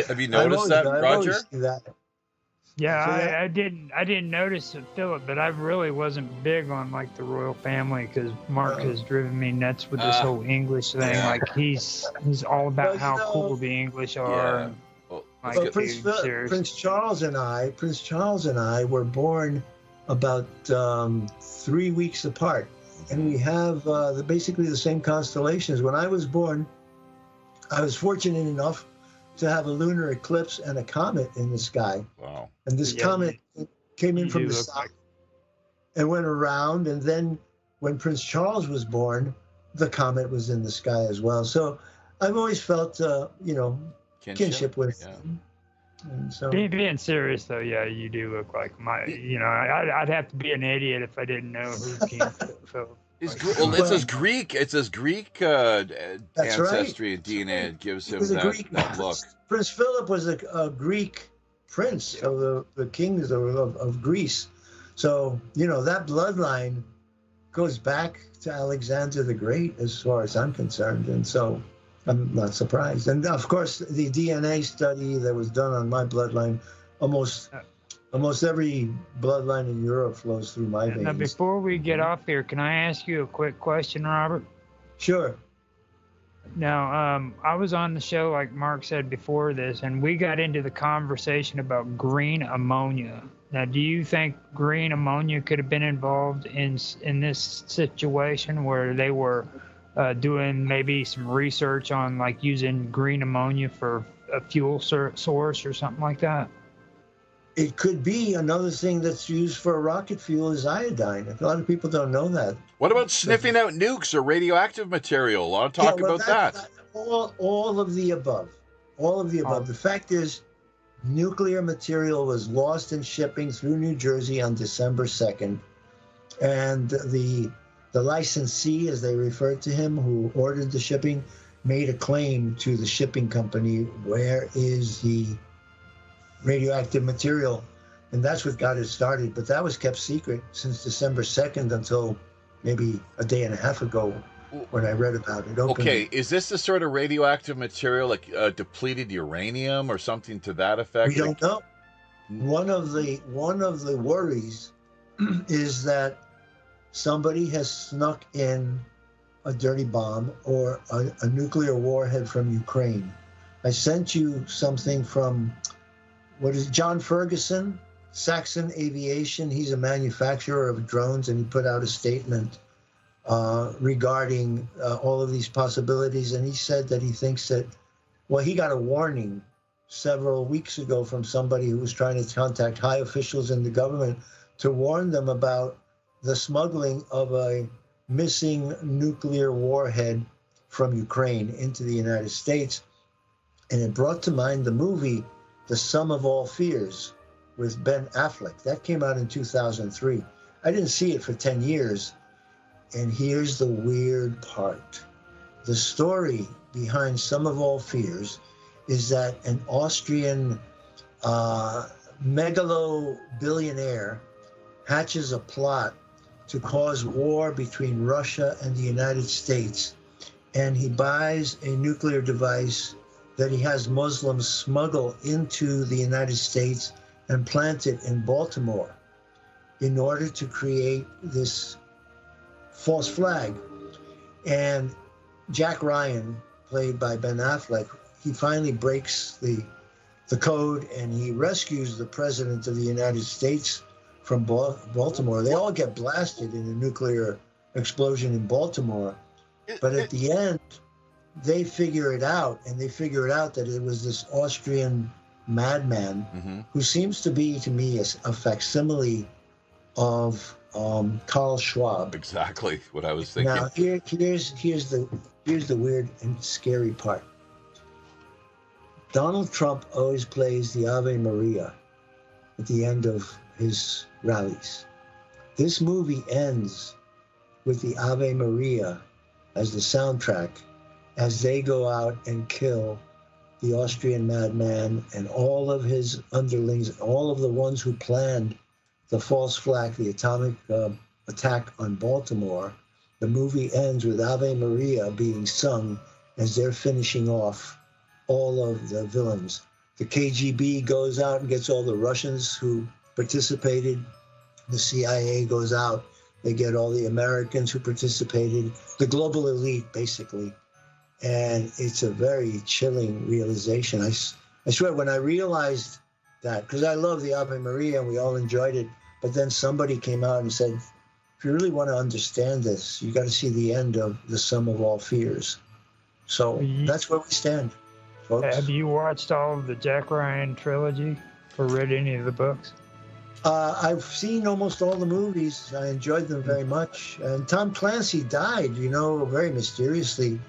Have you noticed that, Roger? Yeah, I didn't notice it, Philip, but I really wasn't big on like the royal family because Mark has driven me nuts with this whole English thing. Like he's all about how cool the English are. Yeah. Well, Prince Charles and I were born about 3 weeks apart, and we have basically the same constellations. When I was born, I was fortunate enough to have a lunar eclipse and a comet in the sky. Wow. And this comet came in from the south and went around. And then when Prince Charles was born, the comet was in the sky as well. So I've always felt, kinship with him. And so, being serious though, yeah, you do look like I'd have to be an idiot if I didn't know who King Philip. It's his Greek ancestry and DNA. It gives him that look. Prince Philip was a Greek prince of the kings of Greece. So, that bloodline goes back to Alexander the Great as far as I'm concerned. And so I'm not surprised. And of course, the DNA study that was done on my bloodline, almost every bloodline in Europe flows through my veins. Now, before we get off here, can I ask you a quick question, Robert? Sure. Now, I was on the show, like Mark said before this, and we got into the conversation about green ammonia. Now, do you think green ammonia could have been involved in this situation where they were doing maybe some research on like using green ammonia for a fuel source or something like that? It could be. Another thing that's used for rocket fuel is iodine. A lot of people don't know that. What about sniffing out nukes or radioactive material? A lot of talk about that. All of the above. All of the above. The fact is, nuclear material was lost in shipping through New Jersey on December 2nd. And the licensee, as they referred to him, who ordered the shipping, made a claim to the shipping company, where is the radioactive material? And that's what got it started. But that was kept secret since December 2nd until maybe a day and a half ago when I read about it. Okay, is this the sort of radioactive material like depleted uranium or something to that effect? We don't know. One of the worries is that somebody has snuck in a dirty bomb or a nuclear warhead from Ukraine. I sent you something from John Ferguson, Saxon Aviation. He's a manufacturer of drones, and he put out a statement regarding all of these possibilities. And he said that he thinks that, he got a warning several weeks ago from somebody who was trying to contact high officials in the government to warn them about the smuggling of a missing nuclear warhead from Ukraine into the United States. And it brought to mind the movie The Sum of All Fears with Ben Affleck. That came out in 2003. I didn't see it for 10 years. And here's the weird part. The story behind Sum of All Fears is that an Austrian megalo-billionaire hatches a plot to cause war between Russia and the United States. And he buys a nuclear device that he has Muslims smuggle into the United States and plant it in Baltimore. in order to create this false flag. And Jack Ryan, played by Ben Affleck, he finally breaks the code and he rescues the president of the United States from Baltimore. They all get blasted in a nuclear explosion in Baltimore. But at the end, they figure it out, and they figure it out that it was this Austrian madman who seems to be, to me, a facsimile of Karl Schwab. Exactly what I was thinking. Now, here's the weird and scary part. Donald Trump always plays the Ave Maria at the end of his rallies. This movie ends with the Ave Maria as the soundtrack as they go out and kill the Austrian madman and all of his underlings, all of the ones who planned the false flag, the atomic attack on Baltimore. The movie ends with Ave Maria being sung as they're finishing off all of the villains. The KGB goes out and gets all the Russians who participated. The CIA goes out. They get all the Americans who participated, the global elite, basically. And it's a very chilling realization. I swear, when I realized that, because I love the Ave Maria and we all enjoyed it, but then somebody came out and said, if you really want to understand this, you got to see the end of The Sum of All Fears. So that's where we stand, folks. Have you watched all of the Jack Ryan trilogy or read any of the books? I've seen almost all the movies. I enjoyed them very much. And Tom Clancy died, very mysteriously,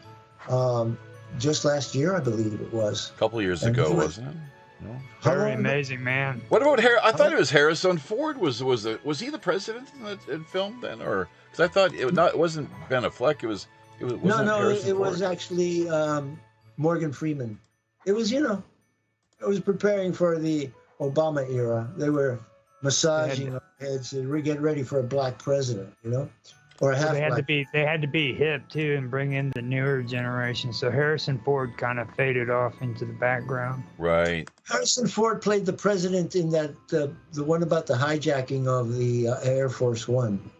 just last year, I believe it was. A couple years ago, wasn't it? No? Very amazing, man. What about I thought it was Harrison Ford. Was he the president in the film then, or because I thought it wasn't Ben Affleck. It was it was actually Morgan Freeman. It was it was preparing for the Obama era. They were massaging our heads to get ready for a black president, or a half. They had to be hip too and bring in the newer generation. So Harrison Ford kind of faded off into the background. Right. Harrison Ford played the president in that the one about the hijacking of the Air Force One.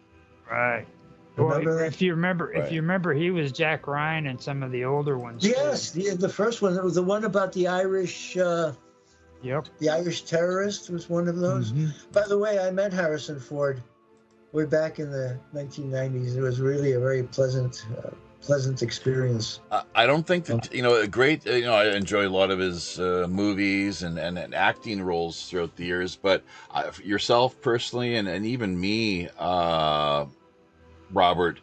Right. Well, if you remember, he was Jack Ryan in some of the older ones. Yes, the first one. It was the one about the Irish. Yep. The Irish terrorist was one of those. By the way, I met Harrison Ford way back in the 1990s. It was really a very pleasant experience. I don't think that a great. I enjoy a lot of his movies and acting roles throughout the years. But yourself personally, and even me, Robert,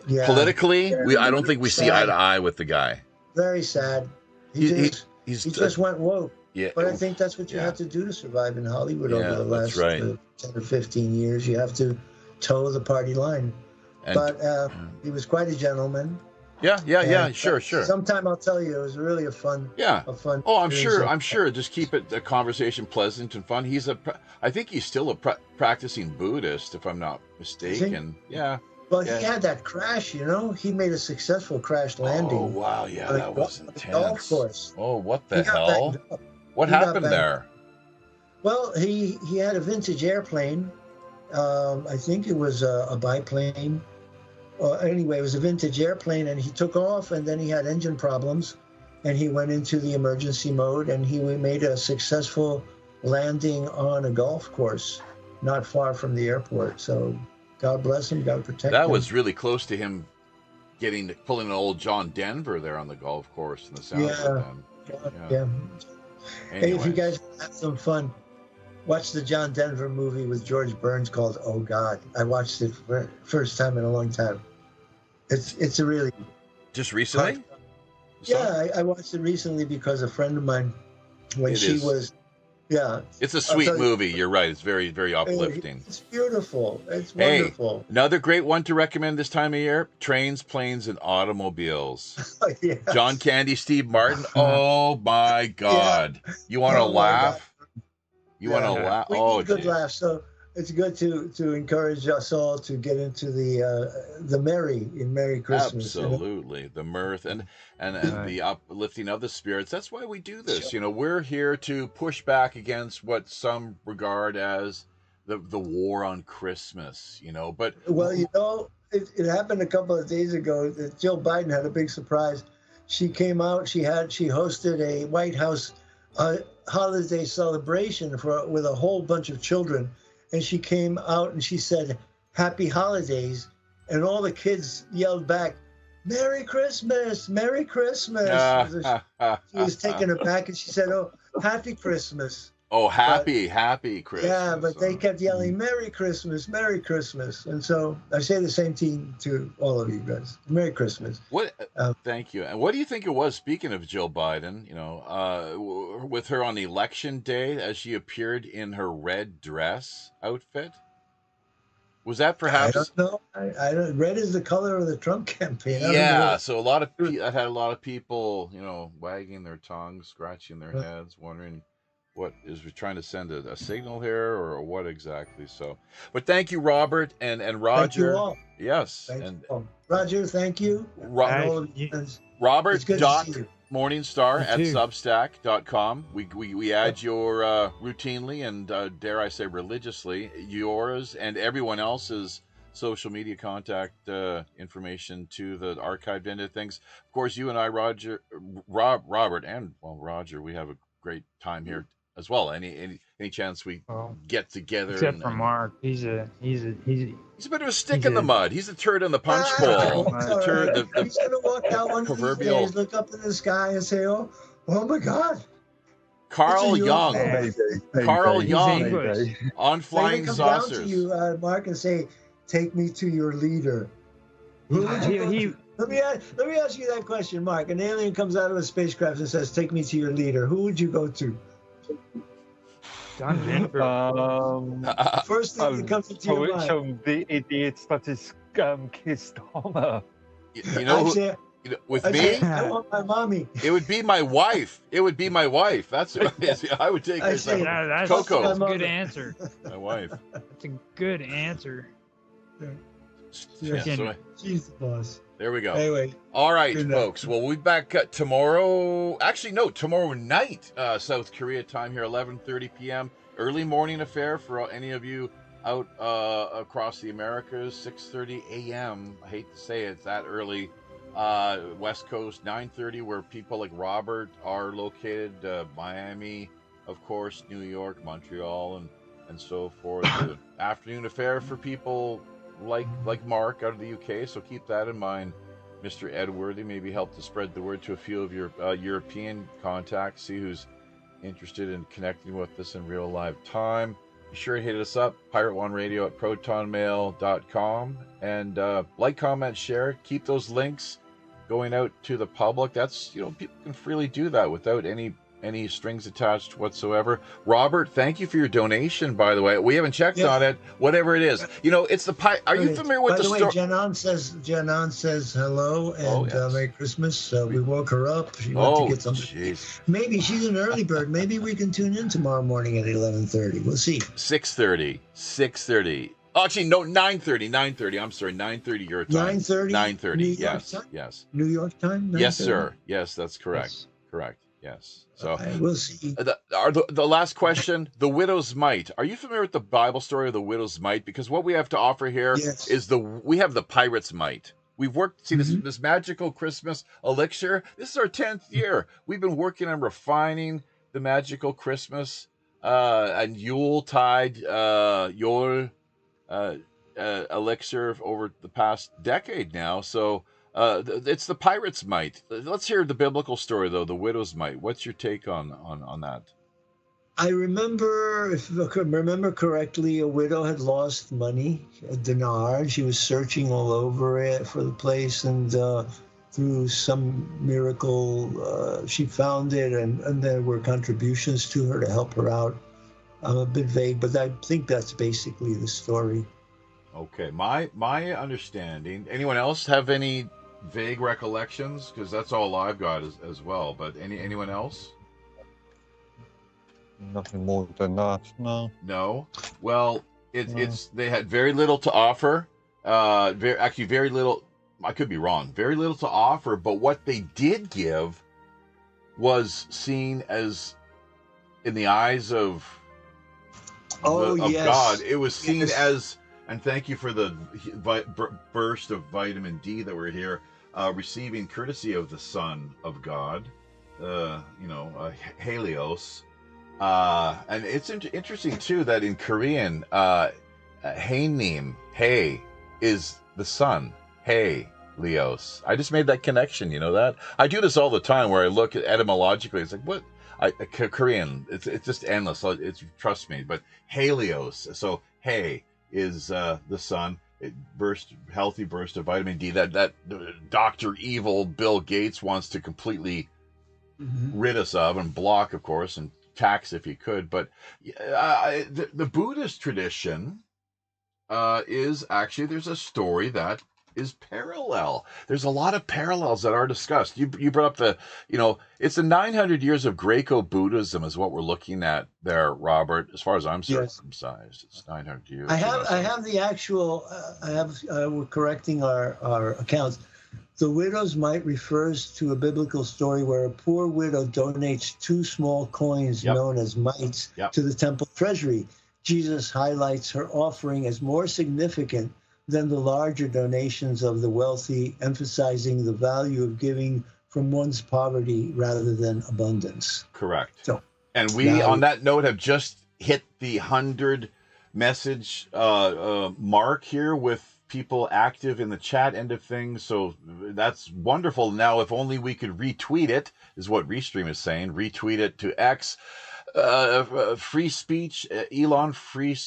politically, I don't think we see eye to eye with the guy. Very sad. He just went woke. Yeah, but I think that's what you have to do to survive in Hollywood over the last 10 or 15 years. You have to toe the party line. But he was quite a gentleman. Yeah, sure. Sometime I'll tell you, it was really a fun. Oh, I'm sure. Just keep the conversation pleasant and fun. I think he's still a practicing Buddhist, if I'm not mistaken. Yeah. Well, he had that crash, He made a successful crash landing. Oh, wow. Yeah, that was intense. Golf course. Oh, what the hell? What happened there? Well, he had a vintage airplane. I think it was a biplane. Anyway, it was a vintage airplane, and he took off, and then he had engine problems, and he went into the emergency mode, and he made a successful landing on a golf course not far from the airport. So God bless him, God protect him. That was really close to him pulling an old John Denver there on the golf course in the south. Yeah. Hey, if you guys have some fun, watch the John Denver movie with George Burns called Oh God. I watched it for the first time in a long time. It's a really... Just recently? Yeah, I watched it recently because a friend of mine, when she was... Yeah. It's a sweet movie. You're right. It's very, very uplifting. It's beautiful. It's wonderful. Another great one to recommend this time of year, Trains, Planes, and Automobiles. Yes. John Candy, Steve Martin. Oh, my God. Yeah. You want to laugh? You want to laugh? We need good laughs. So it's good to encourage us all to get into the Merry Christmas. Absolutely. The mirth and the uplifting of the spirits. That's why we do this. We're here to push back against what some regard as the war on Christmas, you know. But Well, you know, it happened a couple of days ago that Jill Biden had a big surprise. She came out. She hosted a White House holiday celebration with a whole bunch of children, and she came out and she said, "Happy Holidays," and all the kids yelled back, "Merry Christmas, Merry Christmas." She was taken aback, and she said, "Oh, Happy Christmas." Oh, happy Christmas. Yeah, but they kept yelling, "Merry Christmas, Merry Christmas." And so I say the same thing to all of you guys. Merry Christmas. Thank you. And what do you think it was, speaking of Jill Biden, you know, with her on election day as she appeared in her red dress outfit? Was that perhaps? I don't know. I don't. Red is the color of the Trump campaign. Yeah, so I had a lot of people, you know, wagging their tongues, scratching their heads, wondering, what is we trying to send a signal here or what exactly? So, but thank you, Robert and Roger. Thank you all. Yes, and Roger, thank you. Robert Morningstar at Substack.com. We add your routinely and dare I say religiously yours and everyone else's social media contact information to the archived end of things. Of course, you and I, Robert, and Roger, we have a great time here as well. Any chance we get together? Except for Mark, he's a bit of a stick in the mud. He's a turd in the punch bowl. He's gonna walk out one of these days, look up in the sky, and say, "Oh my God." Carl Young. Carl Young on flying come saucers. Down to you, Mark, and say, "Take me to your leader." Who would you let me ask you that question, Mark. An alien comes out of a spacecraft and says, "Take me to your leader." Who would you go to? First thing that comes into your mind. Some the idiots that is kissed Homer. You know, with me, I want my mommy. It would be my wife. That's what it is. I would take her. That's Coco. That's a good answer. My wife. That's a good answer. Yeah, She's the boss. There we go. Anyway. All right, folks. Well, we'll be back tomorrow. Actually, no, tomorrow night, South Korea time here, 11:30 p.m. Early morning affair for any of you out across the Americas, 6:30 a.m. I hate to say it's that early. West Coast, 9:30, where people like Robert are located. Miami, of course, New York, Montreal, and so forth. The afternoon affair for people like Mark out of the UK, so keep that in mind. Mr. Edworthy, maybe help to spread the word to a few of your European contacts, see who's interested in connecting with us in real live time. Be sure to hit us up, pirateoneradio@protonmail.com, and like, comment, share. Keep those links going out to the public. That's, people can freely do that without any strings attached whatsoever. Robert, thank you for your donation, by the way. We haven't checked on it. Whatever it is. It's the pie. Are you familiar with the story? By the way, Janan says hello and Merry Christmas. We woke her up. She went to get something. Geez. Maybe she's an early bird. Maybe we can tune in tomorrow morning at 11:30. We'll see. 6:30. Oh, actually, no, 9:30. I'm sorry, 9:30 your time. 9:30. Yes. New York time? Yes, sir. Yes, that's correct. Yes. Correct. Yes. So we'll see. The last question, the widow's mite. Are you familiar with the Bible story of the widow's mite? Because what we have to offer here is we have the pirate's mite. We've worked, this magical Christmas elixir. This is our 10th year. We've been working on refining the magical Christmas and Yuletide elixir over the past decade now. So it's the pirate's mite. Let's hear the biblical story, though, the widow's mite. What's your take on that? I remember, if I could remember correctly, a widow had lost money, a dinar. She was searching all over it for the place, and through some miracle, she found it, and there were contributions to her to help her out. I'm a bit vague, but I think that's basically the story. Okay, my understanding. Anyone else have any vague recollections? Because that's all I've got as well. But anyone else? Nothing more than that. No. Well, it's they had very little to offer. Very little. I could be wrong. Very little to offer. But what they did give was seen as, in the eyes of yes. God. It was seen Yes. as, and thank you for the burst of vitamin D that we're here receiving courtesy of the Son of God, Helios. And it's interesting too that in Korean, Haenim, Hey, is the sun. Hey, Leos. I just made that connection, you know that? I do this all the time where I look at etymologically, it's like, what? Korean, it's just endless. It's trust me, but Helios. So hey is the sun. Healthy burst of vitamin D that Dr. Evil Bill Gates wants to completely rid us of and block, of course, and tax if he could. But the Buddhist tradition is actually, there's a story that is parallel. There's a lot of parallels that are discussed. You brought up it's the 900 years of Greco-Buddhism is what we're looking at there, Robert. As far as I'm circumcised, it's 900 years. I have the actual. We're correcting our accounts. The widow's mite refers to a biblical story where a poor widow donates 2 small coins known as mites to the temple treasury. Jesus highlights her offering as more significant than the larger donations of the wealthy, emphasizing the value of giving from one's poverty rather than abundance. Correct. So, and we, on that note, have just hit the 100 message mark here with people active in the chat end of things. So that's wonderful. Now, if only we could retweet it, is what Restream is saying. Retweet it to X. Free speech, Elon,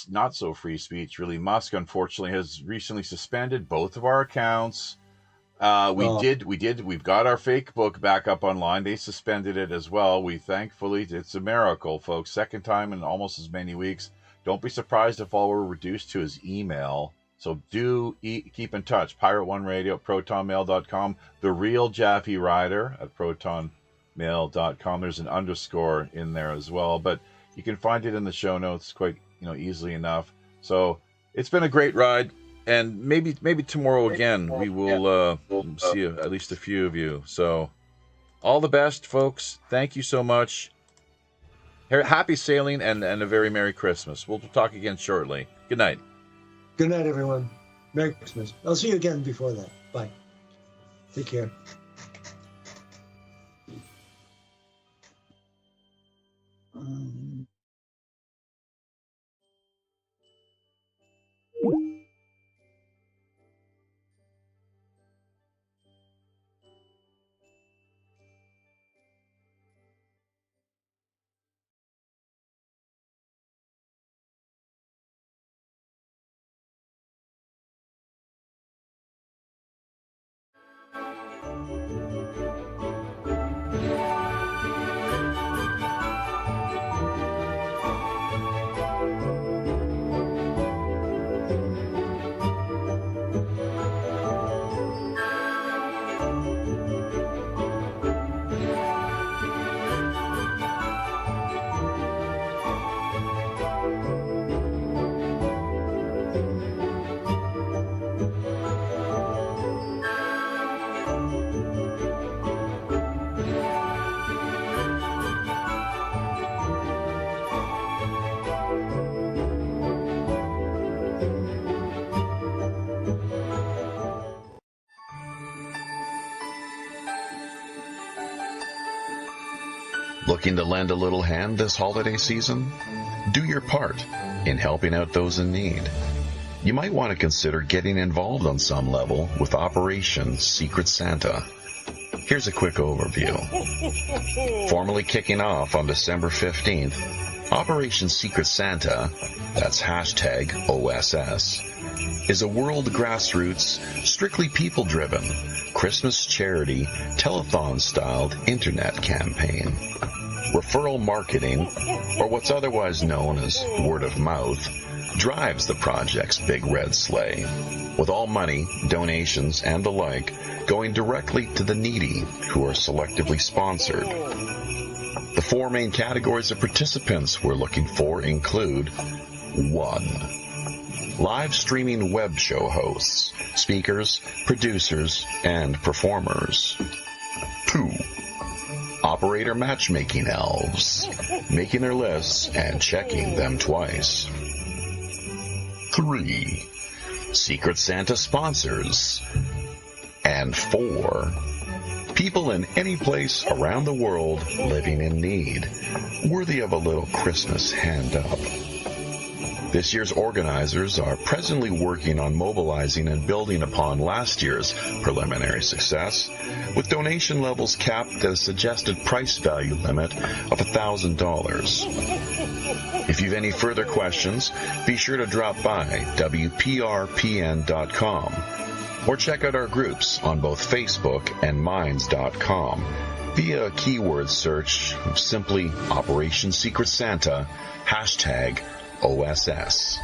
not so free speech, really. Musk, unfortunately, has recently suspended both of our accounts. We've got our fake book back up online. They suspended it as well. Thankfully, it's a miracle, folks. Second time in almost as many weeks. Don't be surprised if all we're reduced to is email. So do keep in touch. Pirate One Radio at protonmail.com. The Real Jaffe Rider at protonmail.com. There's an underscore in there as well, but you can find it in the show notes quite easily enough. So it's been a great ride, and maybe tomorrow again we will see at least a few of you. So all the best, folks. Thank you so much. Happy sailing and a very Merry Christmas. We'll talk again shortly. Good night. Good night, everyone. Merry Christmas. I'll see you again before that. Bye. Take care. Looking to lend a little hand this holiday season? Do your part in helping out those in need. You might want to consider getting involved on some level with Operation Secret Santa. Here's a quick overview. Formally kicking off on December 15th, Operation Secret Santa, that's hashtag OSS, is a world grassroots, strictly people-driven, Christmas charity, telethon-styled internet campaign. Referral marketing, or what's otherwise known as word of mouth, drives the project's big red sleigh, with all money, donations, and the like going directly to the needy who are selectively sponsored. The 4 main categories of participants we're looking for include 1. Live streaming web show hosts, speakers, producers, and performers. 2. Operator matchmaking elves, making their lists and checking them twice. 3, Secret Santa sponsors, and 4, people in any place around the world living in need, worthy of a little Christmas hand up. This year's organizers are presently working on mobilizing and building upon last year's preliminary success, with donation levels capped at a suggested price value limit of $1,000. If you've any further questions, be sure to drop by WPRPN.com or check out our groups on both Facebook and Minds.com via a keyword search of simply Operation Secret Santa, #OSS.